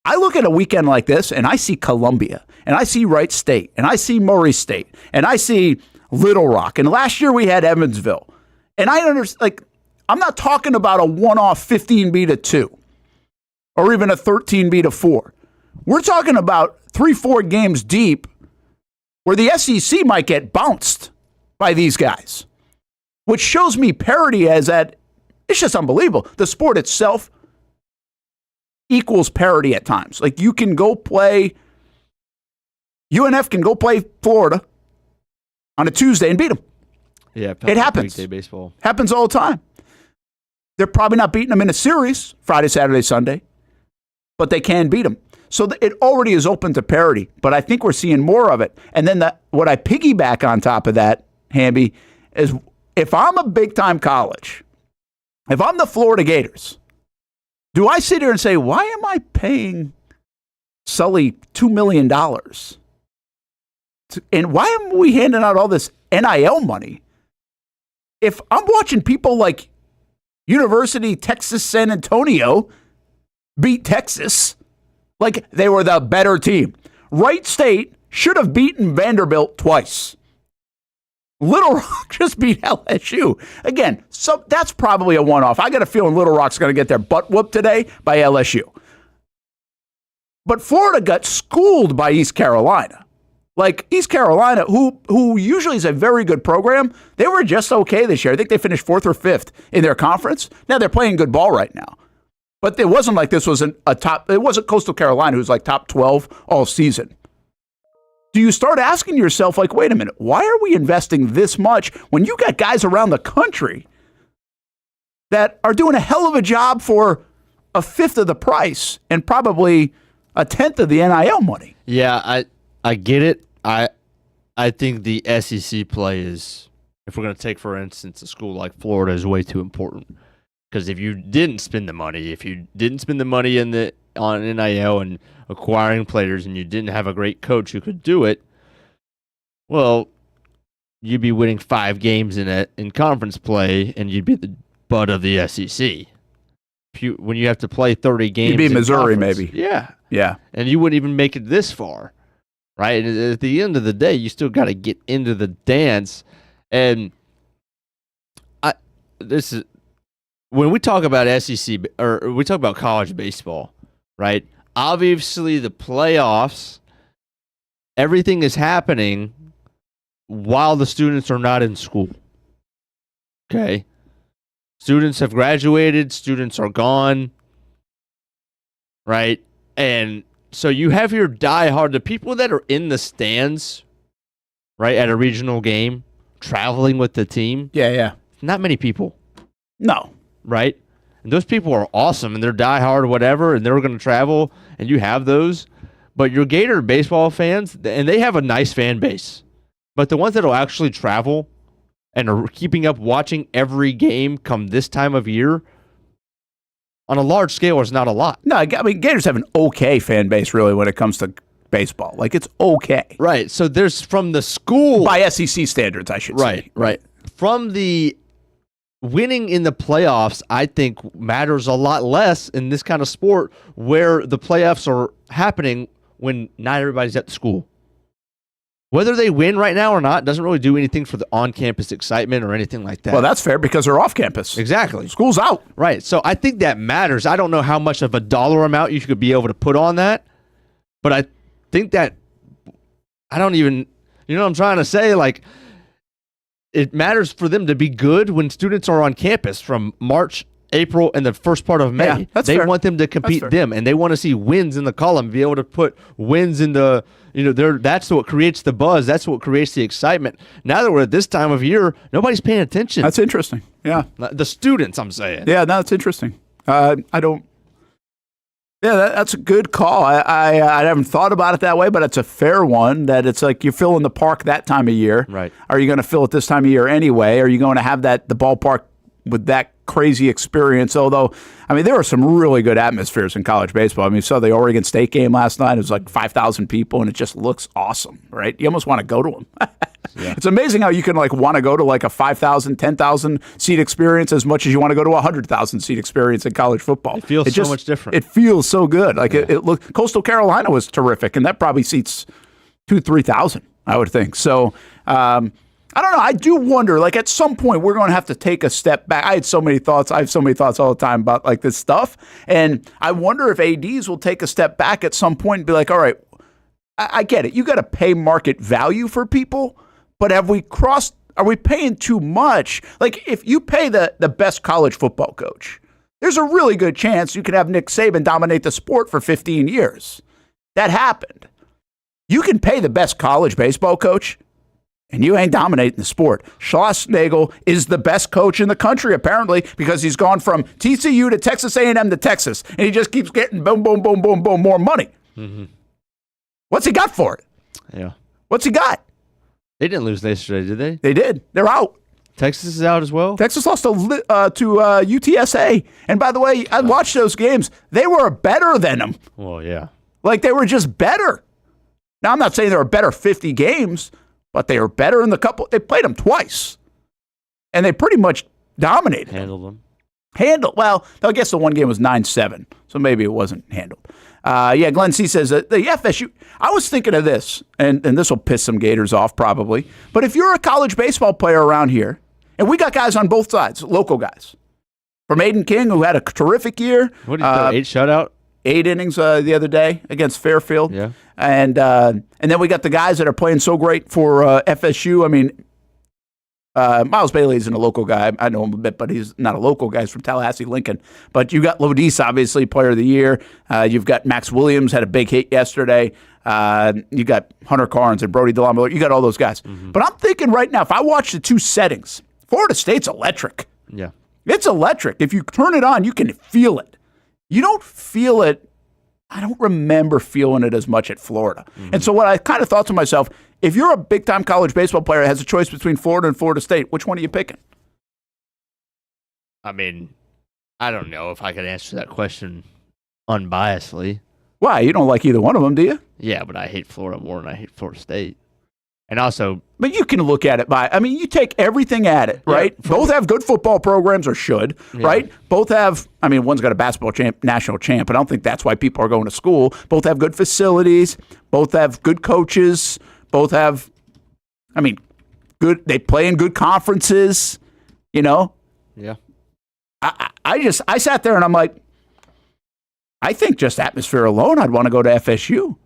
Speaker 2: I look at a weekend like this, and I see Columbia, and I see Wright State, and I see Murray State, and I see Little Rock. And last year we had Evansville. And I understand, I'm not talking about a one-off 15-2 or even a 13-4. We're talking about 3-4 games deep where the SEC might get bounced by these guys, which shows me parity as that it's just unbelievable. The sport itself equals parity at times. Like, you can go play, UNF can go play Florida on a Tuesday and beat them.
Speaker 4: Yeah,
Speaker 2: it happens.
Speaker 4: Weekday baseball
Speaker 2: happens all the time. They're probably not beating them in a series, Friday, Saturday, Sunday, but they can beat them. So it already is open to parity, but I think we're seeing more of it. And then what I piggyback on top of that, Hamby, is if I'm a big-time college, If I'm the Florida Gators, do I sit here and say, why am I paying Sully $2 million? And why am we handing out all this NIL money? If I'm watching people like University Texas San Antonio beat Texas like they were the better team. Wright State should have beaten Vanderbilt twice. Little Rock just beat LSU. Again, so that's probably a one-off. I got a feeling Little Rock's going to get their butt whooped today by LSU. But Florida got schooled by East Carolina. Like East Carolina, who usually is a very good program, they were just okay this year. I think they finished 4th or 5th in their conference. Now they're playing good ball right now. But it wasn't like this was it wasn't Coastal Carolina who's like top 12 all season. Do you start asking yourself, like, wait a minute, why are we investing this much when you got guys around the country that are doing a hell of a job for a fifth of the price and probably a tenth of the NIL money?
Speaker 4: Yeah, I get it. I think the SEC play is, if we're going to take, for instance, a school like Florida, is way too important. Because if you didn't spend the money, on NIL and acquiring players, and you didn't have a great coach who could do it, well, you'd be winning 5 games in conference play, and you'd be the butt of the SEC. When you have to play 30 games,
Speaker 2: you'd be Missouri, maybe.
Speaker 4: Yeah, and you wouldn't even make it this far, right? And at the end of the day, you still got to get into the dance. And when we talk about SEC, or we talk about college baseball, right? Obviously, the playoffs, everything is happening while the students are not in school. Okay? Students have graduated, students are gone, right? And so you have your diehard, the people that are in the stands, right, at a regional game, traveling with the team.
Speaker 2: Yeah.
Speaker 4: Not many people.
Speaker 2: No.
Speaker 4: Right? And those people are awesome, and they're diehard or whatever, and they're going to travel, and you have those. But your Gator baseball fans, and they have a nice fan base, but the ones that will actually travel and are keeping up watching every game come this time of year, on a large scale, is not a lot.
Speaker 2: No, I mean, Gators have an okay fan base, really, when it comes to baseball. Like, it's okay.
Speaker 4: Right. So there's from the school.
Speaker 2: By SEC standards, I should say.
Speaker 4: Right. From the winning in the playoffs, I think, matters a lot less in this kind of sport where the playoffs are happening when not everybody's at the school. Whether they win right now or not doesn't really do anything for the on-campus excitement or anything like that.
Speaker 2: Well, that's fair because they're off campus.
Speaker 4: Exactly.
Speaker 2: School's out.
Speaker 4: Right. So I think that matters. I don't know how much of a dollar amount you could be able to put on that, but I think that I don't even, you know what I'm trying to say? Like, it matters for them to be good when students are on campus from March, April, and the first part of May.
Speaker 2: Yeah, that's
Speaker 4: they
Speaker 2: fair.
Speaker 4: want them to compete them, and they want to see wins in the column, be able to put wins in the, that's what creates the buzz. That's what creates the excitement. Now that we're at this time of year, nobody's paying attention.
Speaker 2: That's interesting. Yeah.
Speaker 4: The students, I'm saying.
Speaker 2: Yeah, no, it's interesting. That's a good call. I haven't thought about it that way, but it's a fair one, that it's like you're filling the park that time of year.
Speaker 4: Right.
Speaker 2: Are you going to fill it this time of year anyway? Are you going to have the ballpark with that crazy experience? Although, I mean, there are some really good atmospheres in college baseball. I mean, you saw the Oregon State game last night. It was like 5,000 people, and it just looks awesome, right? You almost want to go to them. Yeah. It's amazing how you can want to go to a 5,000, 10,000 seat experience as much as you want to go to a 100,000 seat experience in college football.
Speaker 4: It feels so much different.
Speaker 2: It feels so good. Coastal Carolina was terrific, and that probably seats 2,000, 3,000, I would think. So, I don't know. I do wonder, at some point, we're going to have to take a step back. I have so many thoughts all the time about this stuff. And I wonder if ADs will take a step back at some point and be like, all right, I get it. You got to pay market value for people, but are we paying too much? If you pay the best college football coach, there's a really good chance you could have Nick Saban dominate the sport for 15 years. That happened. You can pay the best college baseball coach, and you ain't dominating the sport. Schlossnagle is the best coach in the country, apparently, because he's gone from TCU to Texas A&M to Texas, and he just keeps getting boom, boom, boom, boom, boom, more money.
Speaker 4: Mm-hmm.
Speaker 2: What's he got for it?
Speaker 4: Yeah.
Speaker 2: What's he got?
Speaker 4: They didn't lose yesterday, did they?
Speaker 2: They did. They're out.
Speaker 4: Texas is out as well?
Speaker 2: Texas lost to UTSA. And by the way, I watched those games. They were better than them.
Speaker 4: Well, yeah.
Speaker 2: Like, they were just better. Now, I'm not saying they were better 50 games, but they were better in the couple. They played them twice. And they pretty much dominated them. Well, I guess the one game was 9-7, so maybe it wasn't handled. Glenn C. says that the FSU, I was thinking of this, and this will piss some Gators off probably, but if you're a college baseball player around here, and we got guys on both sides, local guys, from Aiden King, who had a terrific year.
Speaker 4: What did you throw, 8 shutout?
Speaker 2: 8 innings the other day against Fairfield.
Speaker 4: Yeah.
Speaker 2: And then we got the guys that are playing so great for FSU. I mean, Miles Bailey isn't a local guy. I know him a bit, but he's not a local guy. He's from Tallahassee, Lincoln. But you got Lodis, obviously, player of the year. You've got Max Williams, had a big hit yesterday. You got Hunter Carnes and Brody DeLon. You got all those guys. Mm-hmm. But I'm thinking right now, if I watch the two settings, Florida State's electric.
Speaker 4: Yeah.
Speaker 2: It's electric. If you turn it on, you can feel it. You don't feel it. I don't remember feeling it as much at Florida. Mm-hmm. And so what I kind of thought to myself, if you're a big-time college baseball player that has a choice between Florida and Florida State, which one are you picking?
Speaker 4: I mean, I don't know if I could answer that question unbiasedly.
Speaker 2: Why? You don't like either one of them, do you?
Speaker 4: Yeah, but I hate Florida more than I hate Florida State. And also...
Speaker 2: But you can look at it you take everything at it, right? Yeah, both have good football programs, or should, right? Both have, one's got a basketball national champ, but I don't think that's why people are going to school. Both have good facilities. Both have good coaches. Both have, good, they play in good conferences,
Speaker 4: Yeah.
Speaker 2: I sat there and I'm like, I think just atmosphere alone, I'd want to go to FSU.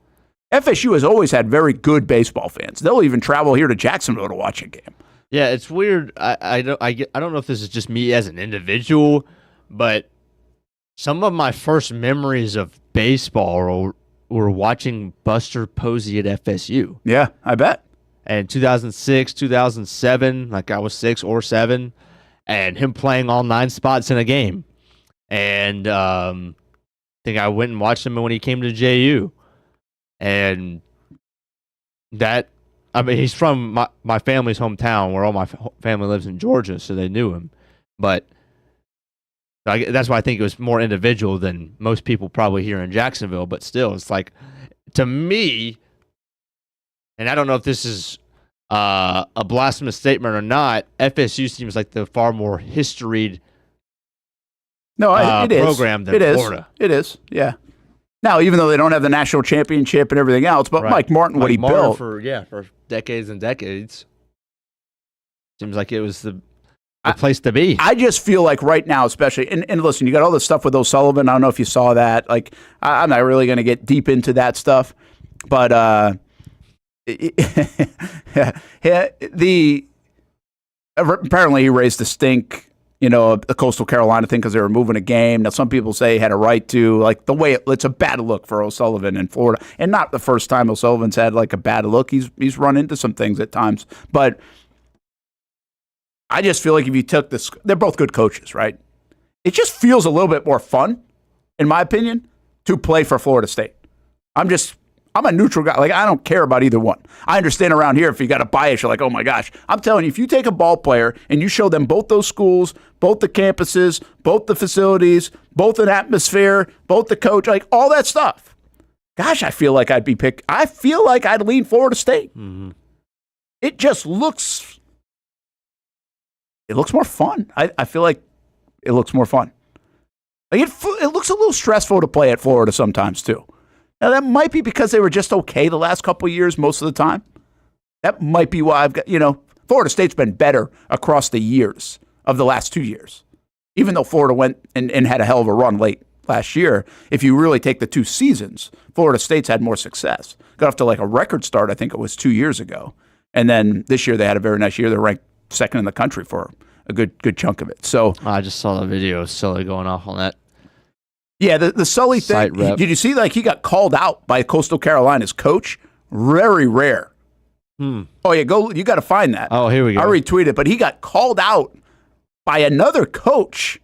Speaker 2: FSU has always had very good baseball fans. They'll even travel here to Jacksonville to watch a game.
Speaker 4: Yeah, it's weird. I don't know if this is just me as an individual, but some of my first memories of baseball were watching Buster Posey at FSU.
Speaker 2: Yeah, I bet.
Speaker 4: And 2006, 2007, I was 6 or 7, and him playing all 9 spots in a game. And I think I went and watched him when he came to JU. And that, he's from my family's hometown, where all my family lives in Georgia, so they knew him. But that's why I think it was more individual than most people probably here in Jacksonville. But still, it's like, to me, and I don't know if this is a blasphemous statement or not, FSU seems like the far more historied program than Florida.
Speaker 2: It is, yeah. Now, even though they don't have the national championship and everything else, but Mike Martin, what he built.
Speaker 4: For decades and decades. Seems like it was the place to be.
Speaker 2: I just feel like right now, especially, and listen, you got all this stuff with O'Sullivan. I don't know if you saw that. I'm not really going to get deep into that stuff. But apparently he raised the stink, the Coastal Carolina thing, because they were moving a game. Now, some people say he had a right to, the way it's a bad look for O'Sullivan in Florida. And not the first time O'Sullivan's had, a bad look. He's run into some things at times. But I just feel like if you took this, they're both good coaches, right? It just feels a little bit more fun, in my opinion, to play for Florida State. I'm a neutral guy. I don't care about either one. I understand around here, if you got a bias, you're like, oh my gosh. I'm telling you, if you take a ball player and you show them both those schools, both the campuses, both the facilities, both an atmosphere, both the coach, all that stuff, gosh, I feel like I'd be picked. I feel like I'd lean Florida State. Mm-hmm. It just looks more fun. I feel like it looks more fun. It looks a little stressful to play at Florida sometimes, too. Now, that might be because they were just okay the last couple of years most of the time. That might be why I've got, Florida State's been better across the years of the last 2 years. Even though Florida went and had a hell of a run late last year, if you really take the 2 seasons, Florida State's had more success. Got off to a record start, I think it was 2 years ago. And then this year they had a very nice year. They're ranked second in the country for a good chunk of it. So
Speaker 4: I just saw the video of Sully going off on that.
Speaker 2: Yeah, the Sully thing. Did you see he got called out by Coastal Carolina's coach? Very rare. Oh, yeah, you got to find that.
Speaker 4: Oh, here we go.
Speaker 2: I retweeted it, but he got called out by another coach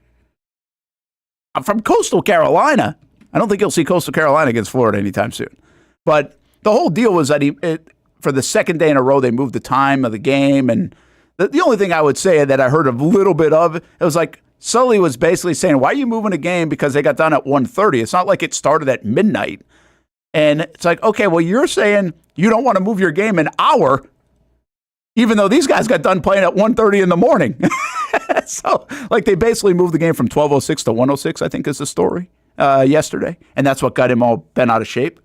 Speaker 2: from Coastal Carolina. I don't think you'll see Coastal Carolina against Florida anytime soon. But the whole deal was that for the second day in a row, they moved the time of the game, and The only thing I would say that I heard a little bit of, it was like Sully was basically saying, why are you moving a game because they got done at 1:30? It's not like it started at midnight. And it's like, okay, well, you're saying you don't want to move your game an hour, even though these guys got done playing at 1:30 in the morning. So, like, they basically moved the game from 12:06 to 1:06, I think is the story, yesterday. And that's what got him all bent out of shape.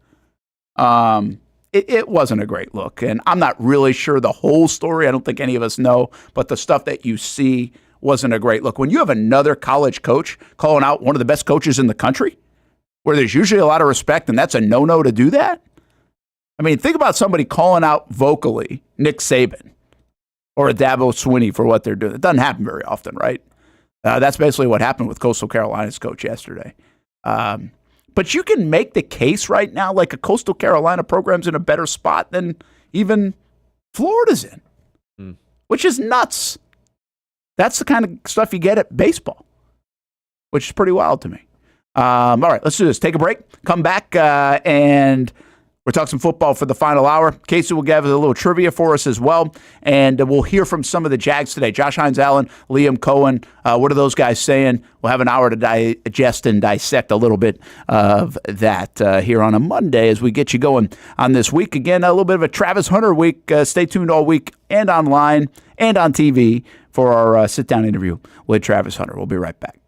Speaker 2: It wasn't a great look. And I'm not really sure the whole story. I don't think any of us know. But the stuff that you see wasn't a great look. When you have another college coach calling out one of the best coaches in the country, where there's usually a lot of respect, and that's a no-no to do that? I mean, think about somebody calling out vocally Nick Saban or a Dabo Swinney for what they're doing. It doesn't happen very often, right? That's basically what happened with Coastal Carolina's coach yesterday. But you can make the case right now like a Coastal Carolina program's in a better spot than even Florida's in, which is nuts. That's the kind of stuff you get at baseball, which is pretty wild to me. All right, let's do this. Take a break. Come back, and we'll talk some football for the final hour. Casey will give us a little trivia for us as well, and we'll hear from some of the Jags today. Josh Hines-Allen, Liam Cohen. What are those guys saying? We'll have an hour to digest and dissect a little bit of that here on a Monday as we get you going on this week. Again, a little bit of a Travis Hunter week. Stay tuned all week and online and on TV for our sit-down interview with Travis Hunter. We'll be right back.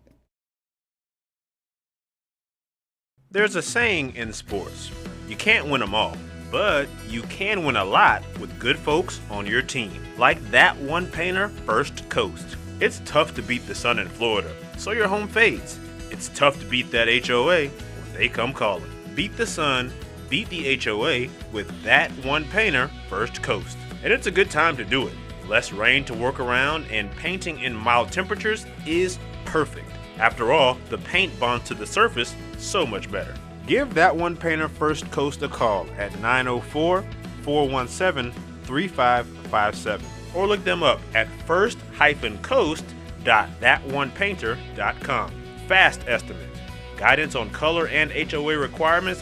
Speaker 8: There's a saying in sports, you can't win them all, but you can win a lot with good folks on your team. Like that one painter, First Coast. It's tough to beat the sun in Florida, so your home fades. It's tough to beat that HOA when they come calling. Beat the sun, beat the HOA with that one painter, First Coast. And it's a good time to do it. Less rain to work around, and painting in mild temperatures is perfect. After all, the paint bonds to the surface so much better. Give that one painter First Coast a call at 904-417-3557 or look them up at first-coast.thatonepainter.com. Fast estimate, guidance on color and HOA requirements,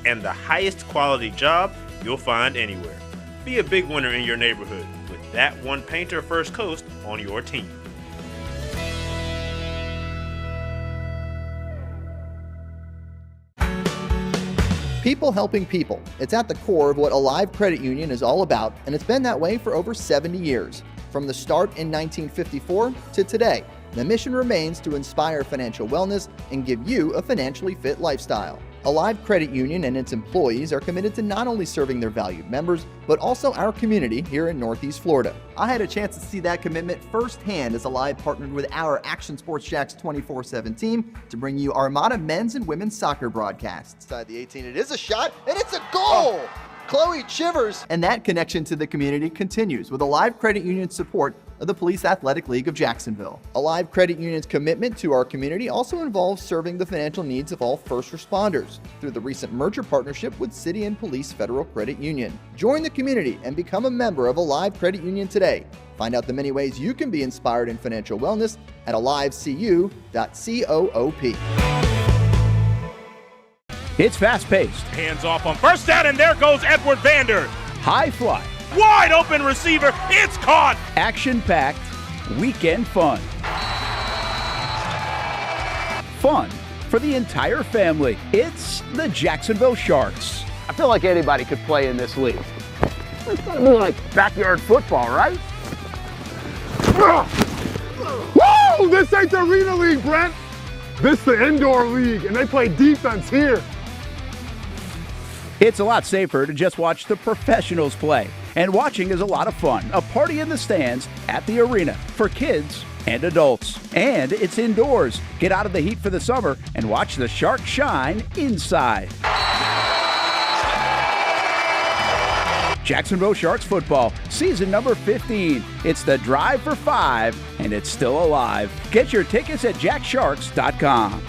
Speaker 8: and the highest quality job you'll find anywhere. Be a big winner in your neighborhood with that one painter First Coast on your team.
Speaker 6: People helping people. It's at the core of what Alive Credit Union is all about, and it's been that way for over 70 years. From the start in 1954 to today, the mission remains to inspire financial wellness and give you a financially fit lifestyle. Alive Credit Union and its employees are committed to not only serving their valued members, but also our community here in Northeast Florida. I had a chance to see that commitment firsthand as Alive partnered with our Action Sports Jacks 24/7 team to bring you Armada men's and women's soccer broadcasts. Inside the 18, it is a shot, and it's a goal! Chloe Chivers! And that connection to the community continues with Alive Credit Union's support of the Police Athletic League of Jacksonville. Alive Credit Union's commitment to our community also involves serving the financial needs of all first responders through the recent merger partnership with City and Police Federal Credit Union. Join the community and become a member of Alive Credit Union today. Find out the many ways you can be inspired in financial wellness at alivecu.coop.
Speaker 2: It's fast-paced.
Speaker 13: Hands off on first down, and there goes Edward Vander.
Speaker 2: High fly.
Speaker 13: Wide open receiver. It's caught.
Speaker 2: Action-packed weekend fun. Fun for the entire family. It's the Jacksonville Sharks.
Speaker 14: I feel like anybody could play in this league. It's gotta be like backyard football, right?
Speaker 9: Whoa! This ain't the Arena League, Brent. This the indoor league, and they play defense here.
Speaker 2: It's a lot safer to just watch the professionals play. And watching is a lot of fun. A party in the stands at the arena for kids and adults. And it's indoors. Get out of the heat for the summer and watch the Sharks shine inside. Jacksonville Sharks football, season number 15. It's the drive for 5, and it's still alive. Get your tickets at jacksharks.com.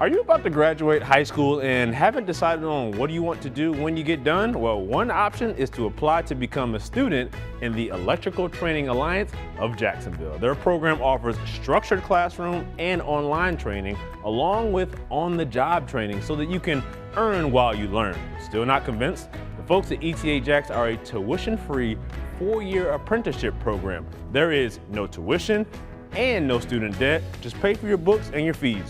Speaker 8: Are you about to graduate high school and haven't decided on what you want to do when you get done? Well, one option is to apply to become a student in the Electrical Training Alliance of Jacksonville. Their program offers structured classroom and online training along with on-the-job training so that you can earn while you learn. Still not convinced? The folks at ETA Jacks are a tuition-free 4-year apprenticeship program. There is no tuition and no student debt. Just pay for your books and your fees.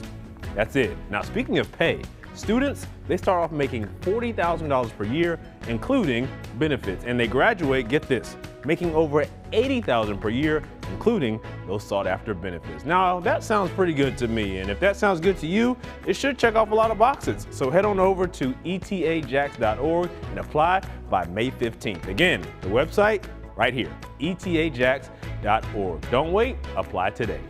Speaker 8: That's it. Now, speaking of pay, students, they start off making $40,000 per year, including benefits, and they graduate, get this, making over $80,000 per year, including those sought-after benefits. Now, that sounds pretty good to me, and if that sounds good to you, it should check off a lot of boxes. So head on over to etajax.org and apply by May 15th. Again, the website right here, etajax.org. Don't wait, apply today.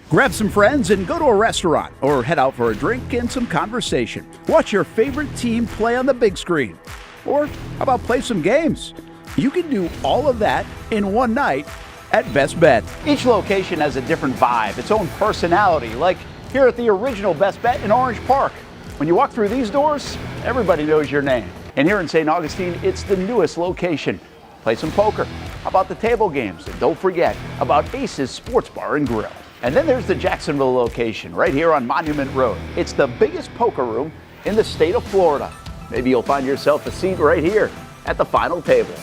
Speaker 2: Grab some friends and go to a restaurant or head out for a drink and some conversation. Watch your favorite team play on the big screen. Or how about play some games? You can do all of that in one night at Best Bet. Each location has a different vibe, its own personality, like here at the original Best Bet in Orange Park. When you walk through these doors, everybody knows your name. And here in St. Augustine, it's the newest location. Play some poker. How about the table games? And don't forget about Ace's Sports Bar and Grill. And then there's the Jacksonville location, right here on Monument Road. It's the biggest poker room in the state of Florida. Maybe you'll find yourself a seat right here at the final table.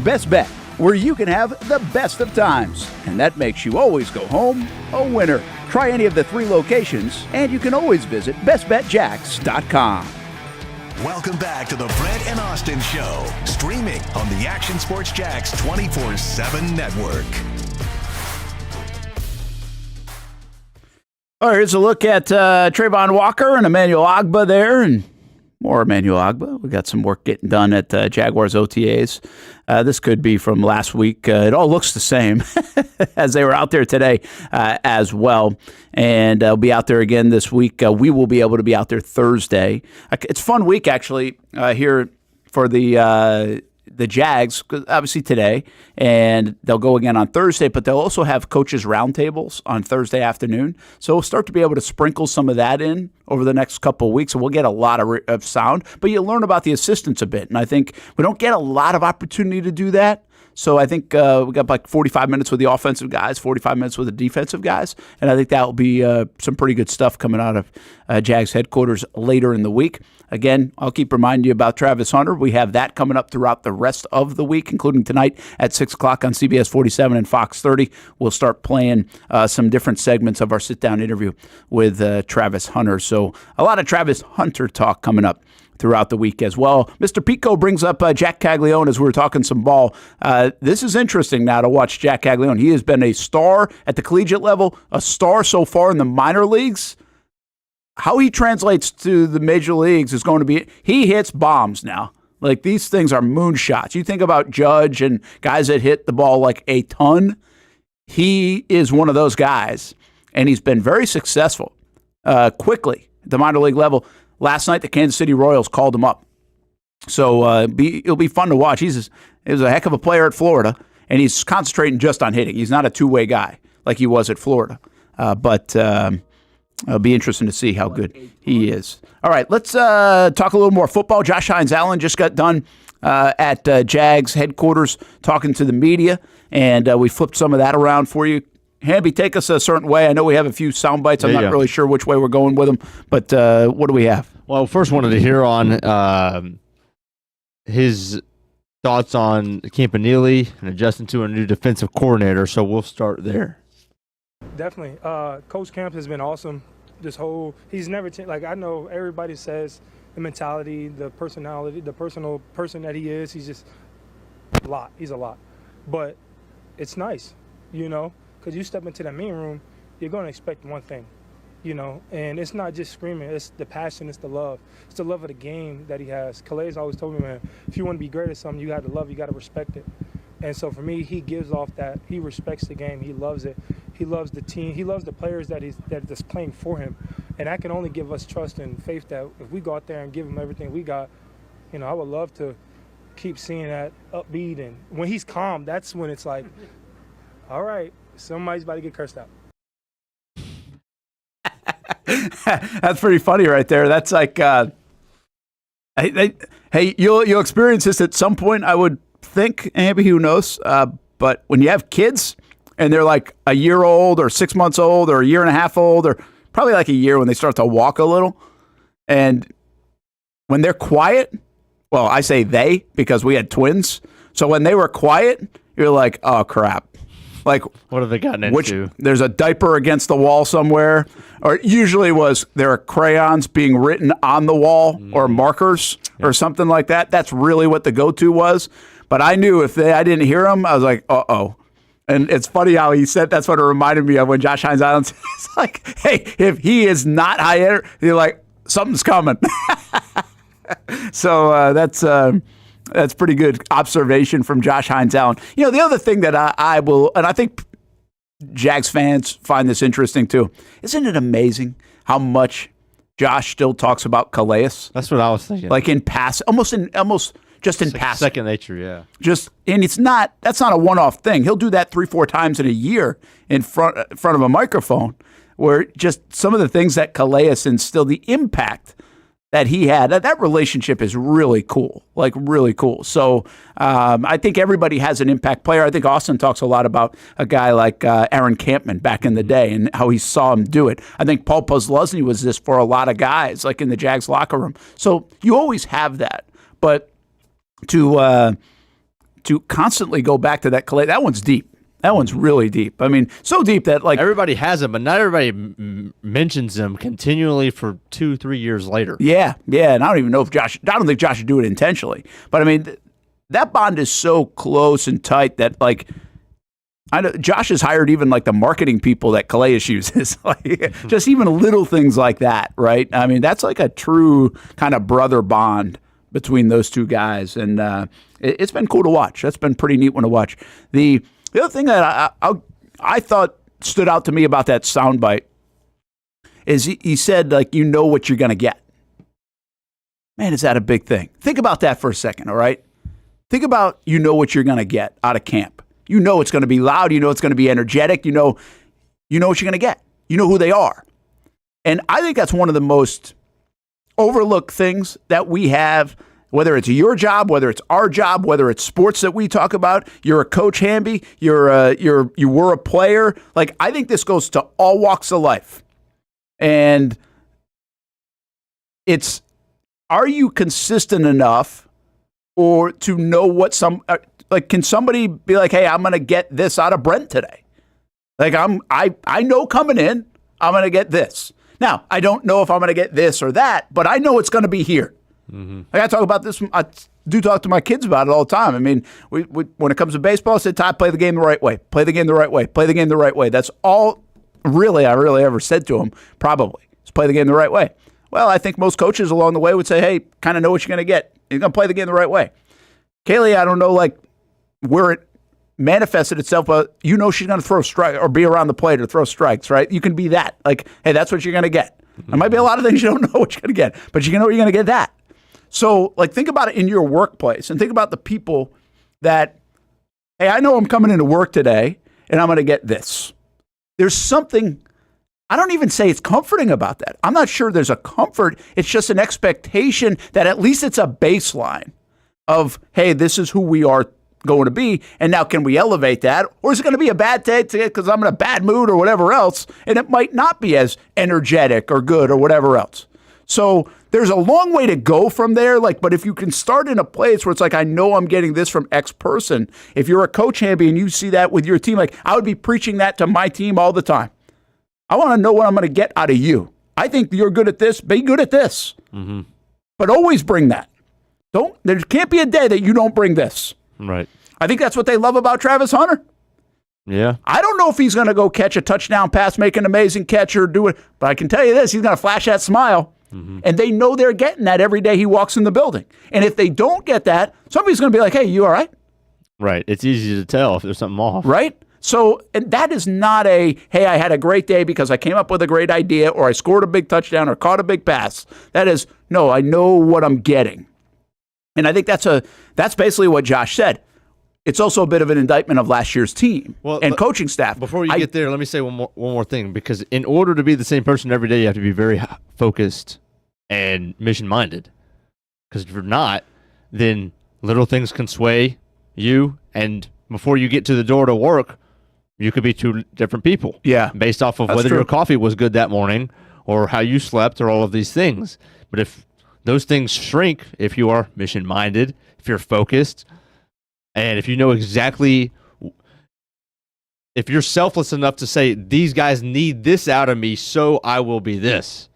Speaker 2: Best Bet, where you can have the best of times. And that makes you always go home a winner. Try any of the 3 locations, and you can always visit bestbetjax.com.
Speaker 1: Welcome back to the Brent and Austin Show, streaming on the Action Sports Jax 24/7 network.
Speaker 2: All right, here's a look at Trayvon Walker and Emmanuel Ogbah there, and more Emmanuel Ogbah. We got some work getting done at Jaguars OTAs. This could be from last week. It all looks the same as they were out there today as well, and they'll be out there again this week. We will be able to be out there Thursday. It's a fun week, actually, here for the Jags, obviously today, and they'll go again on Thursday, but they'll also have coaches roundtables on Thursday afternoon. So we'll start to be able to sprinkle some of that in over the next couple of weeks, and we'll get a lot of sound, but you learn about the assistants a bit, and I think we don't get a lot of opportunity to do that. So I think we got like 45 minutes with the offensive guys, 45 minutes with the defensive guys, and I think that will be some pretty good stuff coming out of Jags headquarters later in the week. Again, I'll keep reminding you about Travis Hunter. We have that coming up throughout the rest of the week, including tonight at 6 o'clock on CBS 47 and Fox 30. We'll start playing some different segments of our sit-down interview with Travis Hunter. So a lot of Travis Hunter talk coming up throughout the week as well. Mr. Pico brings up Jack Caglione as we were talking some ball. This is interesting now to watch Jack Caglione. He has been a star at the collegiate level, a star so far in the minor leagues. How he translates to the major leagues is going to be, he hits bombs now. Like, these things are moonshots. You think about Judge and guys that hit the ball like a ton. He is one of those guys, and he's been very successful quickly at the minor league level. Last night, the Kansas City Royals called him up. So it'll be fun to watch. He was a heck of a player at Florida, and he's concentrating just on hitting. He's not a two-way guy like he was at Florida. But it'll be interesting to see how good he is. All right, let's talk a little more football. Josh Hines-Allen just got done at Jags headquarters talking to the media, and we flipped some of that around for you. Hamby, take us a certain way. I know we have a few sound bites. I'm not really sure which way we're going with them, but what do we have?
Speaker 4: Well, first wanted to hear on his thoughts on Campanile and adjusting to a new defensive coordinator, so we'll start there.
Speaker 15: Definitely. Coach Camp has been awesome. He's never changed. Like, I know everybody says the mentality, the personality, the personal person that he is, he's just a lot. He's a lot. But it's nice, because you step into that meeting room, you're going to expect one thing, and it's not just screaming. It's the passion. It's the love. It's the love of the game that he has. Calais always told me, man, if you want to be great at something, you got to love it. You got to respect it. And so for me, he gives off that. He respects the game. He loves it. He loves the team. He loves the players that's playing for him. And that can only give us trust and faith that if we go out there and give him everything we got, I would love to keep seeing that upbeat. And when he's calm, that's when it's like, all right, somebody's about to get cursed out.
Speaker 2: That's pretty funny right there. That's like, hey, you'll experience this at some point, I would think, Hamby, who knows? But when you have kids and they're like a year old or 6 months old or a year and a half old or probably like a year when they start to walk a little. And when they're quiet, well, I say they because we had twins. So when they were quiet, you're like, oh, crap. Like,
Speaker 4: what have they gotten into?
Speaker 2: There's a diaper against the wall somewhere, or it usually there are crayons being written on the wall or markers or something like that. That's really what the go-to was. But I knew I didn't hear them, I was like, uh-oh. And it's funny how he said that's what it reminded me of when Josh Hines Allen said, it's like, hey, if he is not high energy, you're like, something's coming. So that's pretty good observation from Josh Hines Allen. You know, the other thing that I will, and I think Jags fans find this interesting too, isn't it amazing how much Josh still talks about Calais?
Speaker 4: That's what I was thinking.
Speaker 2: Like in pass, almost just in passing.
Speaker 4: Second nature, yeah.
Speaker 2: And that's not a one-off thing. He'll do that 3-4 times in a year in front of a microphone, where just some of the things that Calais instilled, the impact that he had, that relationship is really cool, like really cool. So I think everybody has an impact player. I think Austin talks a lot about a guy like Aaron Campman back in the day and how he saw him do it. I think Paul Posluszny was this for a lot of guys, like in the Jags locker room. So you always have that. But to constantly go back to that Calais, that one's deep. That one's really deep. I mean, so deep that like
Speaker 4: everybody has them, but not everybody mentions them continually for 2-3 years later.
Speaker 2: Yeah, and I don't even know if I don't think Josh would do it intentionally. But I mean, that bond is so close and tight that like, I know Josh has hired even like the marketing people that Calais uses, like just even little things like that, right? I mean, that's like a true kind of brother bond between those two guys, and it's been cool to watch. That's been a pretty neat one to watch. The other thing that I thought stood out to me about that soundbite is he said, like, you know what you're going to get. Man, is that a big thing? Think about that for a second, all right? Think about you know what you're going to get out of camp. You know it's going to be loud. You know it's going to be energetic. You know what you're going to get. You know who they are. And I think that's one of the most overlooked things that we have, whether it's your job, whether it's our job, whether it's sports that we talk about. You're a coach, Hamby. You were a player. Like, I think this goes to all walks of life. And it's, are you consistent enough or to know what can somebody be like, hey, I'm going to get this out of Brent today. Like I know coming in, I'm going to get this. Now, I don't know if I'm going to get this or that, but I know it's going to be here. Mm-hmm. I talk about this. I do talk to my kids about it all the time. I mean, we when it comes to baseball, I said, Todd, play the game the right way. Play the game the right way. Play the game the right way. That's all I really ever said to them, probably. Is play the game the right way. Well, I think most coaches along the way would say, hey, kind of know what you're going to get. You're going to play the game the right way. Kaylee, I don't know, like, where it manifested itself, but you know she's going to throw strike or be around the plate or throw strikes, right? You can be that. Like, hey, that's what you're going to get. There might be a lot of things you don't know what you're going to get, but you know you're going to get that. So, like, think about it in your workplace and think about the people that, hey, I know I'm coming into work today and I'm going to get this. There's something, I don't even say it's comforting about that. I'm not sure there's a comfort. It's just an expectation that at least it's a baseline of, hey, this is who we are going to be, and now can we elevate that, or is it going to be a bad day today because I'm in a bad mood or whatever else, and it might not be as energetic or good or whatever else. So there's a long way to go from there, like, but if you can start in a place where it's like, I know I'm getting this from X person. If you're a coach, Hamby, and you see that with your team, like, I would be preaching that to my team all the time. I want to know what I'm going to get out of you. I think you're good at this, be good at this. Mm-hmm. But always bring that. There can't be a day that you don't bring this.
Speaker 4: Right.
Speaker 2: I think that's what they love about Travis Hunter.
Speaker 4: Yeah.
Speaker 2: I don't know if he's going to go catch a touchdown pass, make an amazing catch, or do it, but I can tell you this, he's going to flash that smile. Mm-hmm. And they know they're getting that every day he walks in the building. And if they don't get that, somebody's going to be like, hey, you all right?
Speaker 4: Right. It's easy to tell if there's something off.
Speaker 2: Right? So, and that is not a, hey, I had a great day because I came up with a great idea or I scored a big touchdown or caught a big pass. That is, no, I know what I'm getting. And I think that's basically what Josh said. It's also a bit of an indictment of last year's team and coaching staff.
Speaker 4: Before you get there, let me say one more thing, because in order to be the same person every day, you have to be very focused and mission-minded. Because if you're not, then little things can sway you, and before you get to the door to work, You could be two different people.
Speaker 2: Yeah.
Speaker 4: Based off of
Speaker 2: That's
Speaker 4: whether
Speaker 2: true.
Speaker 4: your coffee was good that morning or how you slept or all of these things. But if those things shrink, if you are mission-minded, if you're focused, and if you know exactly, if you're selfless enough to say, these guys need this out of me, so I will be this,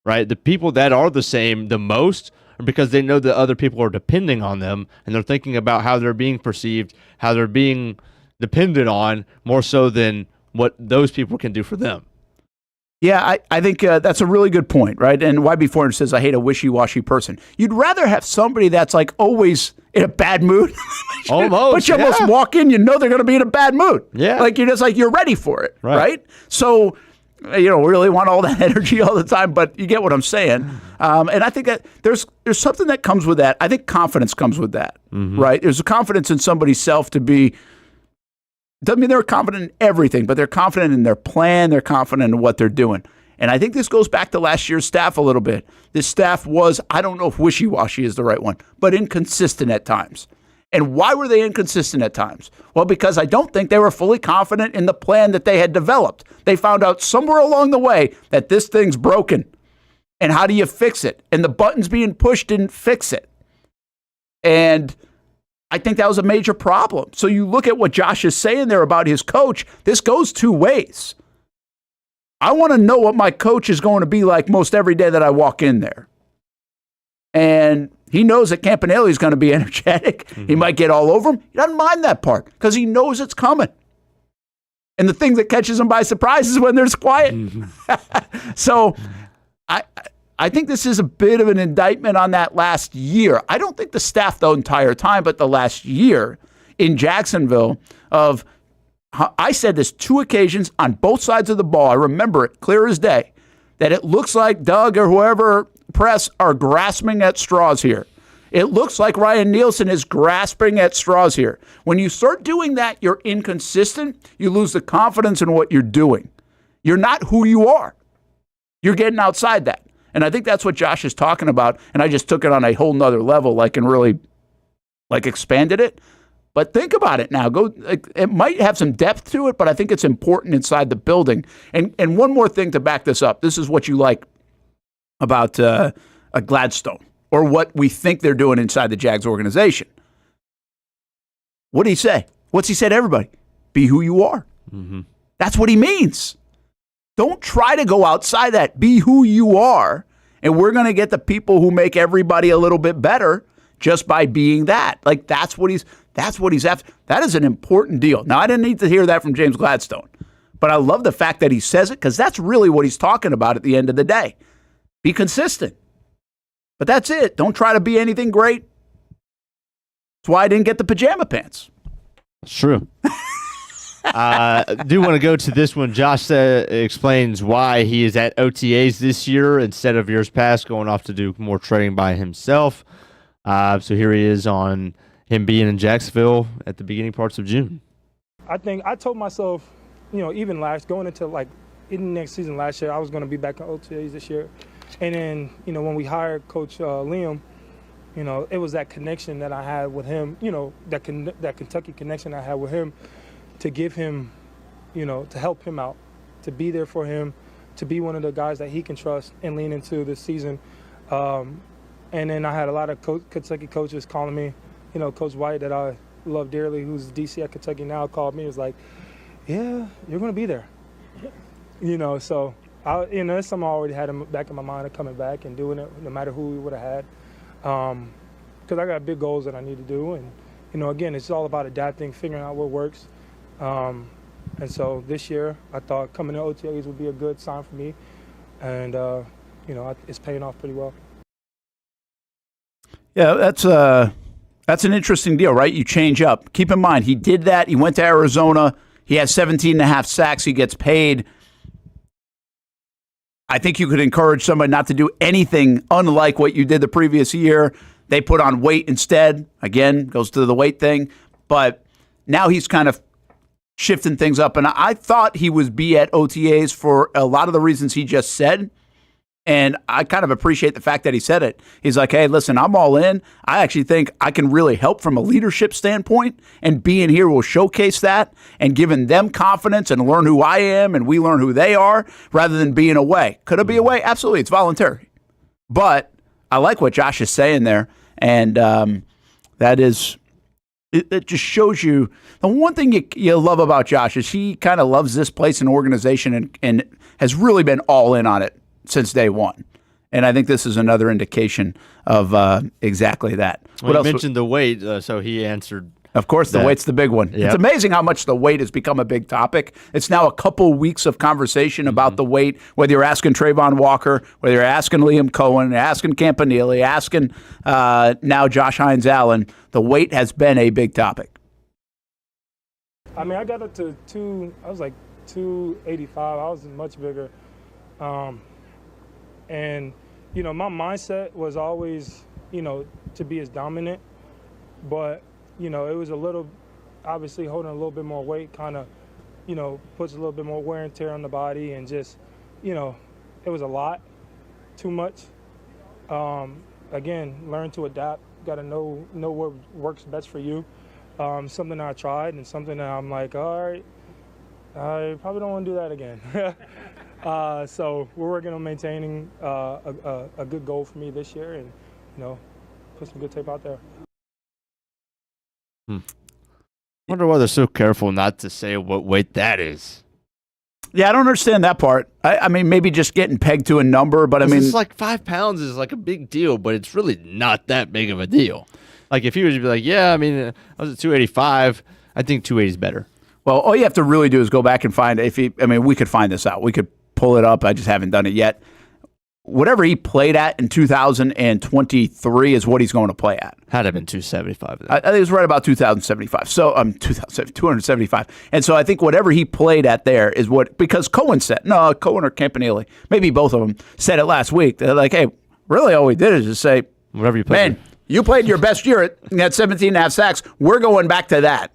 Speaker 4: right? The people that are the same the most are because they know that other people are depending on them, and they're thinking about how they're being perceived, how they're being depended on, more so than what those people can do for them.
Speaker 2: Yeah, I think that's a really good point, right? And YB400 says, I hate a wishy-washy person. You'd rather have somebody that's like always in a bad mood.
Speaker 4: Almost,
Speaker 2: But you almost walk in, you know they're going to be in a bad mood.
Speaker 4: Yeah.
Speaker 2: Like you're just like, you're ready for it, right? So, we really want all that energy all the time, but you get what I'm saying. And I think that there's something that comes with that. I think confidence comes with that, right? There's a confidence in somebody's self to be. Doesn't mean they're confident in everything, but they're confident in their plan. They're confident in what they're doing. And I think this goes back to last year's staff a little bit. This staff was, I don't know if wishy-washy is the right one, but inconsistent at times. And why were they inconsistent at times? Well, because I don't think they were fully confident in the plan that they had developed. They found out somewhere along the way that this thing's broken. And how do you fix it? And the buttons being pushed didn't fix it. And I think that was a major problem. So you look at what Josh is saying there about his coach. This goes two ways. I want to know what my coach is going to be like most every day that I walk in there. And he knows that Campanelli is going to be energetic. He might get all over him. He doesn't mind that part because he knows it's coming. And the thing that catches him by surprise is when there's quiet. So I think this is a bit of an indictment on that last year. I don't think the staff the entire time, but the last year in Jacksonville of, I said this 2 occasions on both sides of the ball. I remember it clear as day that it looks like Doug or whoever press are grasping at straws here. It looks like Ryan Nielsen is grasping at straws here. When you start doing that, you're inconsistent. You lose the confidence in what you're doing. You're not who you are. You're getting outside that. And I think that's what Josh is talking about. And I just took it on a whole nother level, and really expanded it. But think about it now. It might have some depth to it, but I think it's important inside the building. And one more thing to back this up. This is what you like about a Gladstone, or what we think they're doing inside the Jags organization. What did he say? What's he say to everybody? Be who you are. That's what he means. Don't try to go outside that. Be who you are. And we're going to get the people who make everybody a little bit better just by being that. That's what he's after. That is an important deal. Now, I didn't need to hear that from James Gladstone, but I love the fact that he says it because that's really what he's talking about at the end of the day. Be consistent. But that's it. Don't try to be anything great. That's why I didn't get the pajama pants.
Speaker 4: It's true. I do want to go to this one. Josh explains why he is at OTAs this year instead of years past, going off to do more training by himself. So here he is on him being in Jacksonville at the beginning parts of June.
Speaker 15: I think I told myself, even going into in next season last year, I was going to be back in OTAs this year. And then, when we hired Coach Liam, it was that connection that I had with him, that Kentucky connection I had with him, to give him, to help him out, to be there for him, to be one of the guys that he can trust and lean into this season. And then I had a lot of Kentucky coaches calling me, Coach White, that I love dearly, who's DC at Kentucky now, called me. He was like, yeah, you're going to be there. So, that's something I already had back in my mind of coming back and doing it no matter who we would have had. Because I got big goals that I need to do. And, again, it's all about adapting, figuring out what works. And so this year, I thought coming to OTAs would be a good sign for me. And, it's paying off pretty well.
Speaker 2: Yeah, that's an interesting deal, right? You change up. Keep in mind, he did that. He went to Arizona. He has 17.5 sacks. He gets paid. I think you could encourage somebody not to do anything unlike what you did the previous year. They put on weight instead. Again, goes to the weight thing. But now he's kind of shifting things up. And I thought he would be at OTAs for a lot of the reasons he just said. And I kind of appreciate the fact that he said it. He's like, hey, listen, I'm all in. I actually think I can really help from a leadership standpoint, and being here will showcase that and giving them confidence and learn who I am and we learn who they are rather than being away. Could it be away? Absolutely. It's voluntary. But I like what Josh is saying there, and that is it just shows you the one thing you love about Josh is he kind of loves this place and organization and has really been all in on it since day one. And I think this is another indication of exactly that.
Speaker 4: Well, you mentioned the weight, so he answered.
Speaker 2: Of course, the weight's the big one. Yep. It's amazing how much the weight has become a big topic. It's now a couple weeks of conversation about the weight, whether you're asking Trayvon Walker, whether you're asking Liam Cohen, asking Campanile, asking now Josh Hines-Allen. The weight has been a big topic.
Speaker 15: I mean, I got up to I was like 285. I was much bigger. And, you know, my mindset was always, you know, to be as dominant. But, you know, it was a little, obviously holding a little bit more weight kind of, you know, puts a little bit more wear and tear on the body and just, you know, it was a lot, too much. Again, learn to adapt. Got to know what works best for you. Something I tried and something that I'm like, all right, I probably don't want to do that again. So we're working on maintaining a good goal for me this year and, you know, put some good tape out there.
Speaker 4: I wonder why they're so careful not to say what weight that is.
Speaker 2: Yeah, I don't understand that part. I mean, maybe just getting pegged to a number, but I mean,
Speaker 4: it's like 5 pounds is like a big deal, but it's really not that big of a deal. Like if he was to be like, yeah, I mean, I was at 285. I think 280 is better.
Speaker 2: Well, all you have to really do is go back and find we could find this out. We could pull it up. I just haven't done it yet. Whatever he played at in 2023 is what he's going to play at.
Speaker 4: Had it been 275.
Speaker 2: I think it was right about 275. So 275. And so I think whatever he played at there is what, because Cohen or Campanile, maybe both of them said it last week. They're like, hey, really all we did is just say,
Speaker 4: whatever you played.
Speaker 2: Man, you played your best year at 17 and a half sacks. We're going back to that.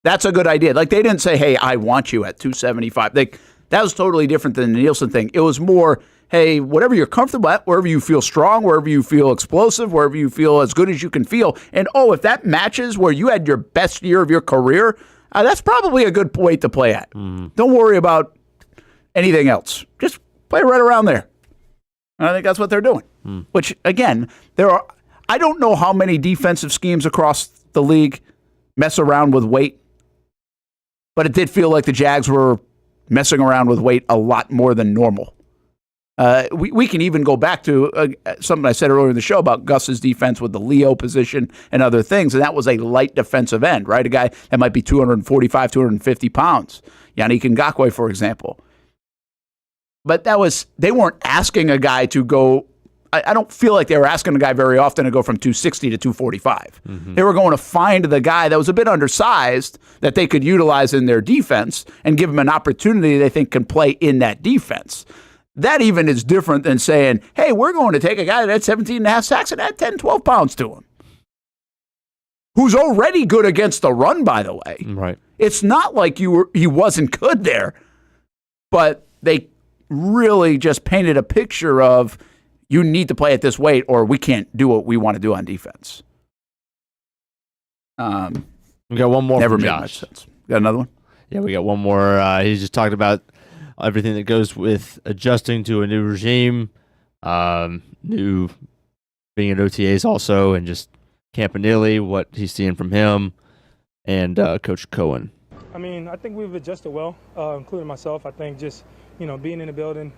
Speaker 2: That's a good idea. Like they didn't say, hey, I want you at 275. That was totally different than the Nielsen thing. It was more, hey, whatever you're comfortable at, wherever you feel strong, wherever you feel explosive, wherever you feel as good as you can feel. And, if that matches where you had your best year of your career, that's probably a good weight to play at. Don't worry about anything else. Just play right around there. And I think that's what they're doing. Which, again, I don't know how many defensive schemes across the league mess around with weight, but it did feel like the Jags were messing around with weight a lot more than normal. We can even go back to something I said earlier in the show about Gus's defense with the Leo position and other things, and that was a light defensive end, right? A guy that might be 245, 250 pounds. Yannick Ngakoue, for example. But they weren't asking a guy to go, I don't feel like they were asking a guy very often to go from 260 to 245. They were going to find the guy that was a bit undersized that they could utilize in their defense and give him an opportunity they think can play in that defense. That even is different than saying, hey, we're going to take a guy that had 17 and a half sacks and had 10, 12 pounds to him. Who's already good against the run, by the way.
Speaker 4: Right.
Speaker 2: It's not like he wasn't good there, but they really just painted a picture of you need to play at this weight or we can't do what we want to do on defense.
Speaker 4: We got one more
Speaker 2: never
Speaker 4: from
Speaker 2: made
Speaker 4: Josh.
Speaker 2: much sense. Got another one?
Speaker 4: Yeah, we got one more. He just talked about everything that goes with adjusting to a new regime, new being at OTAs also, and just Campanile, what he's seeing from him, and Coach Cohen.
Speaker 15: I mean, I think we've adjusted well, including myself. I think just, being in the building,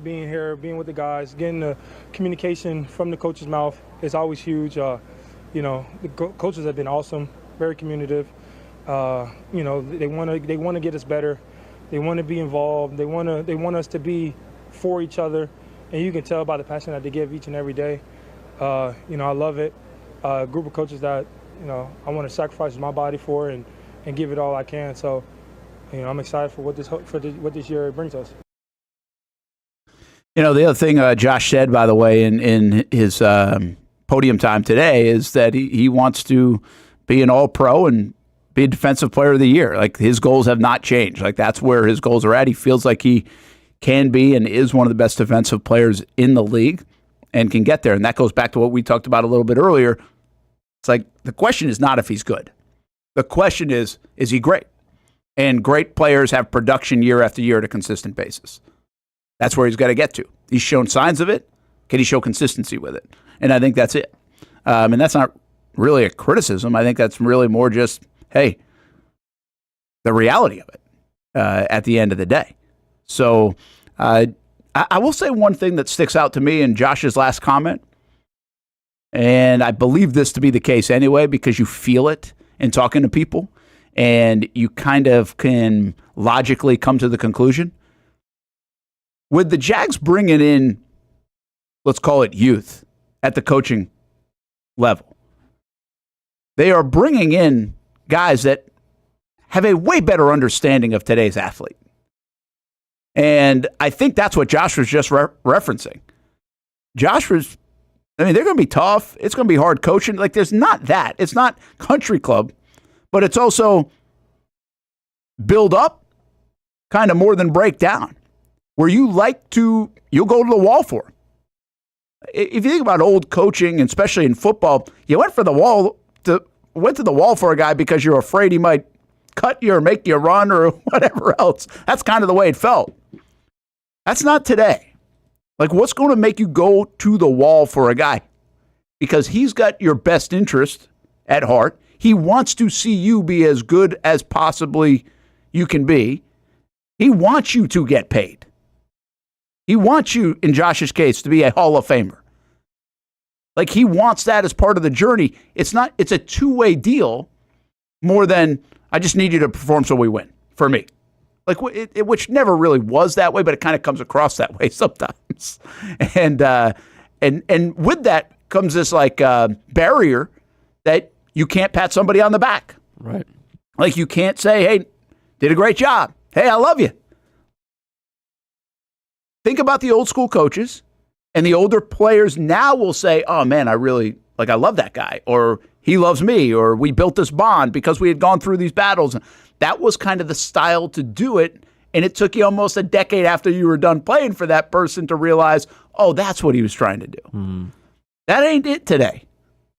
Speaker 15: being here, being with the guys, getting the communication from the coach's mouth is always huge. The coaches have been awesome, very communicative. They want to get us better. They want to be involved. They want us to be for each other, and you can tell by the passion that they give each and every day. I love it. A group of coaches that I want to sacrifice my body for and give it all I can. So, I'm excited for what this year brings us.
Speaker 2: The other thing Josh said, by the way, in his podium time today is that he wants to be an All-Pro and be a Defensive Player of the Year. Like, his goals have not changed. Like, that's where his goals are at. He feels like he can be and is one of the best defensive players in the league and can get there. And that goes back to what we talked about a little bit earlier. It's like the question is not if he's good. The question is he great? And great players have production year after year at a consistent basis. That's where he's got to get to. He's shown signs of it. Can he show consistency with it? And I think that's it. And that's not really a criticism. I think that's really more just, hey, the reality of it at the end of the day. So I will say one thing that sticks out to me in Josh's last comment, and I believe this to be the case anyway because you feel it in talking to people, and you kind of can logically come to the conclusion. With the Jags bringing in, let's call it youth, at the coaching level, they are bringing in guys that have a way better understanding of today's athlete. And I think that's what Josh was just referencing. Josh was, they're going to be tough. It's going to be hard coaching. Like, there's not that. It's not country club, but it's also build up kind of more than break down, where you'll go to the wall for him. If you think about old coaching, especially in football, you went to the wall for a guy because you're afraid he might cut you or make you run or whatever else. That's kind of the way it felt. That's not today. Like, what's going to make you go to the wall for a guy? Because he's got your best interest at heart. He wants to see you be as good as possibly you can be. He wants you to get paid. He wants you, in Josh's case, to be a Hall of Famer. Like, he wants that as part of the journey. It's a two-way deal more than, I just need you to perform so we win, for me. Like, which never really was that way, but it kind of comes across that way sometimes. And with that comes this, barrier that you can't pat somebody on the back.
Speaker 4: Right.
Speaker 2: Like, you can't say, hey, did a great job. Hey, I love you. Think about the old school coaches, and the older players now will say, oh, man, I love that guy, or he loves me, or we built this bond because we had gone through these battles. That was kind of the style to do it, and it took you almost a decade after you were done playing for that person to realize, oh, that's what he was trying to do. Mm-hmm. That ain't it today.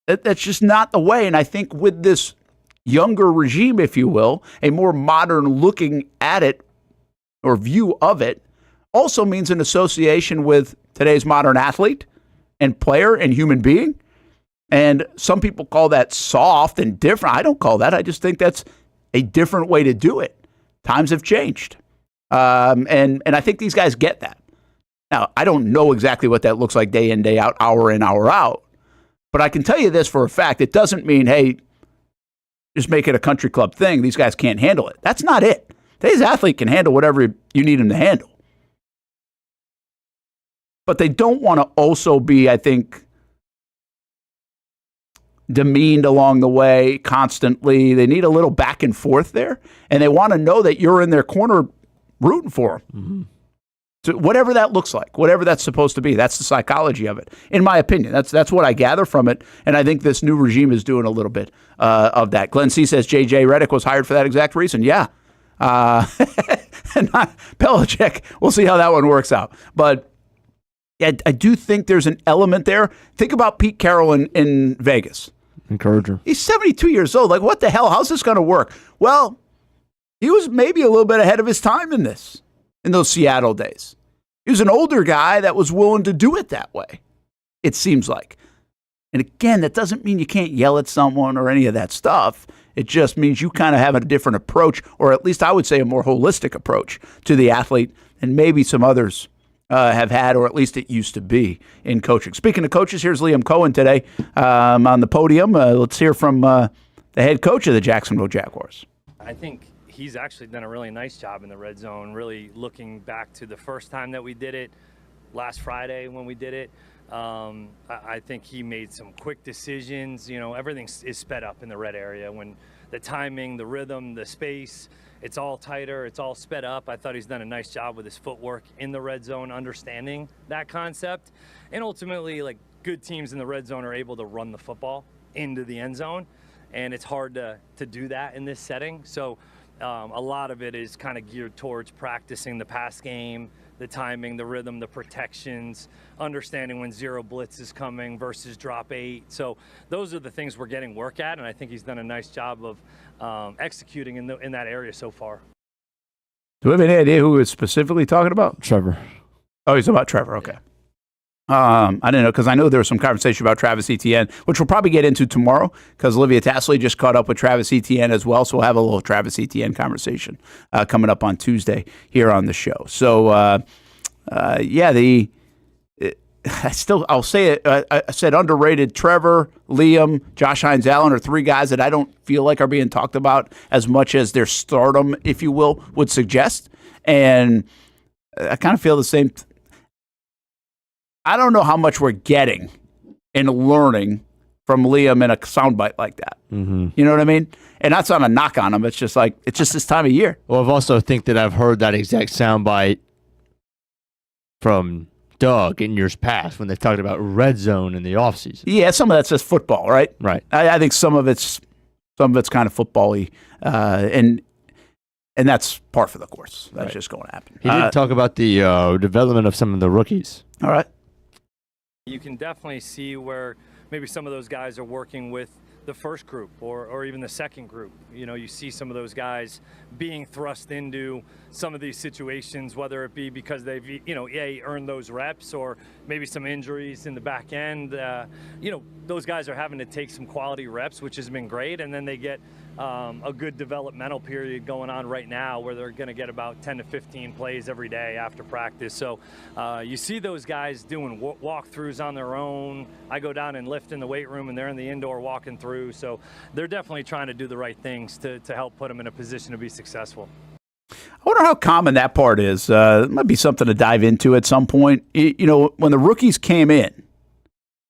Speaker 2: That's just not the way, and I think with this younger regime, if you will, a more modern looking at it or view of it, also means an association with today's modern athlete and player and human being. And some people call that soft and different. I don't call that. I just think that's a different way to do it. Times have changed. And I think these guys get that. Now, I don't know exactly what that looks like day in, day out, hour in, hour out. But I can tell you this for a fact. It doesn't mean, hey, just make it a country club thing. These guys can't handle it. That's not it. Today's athlete can handle whatever you need him to handle. But they don't want to also be, I think, demeaned along the way constantly. They need a little back and forth there, and they want to know that you're in their corner rooting for them. Mm-hmm. So whatever that looks like, whatever that's supposed to be, that's the psychology of it, in my opinion. That's what I gather from it, and I think this new regime is doing a little bit of that. Glenn C. says J.J. Redick was hired for that exact reason. Yeah. And Belichick, we'll see how that one works out. But I do think there's an element there. Think about Pete Carroll in Vegas.
Speaker 4: Encourager.
Speaker 2: He's 72 years old. Like, what the hell? How's this going to work? Well, he was maybe a little bit ahead of his time in those Seattle days. He was an older guy that was willing to do it that way, it seems like. And again, that doesn't mean you can't yell at someone or any of that stuff. It just means you kind of have a different approach, or at least I would say a more holistic approach to the athlete than maybe some others have had, or at least it used to be in coaching. Speaking of coaches, here's Liam Cohen today on the podium. Let's hear from the head coach of the Jacksonville Jaguars.
Speaker 16: I think he's actually done a really nice job in the red zone, really looking back to the first time that we did it, last Friday when we did it. I think he made some quick decisions. You know, everything is sped up in the red area when the timing, the rhythm, the space, it's all tighter, it's all sped up. I thought he's done a nice job with his footwork in the red zone, understanding that concept. And ultimately, like, good teams in the red zone are able to run the football into the end zone, and it's hard to do that in this setting. So a lot of it is kind of geared towards practicing the pass game, the timing, the rhythm, the protections, understanding when zero blitz is coming versus drop 8. So those are the things we're getting work at, and I think he's done a nice job of executing in that area so far.
Speaker 2: Do we have any idea who is specifically talking about?
Speaker 4: Trevor.
Speaker 2: Oh, he's about Trevor. Okay. I didn't know, because I know there was some conversation about Travis Etienne, which we'll probably get into tomorrow, because Olivia Tassley just caught up with Travis Etienne as well. So we'll have a little Travis Etienne conversation coming up on Tuesday here on the show. So, I'll say it. I said underrated. Trevor, Liam, Josh Hines Allen are three guys that I don't feel like are being talked about as much as their stardom, if you will, would suggest. And I kind of feel the same. I don't know how much we're getting and learning from Liam in a soundbite like that.
Speaker 4: Mm-hmm.
Speaker 2: You know what I mean? And that's not a knock on him. It's just like, it's just this time of year.
Speaker 4: Well, I've also think that I've heard that exact soundbite from Doug in years past when they've talked about red zone in the offseason.
Speaker 2: Yeah, some of that's just football, right?
Speaker 4: Right.
Speaker 2: I think some of it's kind of football-y, and that's par for the course. That's just going to happen.
Speaker 4: He did talk about the development of some of the rookies.
Speaker 2: All right.
Speaker 16: You can definitely see where maybe some of those guys are working with the first group or even the second group. You know, you see some of those guys being thrust into some of these situations, whether it be because they've, earned those reps or maybe some injuries in the back end. Those guys are having to take some quality reps, which has been great, and then they get a good developmental period going on right now where they're going to get about 10 to 15 plays every day after practice. So you see those guys doing walkthroughs on their own. I go down and lift in the weight room and they're in the indoor walking through. So they're definitely trying to do the right things to help put them in a position to be successful.
Speaker 2: I wonder how common that part is. It might be something to dive into at some point. When the rookies came in,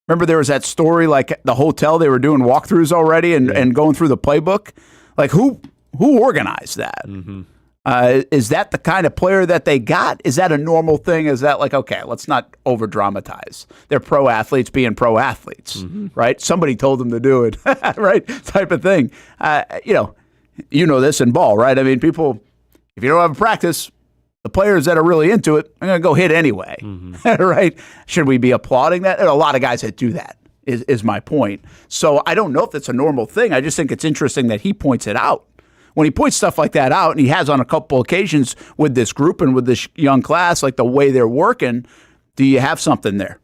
Speaker 2: remember there was that story, like the hotel, they were doing walkthroughs already and going through the playbook. Like who organized that?
Speaker 4: Mm-hmm.
Speaker 2: Is that the kind of player that they got? Is that a normal thing? Is that like, okay, let's not over dramatize. They're pro athletes being pro athletes, right? Somebody told them to do it, right? Type of thing. You know this in ball, right? I mean, people, if you don't have a practice, the players that are really into it are going to go hit anyway, right? Should we be applauding that? There are a lot of guys that do that, is my point. So I don't know if it's a normal thing. I just think it's interesting that he points it out. When he points stuff like that out, and he has on a couple occasions with this group and with this young class, like the way they're working, do you have something there?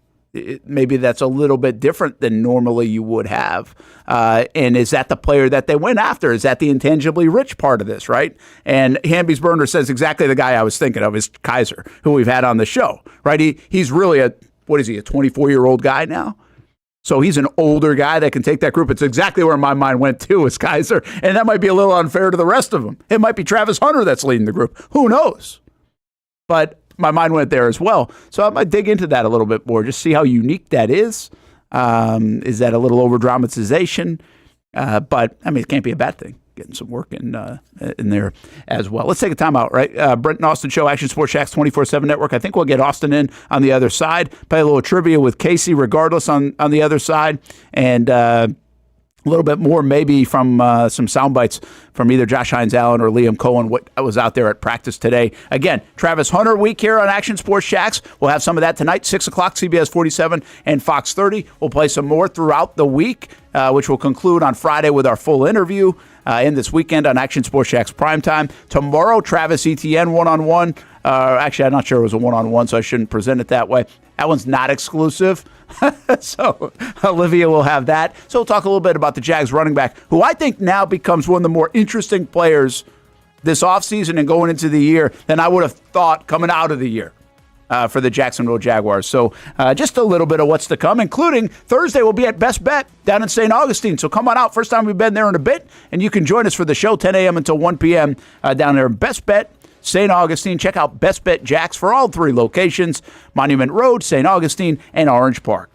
Speaker 2: Maybe that's a little bit different than normally you would have. And is that the player that they went after? Is that the intangibly rich part of this, right? And Hamby's burner says exactly the guy I was thinking of is Kaiser, who we've had on the show, right? He's really a 24-year-old guy now? So he's an older guy that can take that group. It's exactly where my mind went to, is Kaiser. And that might be a little unfair to the rest of them. It might be Travis Hunter that's leading the group. Who knows? But my mind went there as well. So I might dig into that a little bit more, just see how unique that is. Is that a little over-dramatization? But, I mean, it can't be a bad thing, getting some work in there as well. Let's take a time out, right? Brent and Austen Show, Action Sports Jax 24/7 Network. I think we'll get Austin in on the other side. Play a little trivia with Casey regardless on the other side. And a little bit more maybe from some sound bites from either Josh Hines Allen or Liam Cohen, what was out there at practice today. Again, Travis Hunter week here on Action Sports Jax. We'll have some of that tonight, 6 o'clock, CBS 47 and Fox 30. We'll play some more throughout the week, which will conclude on Friday with our full interview in this weekend on Action Sports Jax Primetime. Tomorrow, Travis Etienne one-on-one. Actually, I'm not sure it was a one-on-one, so I shouldn't present it that way. That one's not exclusive. So Olivia will have that. So we'll talk a little bit about the Jags running back, who I think now becomes one of the more interesting players this offseason and going into the year than I would have thought coming out of the year for the Jacksonville Jaguars. So just a little bit of what's to come, including Thursday we'll be at Best Bet down in St. Augustine. So come on out. First time we've been there in a bit, and you can join us for the show 10 a.m. until 1 p.m. Down there. Best Bet St. Augustine. Check out Best Bet Jax for all three locations: Monument Road, St. Augustine, and Orange Park.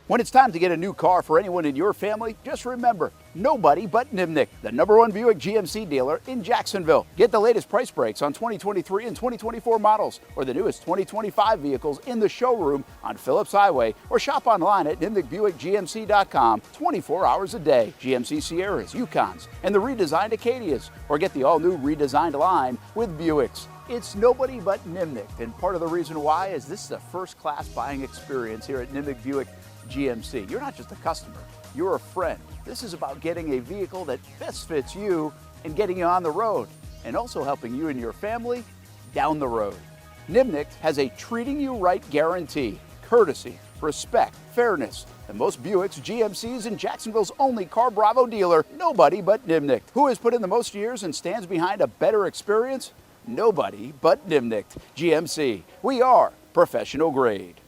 Speaker 2: When it's time to get a new car for anyone in your family, just remember, nobody but Nimnick, the #1 Buick GMC dealer in Jacksonville. Get the latest price breaks on 2023 and 2024 models or the newest 2025 vehicles in the showroom on Phillips Highway, or shop online at nimnickbuickgmc.com 24 hours a day. GMC Sierras, Yukons, and the redesigned Acadias, or get the all-new redesigned line with Buicks. It's nobody but Nimnicht, and part of the reason why is this is a first-class buying experience here at Nimnicht Buick GMC. You're not just a customer, you're a friend. This is about getting a vehicle that best fits you and getting you on the road, and also helping you and your family down the road. Nimnicht has a treating you right guarantee, courtesy, respect, fairness. And most Buicks, GMCs, and Jacksonville's only Car Bravo dealer, nobody but Nimnicht. Who has put in the most years and stands behind a better experience? Nobody but Nimnicht. GMC. We are professional grade.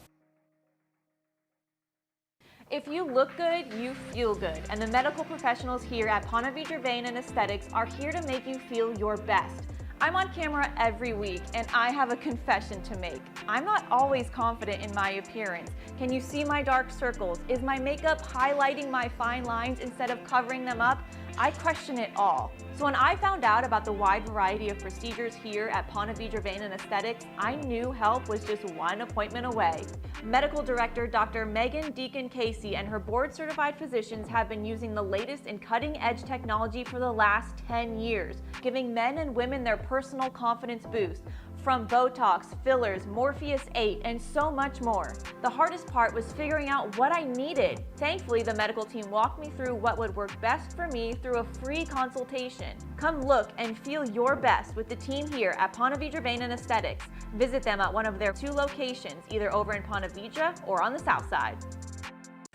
Speaker 7: If you look good, you feel good. And the medical professionals here at Ponte Vedra Vein and Aesthetics are here to make you feel your best. I'm on camera every week, and I have a confession to make. I'm not always confident in my appearance. Can you see my dark circles? Is my makeup highlighting my fine lines instead of covering them up? I question it all. So when I found out about the wide variety of procedures here at Ponte Vedra Vein and Aesthetics, I knew help was just one appointment away. Medical Director Dr. Megan Deacon-Casey and her board-certified physicians have been using the latest in cutting-edge technology for the last 10 years, giving men and women their personal confidence boost. From Botox, fillers, Morpheus 8, and so much more. The hardest part was figuring out what I needed. Thankfully, the medical team walked me through what would work best for me through a free consultation. Come look and feel your best with the team here at Ponte Vedra Vein and Aesthetics. Visit them at one of their 2 locations, either over in Ponte Vedra or on the south side.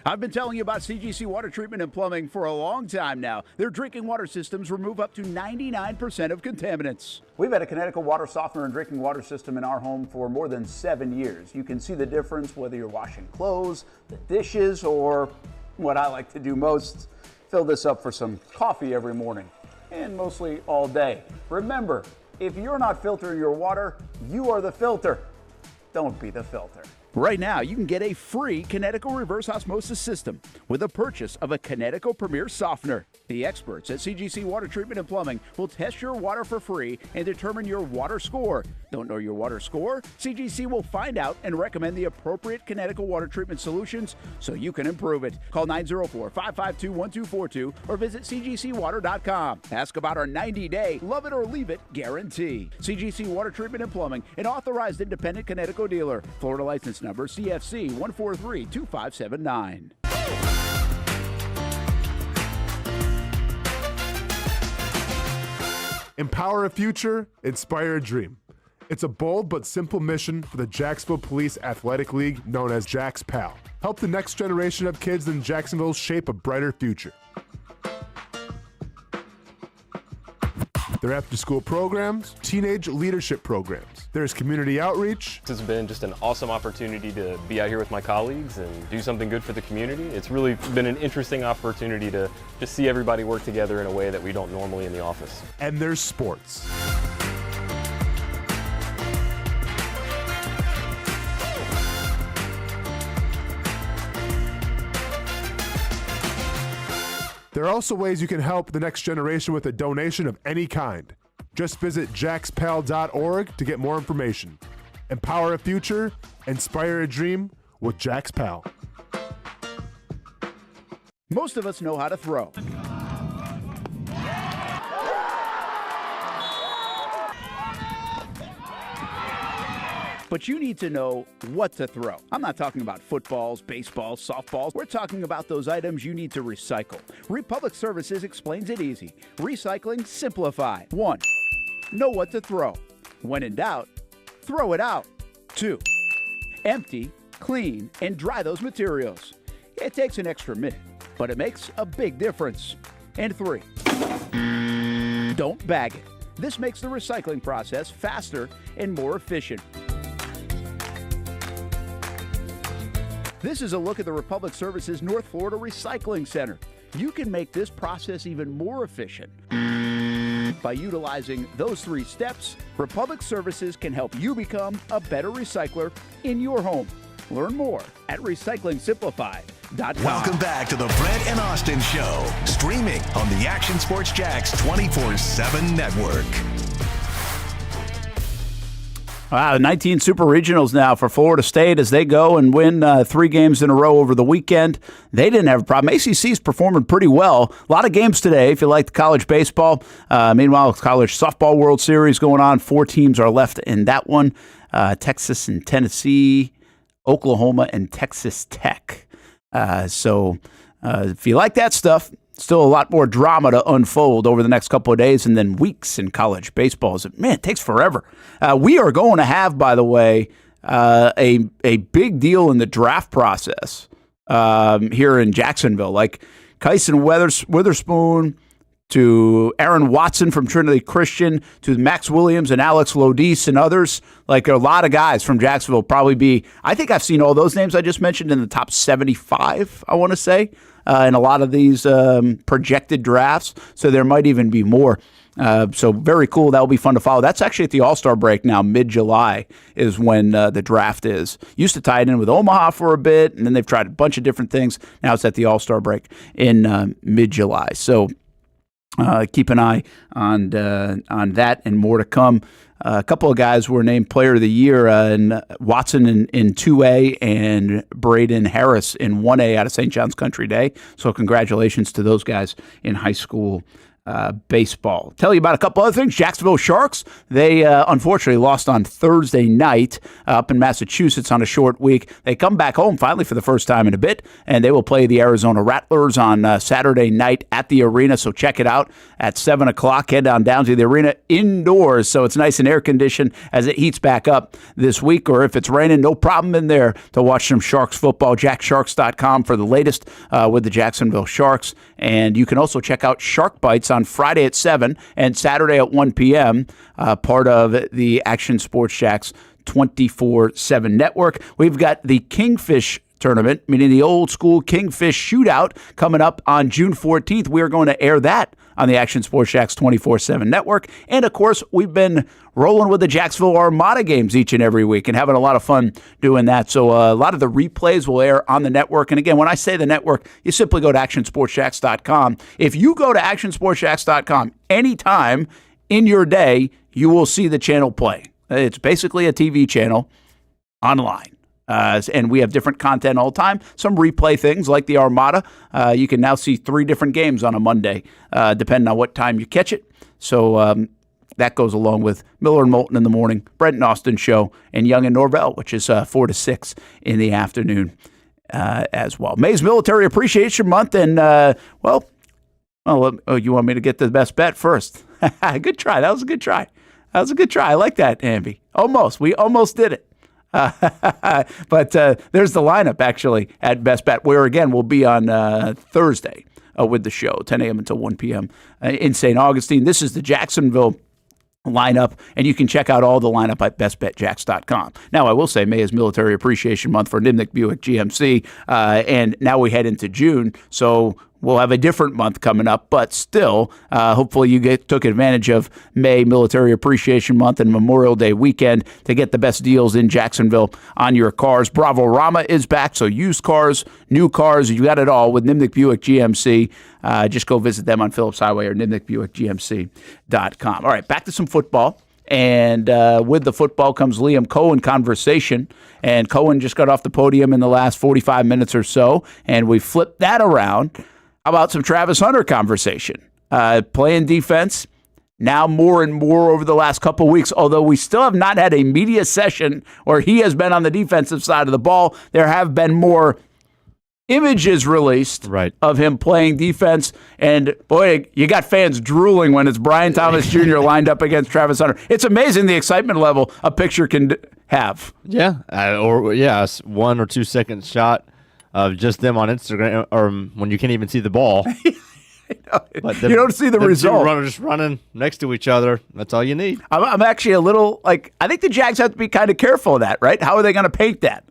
Speaker 2: I've been telling you about CGC Water Treatment and Plumbing for a long time now. Their drinking water systems remove up to 99% of contaminants.
Speaker 10: We've had a Connecticut water softener and drinking water system in our home for more than 7 years. You can see the difference whether you're washing clothes, the dishes, or what I like to do most, fill this up for some coffee every morning, and mostly all day. Remember, if you're not filtering your water, you are the filter. Don't be the filter.
Speaker 2: Right now, you can get a free Connecticut reverse osmosis system with a purchase of a Connecticut Premier Softener. The experts at CGC Water Treatment and Plumbing will test your water for free and determine your water score. Don't know your water score? CGC will find out and recommend the appropriate Connecticut water treatment solutions so you can improve it. Call 904-552-1242 or visit cgcwater.com. Ask about our 90-day love it or leave it guarantee. CGC Water Treatment and Plumbing, an authorized independent Connecticut dealer. Florida license number CFC 1432579.
Speaker 9: Empower a future, inspire a dream. It's a bold but simple mission for the Jacksonville Police Athletic League known as Jax PAL. Help the next generation of kids in Jacksonville shape a brighter future. Their after-school programs, teenage leadership programs. There's community outreach.
Speaker 17: This has been just an awesome opportunity to be out here with my colleagues and do something good for the community. It's really been an interesting opportunity to just see everybody work together in a way that we don't normally in the office.
Speaker 9: And there's sports. There are also ways you can help the next generation with a donation of any kind. Just visit jaxpal.org to get more information. Empower a future, inspire a dream with Jax PAL.
Speaker 2: Most of us know how to throw. But you need to know what to throw. I'm not talking about footballs, baseballs, softballs. We're talking about those items you need to recycle. Republic Services explains it easy. Recycling simplified. 1. Know what to throw. When in doubt, throw it out. 2. Empty, clean, and dry those materials. It takes an extra minute, but it makes a big difference. And 3. Don't bag it. This makes the recycling process faster and more efficient. This is a look at the Republic Services North Florida Recycling Center. You can make this process even more efficient. By utilizing those 3 steps, Republic Services can help you become a better recycler in your home. Learn more at recyclingsimplified.com.
Speaker 1: Welcome back to the Brent and Austin Show, streaming on the Action Sports Jax 24/7 network.
Speaker 2: Wow, 19 Super Regionals now for Florida State as they go and win 3 games in a row over the weekend. They didn't have a problem. ACC's performing pretty well. A lot of games today if you like the college baseball. Meanwhile, college softball World Series going on. 4 teams are left in that one. Texas and Tennessee, Oklahoma and Texas Tech. So if you like that stuff, still a lot more drama to unfold over the next couple of days and then weeks in college baseball. Man, it takes forever. We are going to have, by the way, a big deal in the draft process here in Jacksonville. Like Kyson Witherspoon to Aaron Watson from Trinity Christian to Max Williams and Alex Lodis and others. Like a lot of guys from Jacksonville probably be, I think I've seen all those names I just mentioned in the top 75, I want to say. In a lot of these projected drafts, so there might even be more. So very cool. That will be fun to follow. That's actually at the All-Star break now. Mid-July is when the draft is. Used to tie it in with Omaha for a bit, and then they've tried a bunch of different things. Now it's at the All-Star break in mid-July. So keep an eye on that and more to come. A couple of guys were named Player of the Year, and Watson in 2A and Braden Harris in 1A out of St. John's Country Day. So congratulations to those guys in high school baseball. Tell you about a couple other things. Jacksonville Sharks, they unfortunately lost on Thursday night up in Massachusetts on a short week. They come back home finally for the first time in a bit, and they will play the Arizona Rattlers on Saturday night at the arena. So check it out at 7 o'clock. Head on down to the arena indoors, so it's nice and air-conditioned as it heats back up this week. Or if it's raining, no problem in there to watch some Sharks football. JackSharks.com for the latest with the Jacksonville Sharks. And you can also check out Shark Bites on Friday at 7 and Saturday at 1 p.m., part of the Action Sports Jacks 24/7 network. We've got the Kingfish tournament, meaning the old school Kingfish shootout, coming up on June 14th. We are going to air that on the Action Sports Jacks 24/7 network. And, of course, we've been rolling with the Jacksonville Armada games each and every week and having a lot of fun doing that. So a lot of the replays will air on the network. And, again, when I say the network, you simply go to actionsportsjacks.com. If you go to actionsportsjacks.com anytime in your day, you will see the channel play. It's basically a TV channel online. And we have different content all the time. Some replay things like the Armada. You can now see 3 different games on a Monday, depending on what time you catch it. So that goes along with Miller and Moulton in the morning, Brent and Austen show, and Young and Norvell, which is 4 to 6 in the afternoon as well. May's Military Appreciation Month. And, you want me to get the best bet first? Good try. That was a good try. I like that, Hamby. Almost. We almost did it. But there's the lineup, actually, at Best Bet, where, again, we'll be on Thursday with the show, 10 a.m. until 1 p.m. In St. Augustine. This is the Jacksonville lineup, and you can check out all the lineup at bestbetjacks.com. Now, I will say May is Military Appreciation Month for Nimnik Buick GMC, and now we head into June, so we'll have a different month coming up, but still, hopefully you took advantage of May Military Appreciation Month and Memorial Day weekend to get the best deals in Jacksonville on your cars. Bravo Rama is back, so used cars, new cars, you got it all with Nimnik Buick GMC. Just go visit them on Phillips Highway or nimnikbuickgmc.com. All right, back to some football. And with the football comes Liam Cohen conversation. And Cohen just got off the podium in the last 45 minutes or so, and we flipped that around. How about some Travis Hunter conversation? Playing defense now more and more over the last couple of weeks, although we still have not had a media session where he has been on the defensive side of the ball. There have been more images released of him playing defense, and boy, you got fans drooling when it's Brian Thomas Jr. lined up against Travis Hunter. It's amazing the excitement level a picture can have.
Speaker 4: Yeah, a 1 or 2 second shot of just them on Instagram, or when you can't even see the ball. But
Speaker 2: you don't see the result.
Speaker 4: Just running next to each other. That's all you need.
Speaker 2: I'm actually a little, I think the Jags have to be kind of careful of that, right? How are they going to paint that?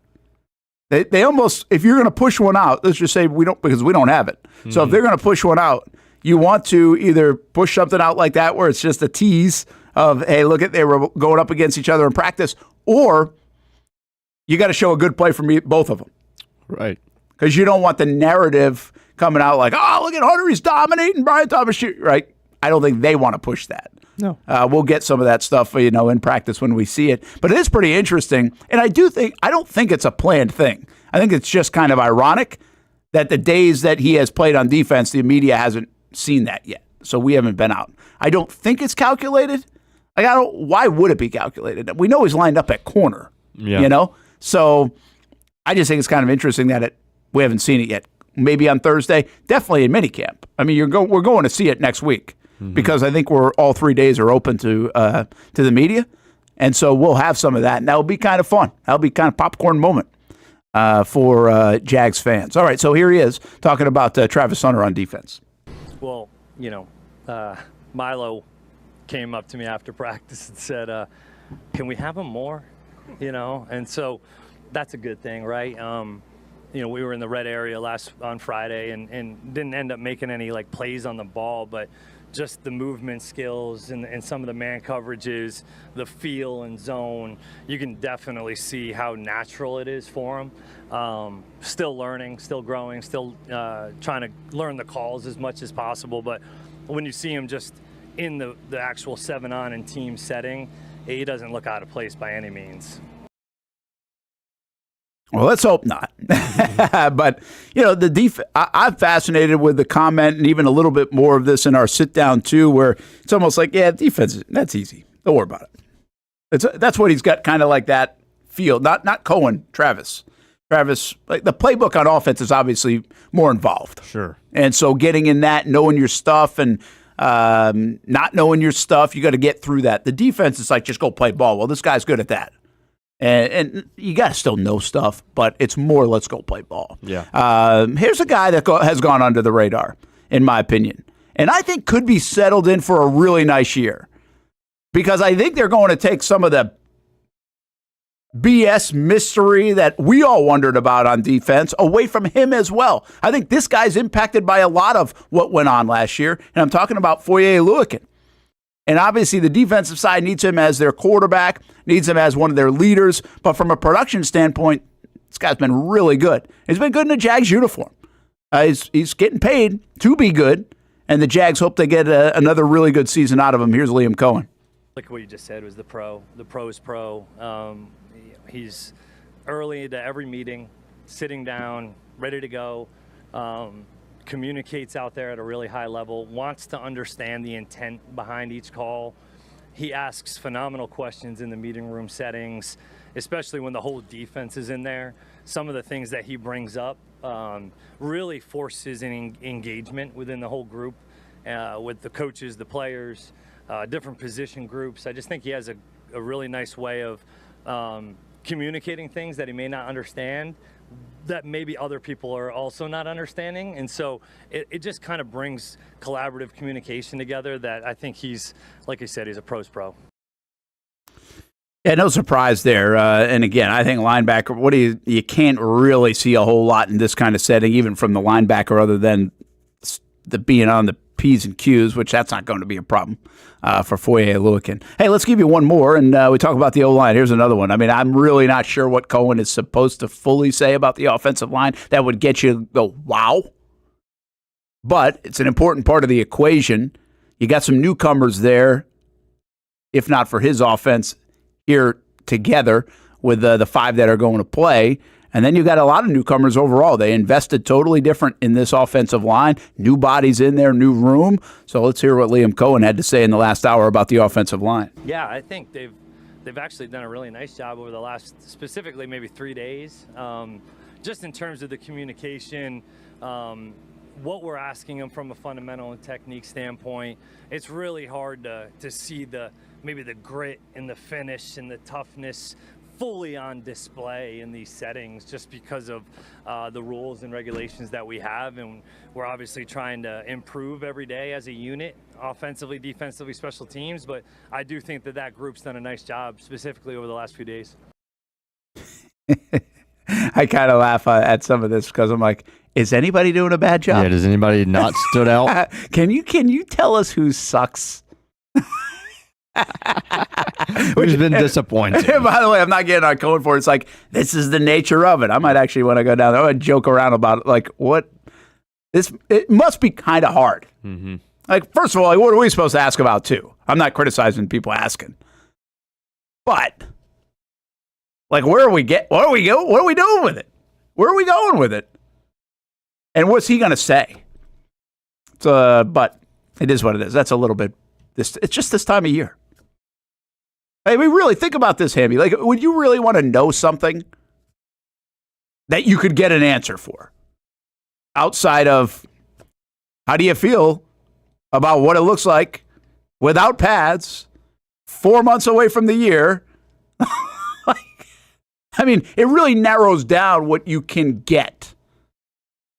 Speaker 2: They almost, if you're going to push one out, let's just say because we don't have it. Mm-hmm. So if they're going to push one out, you want to either push something out like that where it's just a tease of, hey, look they were going up against each other in practice, or you got to show a good play from both of them.
Speaker 4: Right.
Speaker 2: Because you don't want the narrative coming out like, oh, look at Hunter, he's dominating Brian Thomas, right? I don't think they want to push that.
Speaker 4: No.
Speaker 2: We'll get some of that stuff, in practice when we see it. But it is pretty interesting, and I don't think it's a planned thing. I think it's just kind of ironic that the days that he has played on defense, the media hasn't seen that yet. So we haven't been out. I don't think it's calculated. Why would it be calculated? We know he's lined up at corner, So I just think it's kind of interesting that we haven't seen it yet. Maybe on Thursday, definitely in minicamp. I mean, we're going to see it next week because I think all 3 days are open to the media. And so we'll have some of that, and that'll be kind of fun. That'll be kind of popcorn moment for Jags fans. All right, so here he is talking about Travis Hunter on defense.
Speaker 16: Well, Milo came up to me after practice and said, can we have him more? And so that's a good thing, right? We were in the red area on Friday and didn't end up making any plays on the ball, but just the movement skills and some of the man coverages, the feel and zone, you can definitely see how natural it is for him. Still learning, still growing, still trying to learn the calls as much as possible. But when you see him just in the actual 7-on and team setting, he doesn't look out of place by any means.
Speaker 2: Well, let's hope not. But, the I'm fascinated with the comment and even a little bit more of this in our sit down, too, where it's almost like, defense, that's easy. Don't worry about it. That's what he's got, kind of like that feel. Not Cohen, Travis. Travis, the playbook on offense is obviously more involved.
Speaker 4: Sure.
Speaker 2: And so getting in that, knowing your stuff and not knowing your stuff, you got to get through that. The defense is like, just go play ball. Well, this guy's good at that. And you got to still know stuff, but it's more let's go play ball.
Speaker 4: Yeah.
Speaker 2: Here's a guy that has gone under the radar, in my opinion, and I think could be settled in for a really nice year because I think they're going to take some of the BS mystery that we all wondered about on defense away from him as well. I think this guy's impacted by a lot of what went on last year, and I'm talking about Foye-Oluokun. And obviously the defensive side needs him as their quarterback, needs him as one of their leaders. But from a production standpoint, this guy's been really good. He's been good in a Jags uniform. He's getting paid to be good, and the Jags hope they get another really good season out of him. Here's Liam Cohen.
Speaker 16: Like what you just said was the pro's pro. He's early to every meeting, sitting down, ready to go. Communicates out there at a really high level, wants to understand the intent behind each call. He asks phenomenal questions in the meeting room settings, especially when the whole defense is in there. Some of the things that he brings up really forces an engagement within the whole group, with the coaches, the players, different position groups. I just think he has a really nice way of communicating things that he may not understand, that maybe other people are also not understanding. And so it just kind of brings collaborative communication together that I think he's, like I said, he's a pro's pro.
Speaker 2: Yeah, no surprise there. And again, I think linebacker, you can't really see a whole lot in this kind of setting, even from the linebacker, other than the being on the P's and Q's, which that's not going to be a problem for Foye-Oluokun. Hey, let's give you one more, and we talk about the O-line. Here's another one. I mean, I'm really not sure what Cohen is supposed to fully say about the offensive line that would get you to go, wow. But it's an important part of the equation. You got some newcomers there, if not for his offense, here together with the 5 that are going to play. And then you got a lot of newcomers overall. They invested totally different in this offensive line. New bodies in there, new room. So let's hear what Liam Cohen had to say in the last hour about the offensive line.
Speaker 16: Yeah, I think they've actually done a really nice job over the last, specifically maybe 3 days. Just in terms of the communication, what we're asking them from a fundamental and technique standpoint, it's really hard to see maybe the grit and the finish and the toughness fully on display in these settings, just because of the rules and regulations that we have, and we're obviously trying to improve every day as a unit, offensively, defensively, special teams. But I do think that group's done a nice job, specifically over the last few days.
Speaker 2: I kind of laugh at some of this because I'm like, is anybody doing a bad job?
Speaker 4: Yeah, does anybody not stood out?
Speaker 2: Can you tell us who sucks?
Speaker 4: Who's been disappointed?
Speaker 2: By the way, I'm not getting on Cohen for it. It's like, this is the nature of it. I might actually, when I go down there, I might joke around about it. Like, what? It must be kind of hard Like, first of all, what are we supposed to ask about, too? I'm not criticizing people asking. But, like, what are we doing with it? Where are we going with it? And what's he going to say? But it is what it is. That's a little bit, it's just this time of year. I mean, really, think about this, Hamby. Like, would you really want to know something that you could get an answer for? Outside of, how do you feel about what it looks like without pads, 4 months away from the year? I mean, it really narrows down what you can get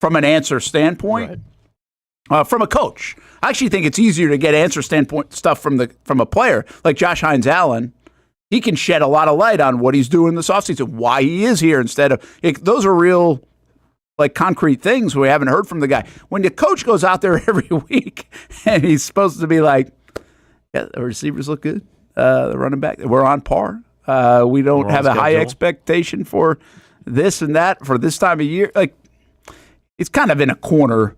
Speaker 2: from an answer standpoint. Right. From a coach, I actually think it's easier to get answer standpoint stuff from a player like Josh Hines-Allen. He can shed a lot of light on what he's doing this offseason, why he is here instead of those are real, like, concrete things we haven't heard from the guy. When the coach goes out there every week and he's supposed to be like, yeah, the receivers look good, the running back, we're on par. We don't have a high expectation for this and that for this time of year. Like, it's kind of in a corner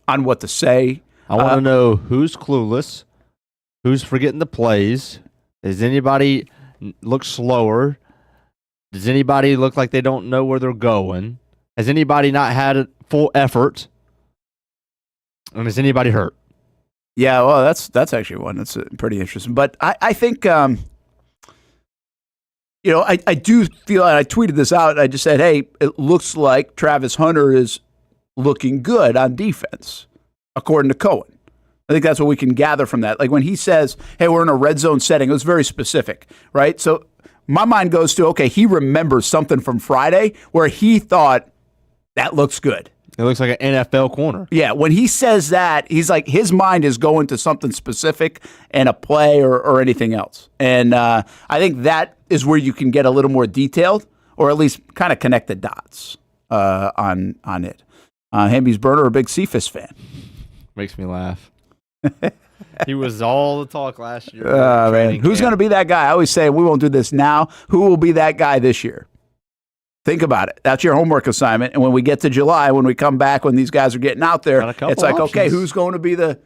Speaker 2: on what to say.
Speaker 4: I want to know who's clueless, who's forgetting the plays. Does anybody look slower? Does anybody look like they don't know where they're going? Has anybody not had a full effort? And is anybody hurt?
Speaker 2: Yeah, well, that's actually one that's pretty interesting. But I think, I do feel, and I tweeted this out, I just said, hey, it looks like Travis Hunter is looking good on defense, according to Cohen. I think that's what we can gather from that. Like, when he says, hey, we're in a red zone setting, it was very specific, right? So my mind goes to, okay, he remembers something from Friday where he thought that looks good.
Speaker 4: It looks like an NFL corner.
Speaker 2: Yeah, when he says that, he's like, his mind is going to something specific and a play or anything else. And I think that is where you can get a little more detailed, or at least kind of connect the dots on it. Hamby's burner, a big Cephas fan.
Speaker 4: Makes me laugh. He was all the talk last year.
Speaker 2: Man. Who's going to be that guy? I always say, we won't do this now. Who will be that guy this year? Think about it. That's your homework assignment. And when we get to July, when we come back, when these guys are getting out there, it's like, okay, who's going to be the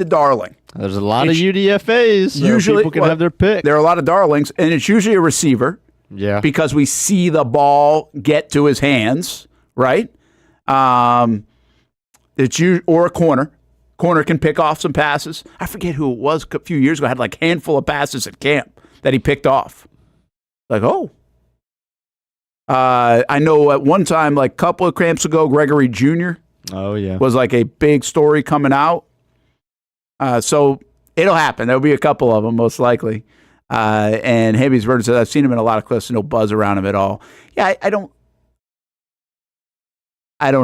Speaker 2: darling?
Speaker 4: There's a lot of UDFAs. So usually, people can have their pick.
Speaker 2: There are a lot of darlings, and it's usually a receiver.
Speaker 4: Yeah,
Speaker 2: because we see the ball get to his hands, right? It's or a corner. Corner can pick off some passes. I forget who it was a few years ago. Had like a handful of passes at camp that he picked off. Like, oh. I know at one time, like a couple of camps ago, Gregory Jr. Was like a big story coming out. So it'll happen. There'll be a couple of them, most likely. And Hamby's Bird says, I've seen him in a lot of clips, no buzz around him at all. Yeah, I don't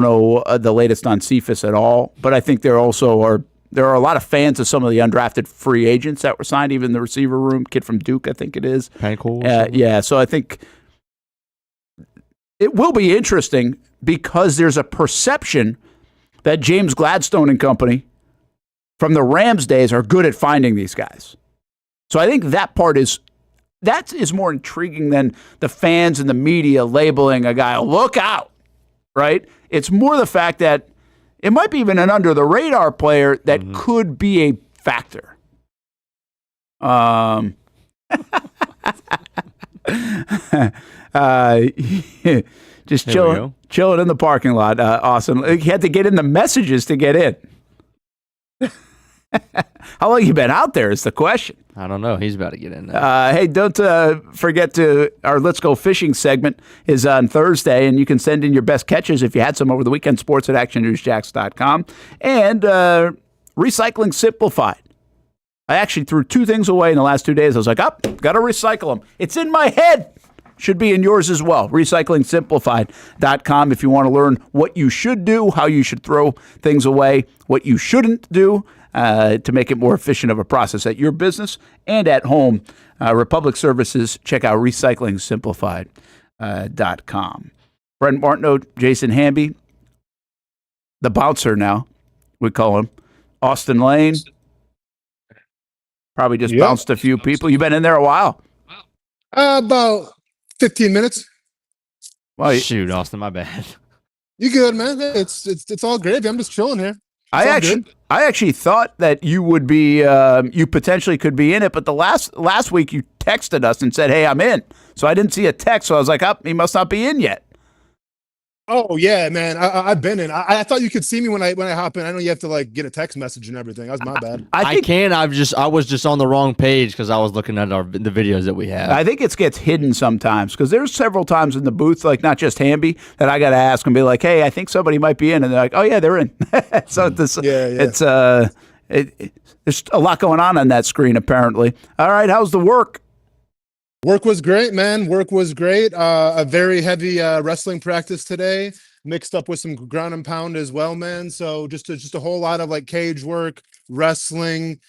Speaker 2: know the latest on Cephas at all, but I think there are a lot of fans of some of the undrafted free agents that were signed, even in the receiver room, kid from Duke, I think it is.
Speaker 4: Pankow.
Speaker 2: Yeah, so I think it will be interesting because there's a perception that James Gladstone and company from the Rams days are good at finding these guys. So I think that is more intriguing than the fans and the media labeling a guy, look out, right? It's more the fact that it might be even an under-the-radar player that could be a factor. Just chilling in the parking lot. Awesome. He had to get in the messages to get in. How long you been out there is the question.
Speaker 4: I don't know. He's about to get in there.
Speaker 2: Hey, don't forget our Let's Go Fishing segment is on Thursday, and you can send in your best catches if you had some over the weekend, sports at actionnewsjacks.com. And Recycling Simplified. I actually threw 2 things away in the last 2 days. I was like, got to recycle them. It's in my head. Should be in yours as well. RecyclingSimplified.com if you want to learn what you should do, how you should throw things away, what you shouldn't do to make it more efficient of a process at your business and at home. Republic Services, check out RecyclingSimplified.com. Brent Martineau, Jason Hamby, the bouncer now, we call him, Austen Lane. Probably just bounced a few people. You've been in there a while.
Speaker 3: About 15 minutes.
Speaker 4: Well, shoot, Austin, my bad.
Speaker 3: You good, man? It's all gravy. I'm just chilling here.
Speaker 2: I actually thought that you would be, you potentially could be in it, but the last week you texted us and said, "Hey, I'm in." So I didn't see a text, so I was like, "Oh, he must not be in yet."
Speaker 3: Oh yeah, man. I've been in. I thought you could see me when I hop in. I know you have to like get a text message and everything. That was my bad.
Speaker 4: I can. I was just on the wrong page because I was looking at the videos that we have.
Speaker 2: I think it gets hidden sometimes because there's several times in the booth, like not just Hamby, that I got to ask and be like, "Hey, I think somebody might be in," and they're like, "Oh yeah, they're in." So there's a lot going on that screen apparently. All right, how's the work?
Speaker 3: Work was great, man. Work was great. A very heavy wrestling practice today, mixed up with some ground and pound as well, man. So just a whole lot of like cage work, wrestling,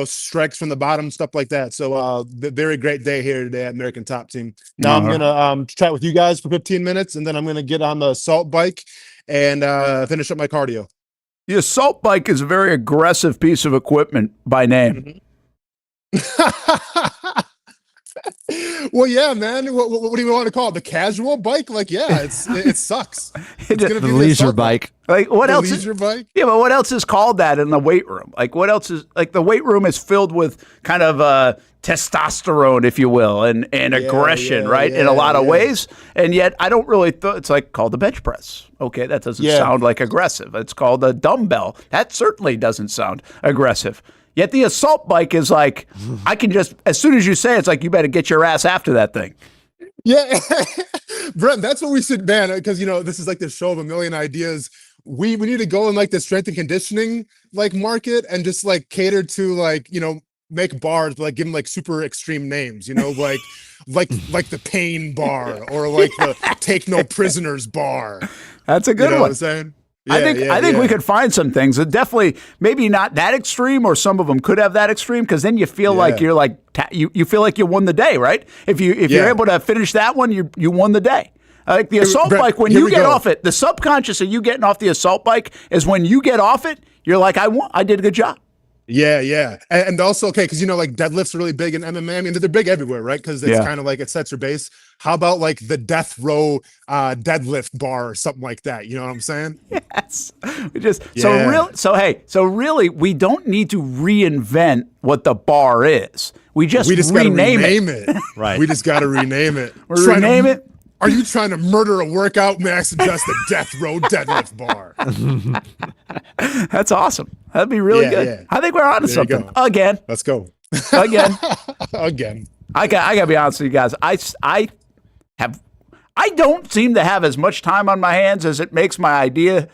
Speaker 3: strikes from the bottom, stuff like that. So very great day here today at American Top Team. Now I'm gonna chat with you guys for 15 minutes, and then I'm gonna get on the assault bike and finish up my cardio.
Speaker 2: The assault bike is a very aggressive piece of equipment by name.
Speaker 3: Well, yeah, man. What do you want to call it? The casual bike? Like, yeah, it sucks. It's gonna be
Speaker 4: the leisure bike.
Speaker 2: Like, what else?
Speaker 3: Leisure bike?
Speaker 2: Yeah, but what else is called that in the weight room? Like, what else is like the weight room is filled with kind of testosterone, if you will, and aggression, right? In a lot of ways, and yet I don't really. It's like called the bench press. Okay, that doesn't sound like aggressive. It's called a dumbbell. That certainly doesn't sound aggressive. Yet the assault bike is like, I can just, as soon as you say it, it's like, you better get your ass after that thing.
Speaker 3: Yeah. Brent, that's what we should ban, because, this is like the show of a million ideas. We need to go in like the strength and conditioning like market and just like cater to like, make bars, but like give them like super extreme names, like the pain bar or like the take no prisoners bar.
Speaker 2: That's a good one.
Speaker 3: What I'm saying?
Speaker 2: I think we could find some things that definitely maybe not that extreme, or some of them could have that extreme, because then you feel like you're like you feel like you won the day, right? If you're able to finish that one, you won the day. Like the assault bike, when you get off it, the subconscious of you getting off the assault bike is when you get off it, you're like, I did a good job.
Speaker 3: Yeah. And also, okay, because like deadlifts are really big in MMA. I mean, they're big everywhere, right? Because it's kind of like it sets your base. How about like the death row deadlift bar or something like that? You know what I'm saying?
Speaker 2: Yes. So really, we don't need to reinvent what the bar is. We just rename it.
Speaker 3: Right. We just got to rename it.
Speaker 2: Rename it.
Speaker 3: Are you trying to murder a workout, Max, and just the death row deadlift bar?
Speaker 2: That's awesome. That'd be really good. Yeah. I think we're onto something. Again.
Speaker 3: Let's go.
Speaker 2: Again.
Speaker 3: Again.
Speaker 2: I gotta be honest with you guys. I don't seem to have as much time on my hands as it makes my idea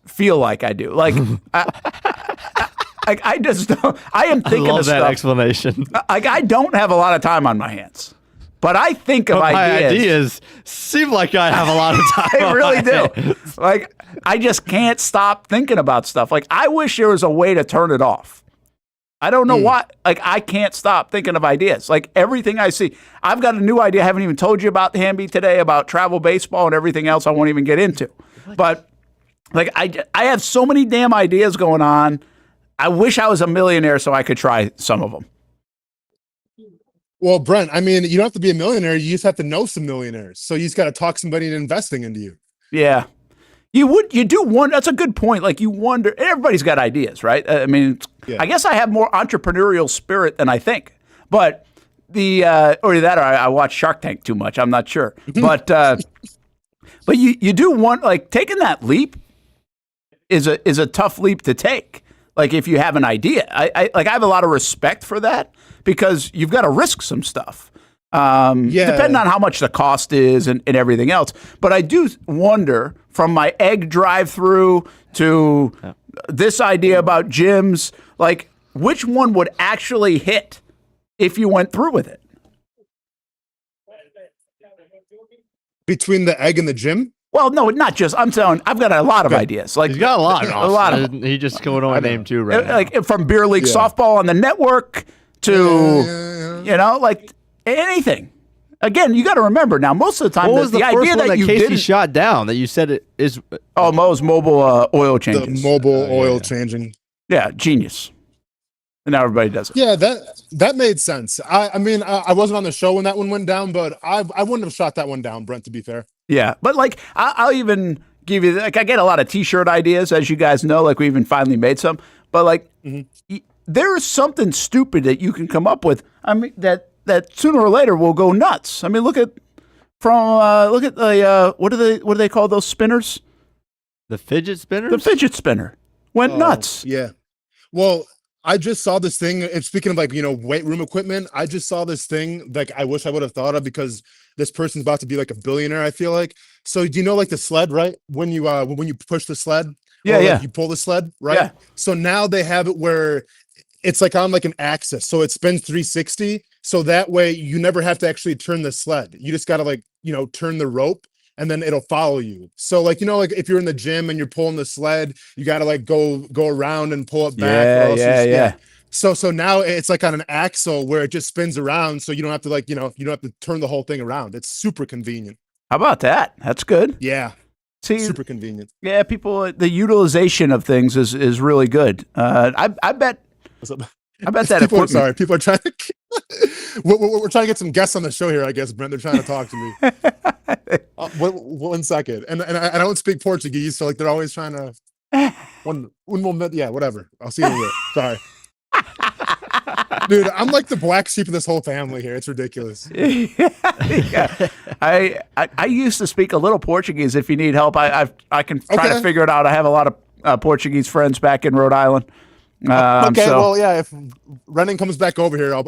Speaker 2: feel like I do. Like I just don't. I am thinking of stuff.
Speaker 4: That explanation.
Speaker 2: I don't have a lot of time on my hands. But I think of ideas.
Speaker 4: My ideas seem like I have a lot of time.
Speaker 2: I really do. Like, I just can't stop thinking about stuff. Like, I wish there was a way to turn it off. I don't know why. Like, I can't stop thinking of ideas. Like, everything I see. I've got a new idea. I haven't even told you about Hamby today, about travel baseball and everything else I won't even get into. But, like, I have so many damn ideas going on. I wish I was a millionaire so I could try some of them.
Speaker 3: Well, Brent, I mean, you don't have to be a millionaire. You just have to know some millionaires. So you just got to talk somebody into investing into you.
Speaker 2: Yeah. You do wonder. That's a good point. Like, you wonder, everybody's got ideas, right? I mean, I guess I have more entrepreneurial spirit than I think. But I watch Shark Tank too much. I'm not sure. But you do want, like, taking that leap is a tough leap to take. Like, if you have an idea, I have a lot of respect for that, because you've got to risk some stuff, depending on how much the cost is and everything else. But I do wonder, from my egg drive-through to this idea about gyms, like, which one would actually hit if you went through with it?
Speaker 3: Between the egg and the gym?
Speaker 2: Well, no, not just. I'm telling. I've got a lot of ideas. Like,
Speaker 4: he's got a lot.
Speaker 2: A lot of them.
Speaker 4: He just going on name two right now.
Speaker 2: Like, from beer league softball on the network to like anything. Again, you got to remember now. Most of the time,
Speaker 4: what was the
Speaker 2: idea
Speaker 4: first one
Speaker 2: that you
Speaker 4: Casey
Speaker 2: didn't
Speaker 4: shot down that you said it is?
Speaker 2: Mo's mobile oil changes.
Speaker 3: The mobile oil changing.
Speaker 2: Yeah, genius. And now everybody does it.
Speaker 3: Yeah, that made sense. I mean, I wasn't on the show when that one went down, but I wouldn't have shot that one down, Brent, to be fair.
Speaker 2: Yeah, but like I'll even give you like I get a lot of T-shirt ideas, as you guys know. Like we even finally made some, but like there is something stupid that you can come up with. I mean that sooner or later will go nuts. I mean look at the what do they call those spinners?
Speaker 4: The fidget spinners.
Speaker 2: The fidget spinner went nuts.
Speaker 3: Yeah. Well, I just saw this thing. And speaking of like, weight room equipment, I just saw this thing like I wish I would have thought of because this person's about to be like a billionaire, I feel like. So do you know like the sled, right? When you push the sled, you pull the sled, right? Yeah. So now they have it where it's like on like an axis. So it spins 360. So that way you never have to actually turn the sled. You just got to like, turn the rope and then it'll follow you. So like, like if you're in the gym and you're pulling the sled, you got to like go around and pull it back.
Speaker 2: Yeah.
Speaker 3: So now it's like on an axle where it just spins around. So you don't have to like, you don't have to turn the whole thing around. It's super convenient.
Speaker 2: How about that? That's good.
Speaker 3: Yeah.
Speaker 2: See,
Speaker 3: super convenient.
Speaker 2: Yeah. People, the utilization of things is really good. I bet that
Speaker 3: people, sorry, people are trying to. We're trying to get some guests on the show here, I guess, Brent. They're trying to talk to me. 1 second, and I don't speak Portuguese, so like they're always trying to. One moment, yeah, whatever. I'll see you in a bit. Sorry, dude. I'm like the black sheep of this whole family here. It's ridiculous.
Speaker 2: Yeah. I used to speak a little Portuguese. If you need help, I can try to figure it out. I have a lot of Portuguese friends back in Rhode Island.
Speaker 3: Well, yeah. If Renning comes back over here, I'll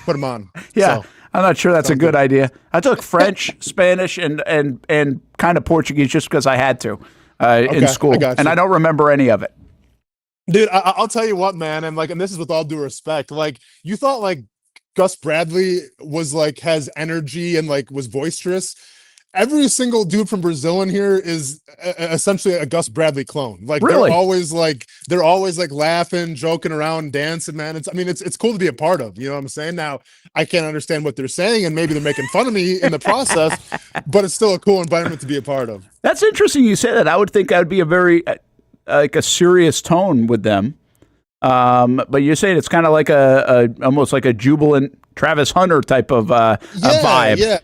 Speaker 3: put him on.
Speaker 2: Yeah,
Speaker 3: so,
Speaker 2: I'm not sure that's a good idea. I took French, Spanish, and kind of Portuguese just because I had to in school, and I don't remember any of it.
Speaker 3: Dude, I'll tell you what, man, and this is with all due respect. Like, you thought like Gus Bradley was like has energy and like was boisterous. Every single dude from Brazil in here is essentially a Gus Bradley clone. Like
Speaker 2: really?
Speaker 3: they're always like laughing, joking around, dancing, man. It's cool to be a part of, you know what I'm saying? Now, I can't understand what they're saying and maybe they're making fun of me in the process, but it's still a cool environment to be a part of.
Speaker 2: That's interesting you say that. I would think that would be a very like a serious tone with them. But you're saying it's kind of like almost like a jubilant Travis Hunter type of vibe.
Speaker 3: Yeah.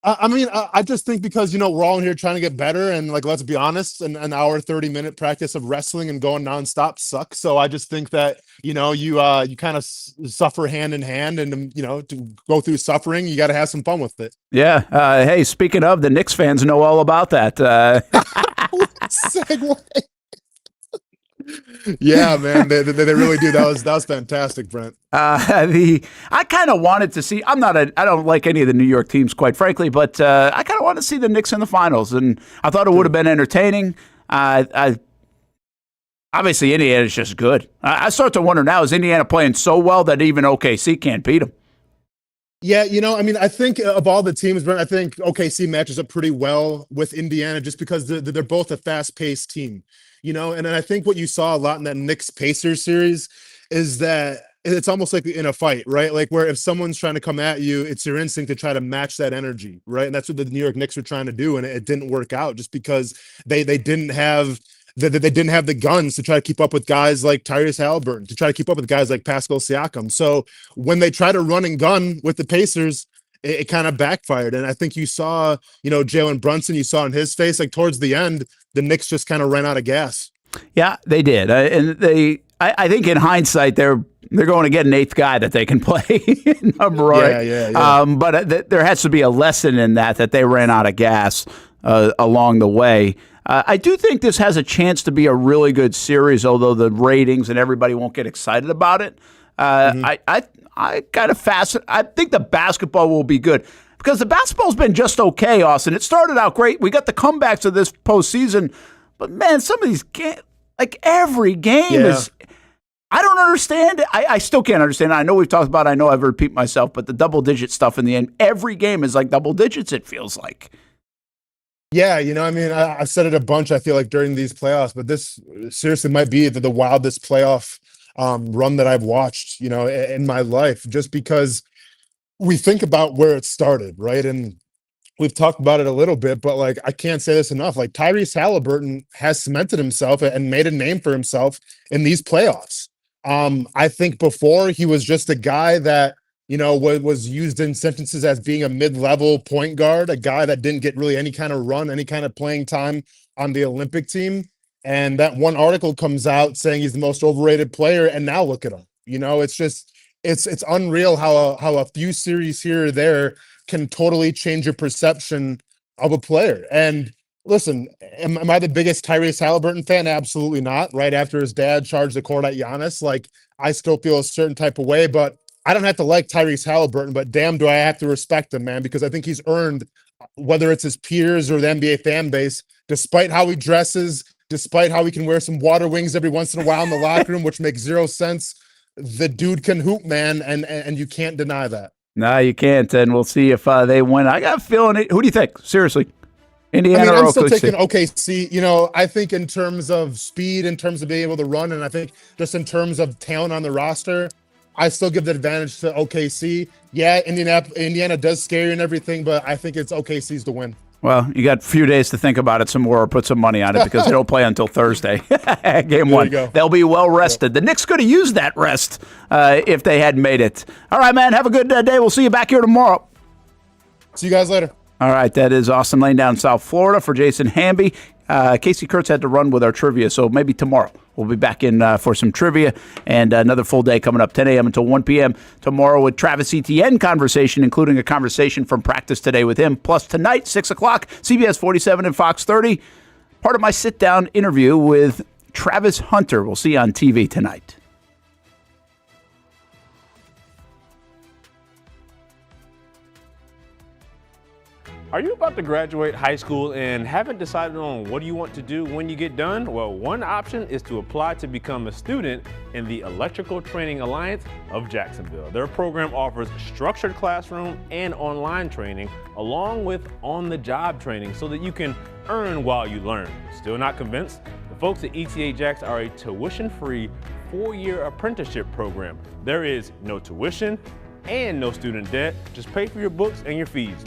Speaker 3: I just think because, we're all in here trying to get better and like, let's be honest, an hour, 30-minute practice of wrestling and going nonstop sucks. So I just think that, you kind of suffer hand in hand and, to go through suffering, you got to have some fun with it.
Speaker 2: Yeah. Hey, speaking of, the Knicks fans know all about that.
Speaker 3: Segue. Yeah, man, they really do. That was fantastic, Brent.
Speaker 2: I kind of wanted to see. I don't like any of the New York teams, quite frankly, but I kind of want to see the Knicks in the finals, and I thought it would have been entertaining. Obviously, Indiana's just good. I start to wonder now: is Indiana playing so well that even OKC can't beat them?
Speaker 3: Yeah, I think of all the teams, Brent, I think OKC matches up pretty well with Indiana just because they're both a fast-paced team. And I think what you saw a lot in that Knicks Pacers series is that it's almost like in a fight, right? Like where if someone's trying to come at you, it's your instinct to try to match that energy, right? And that's what the New York Knicks were trying to do, and it didn't work out just because they didn't have the guns to try to keep up with guys like Tyrese Halliburton, to try to keep up with guys like Pascal Siakam. So when they try to run and gun with the Pacers, it kind of backfired. And I think you saw, Jalen Brunson, you saw in his face, like towards the end, the Knicks just kind of ran out of gas.
Speaker 2: Yeah, they did. I think in hindsight, they're going to get an eighth guy that they can play. Right?
Speaker 3: Yeah.
Speaker 2: But there has to be a lesson in that they ran out of gas along the way. I do think this has a chance to be a really good series, although the ratings and everybody won't get excited about it. I kind of I think the basketball will be good because the basketball's been just okay, Austin. It started out great. We got the comebacks of this postseason, but man, some of these games, like every game is. I don't understand it. I still can't understand it. I know we've talked about it. I know I've repeated myself, but the double-digit stuff in the end, every game is like double digits, it feels like.
Speaker 3: Yeah, I've said it a bunch, I feel like, during these playoffs, but this seriously might be the wildest playoff run that I've watched, in my life, just because we think about where it started, right? And we've talked about it a little bit, but like, I can't say this enough. Like Tyrese Halliburton has cemented himself and made a name for himself in these playoffs. I think before he was just a guy that was used in sentences as being a mid-level point guard, a guy that didn't get really any kind of run, any kind of playing time on the Olympic team. And that one article comes out saying he's the most overrated player, and now look at him. It's unreal how a few series here or there can totally change your perception of a player. And listen, am I the biggest Tyrese Halliburton fan? Absolutely not. Right after his dad charged the court at Giannis, I still feel a certain type of way, but I don't have to like Tyrese Halliburton, but damn, do I have to respect him, man, because I think he's earned, whether it's his peers or the NBA fan base, despite how he dresses, despite how he can wear some water wings every once in a while in the locker room, which makes zero sense. The dude can hoop, man, and you can't deny that.
Speaker 2: No, you can't, and we'll see if they win. I got a feeling it. Who do you think? Seriously, Indiana or
Speaker 3: I'm still
Speaker 2: OKC?
Speaker 3: taking OKC. I think in terms of speed, in terms of being able to run, and I think just in terms of talent on the roster, I still give the advantage to OKC. Yeah, Indiana does scare you and everything, but I think it's OKC's to win.
Speaker 2: Well, you got a few days to think about it some more or put some money on it because they don't play until Thursday. Game one. They'll be well rested. The Knicks could have used that rest if they hadn't made it. All right, man. Have a good day. We'll see you back here tomorrow.
Speaker 3: See you guys later.
Speaker 2: All right. That is Austen Lane down in South Florida for Jason Hamby. Casey Kurtz had to run with our trivia, so maybe tomorrow we'll be back in for some trivia and another full day coming up, 10 a.m. until 1 p.m. tomorrow with Travis Etienne conversation, including a conversation from practice today with him. Plus tonight, 6 o'clock, CBS 47 and Fox 30, part of my sit-down interview with Travis Hunter. We'll see you on TV tonight.
Speaker 8: Are you about to graduate high school and haven't decided on what you want to do when you get done? Well, one option is to apply to become a student in the Electrical Training Alliance of Jacksonville. Their program offers structured classroom and online training, along with on-the-job training so that you can earn while you learn. Still not convinced? The folks at ETA Jax are a tuition-free 4-year apprenticeship program. There is no tuition and no student debt. Just pay for your books and your fees.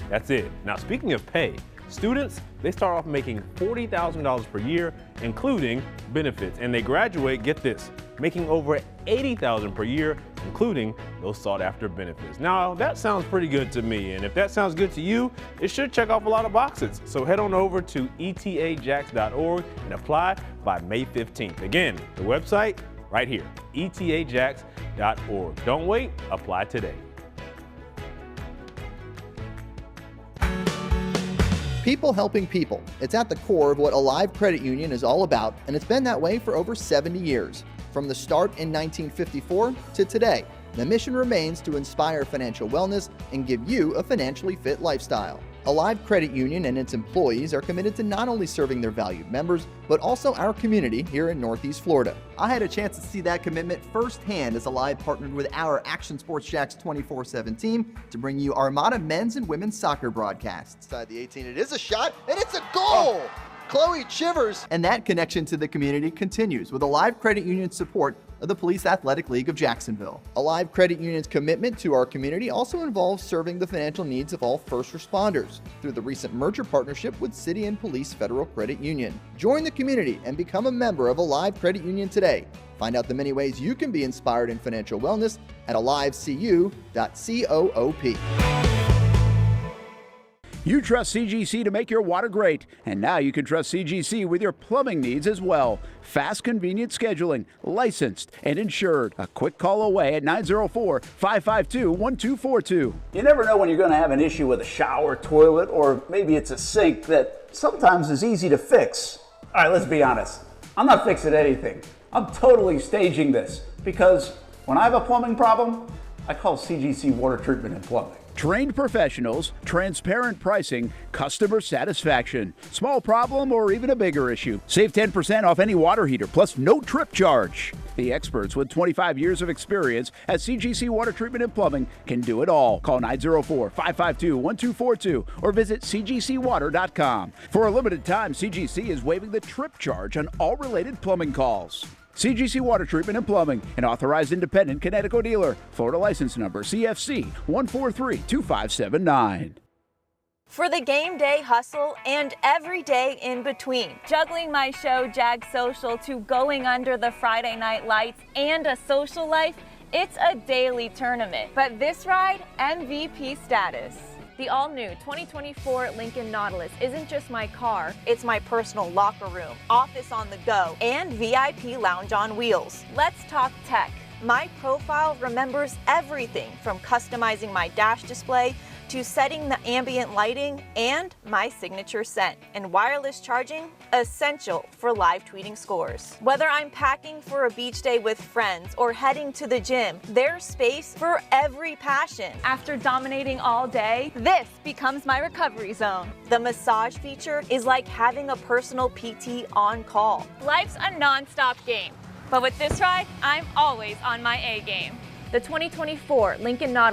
Speaker 8: That's it. Now, speaking of pay, students, they start off making $40,000 per year, including benefits, and they graduate, get this, making over $80,000 per year, including those sought-after benefits. Now, that sounds pretty good to me, and if that sounds good to you, it should check off a lot of boxes. So head on over to etajax.org and apply by May 15th. Again, the website right here, etajax.org. Don't wait, apply today.
Speaker 6: People helping people. It's at the core of what Alive Credit Union is all about, and it's been that way for over 70 years. From the start in 1954 to today, the mission remains to inspire financial wellness and give you a financially fit lifestyle. Alive Credit Union and its employees are committed to not only serving their valued members, but also our community here in Northeast Florida. I had a chance to see that commitment firsthand as Alive partnered with our Action Sports Jax 24/7 team to bring you Armada men's and women's soccer broadcasts. Inside the 18, it is a shot, and it's a goal! Chloe Chivers! And that connection to the community continues with Alive Credit Union's support of the Police Athletic League of Jacksonville. Alive Credit Union's commitment to our community also involves serving the financial needs of all first responders through the recent merger partnership with City and Police Federal Credit Union. Join the community and become a member of Alive Credit Union today. Find out the many ways you can be inspired in financial wellness at alivecu.coop.
Speaker 2: You trust CGC to make your water great, and now you can trust CGC with your plumbing needs as well. Fast, convenient scheduling, licensed and insured. A quick call away at 904-552-1242.
Speaker 10: You never know when you're going to have an issue with a shower, toilet, or maybe it's a sink that sometimes is easy to fix. All right, let's be honest. I'm not fixing anything. I'm totally staging this because when I have a plumbing problem, I call CGC Water Treatment and Plumbing.
Speaker 2: Trained professionals, transparent pricing, customer satisfaction. Small problem or even a bigger issue. Save 10% off any water heater, plus no trip charge. The experts with 25 years of experience at CGC Water Treatment and Plumbing can do it all. Call 904-552-1242 or visit cgcwater.com. For a limited time, CGC is waiving the trip charge on all related plumbing calls. CGC Water Treatment and Plumbing, an authorized independent Connecticut dealer. Florida license number CFC 1432579.
Speaker 7: For the game day hustle and every day in between, juggling my show Jags Social to going under the Friday night lights and a social life, It's a daily tournament, but this ride, MVP status. The all-new 2024 Lincoln Nautilus isn't just my car, it's my personal locker room, office on the go, and VIP lounge on wheels. Let's talk tech. My profile remembers everything from customizing my dash display to setting the ambient lighting and my signature scent. And wireless charging, essential for live tweeting scores. Whether I'm packing for a beach day with friends or heading to the gym, there's space for every passion. After dominating all day, this becomes my recovery zone. The massage feature is like having a personal PT on call. Life's a non-stop game, but with this ride, I'm always on my A game. The 2024 Lincoln Nautilus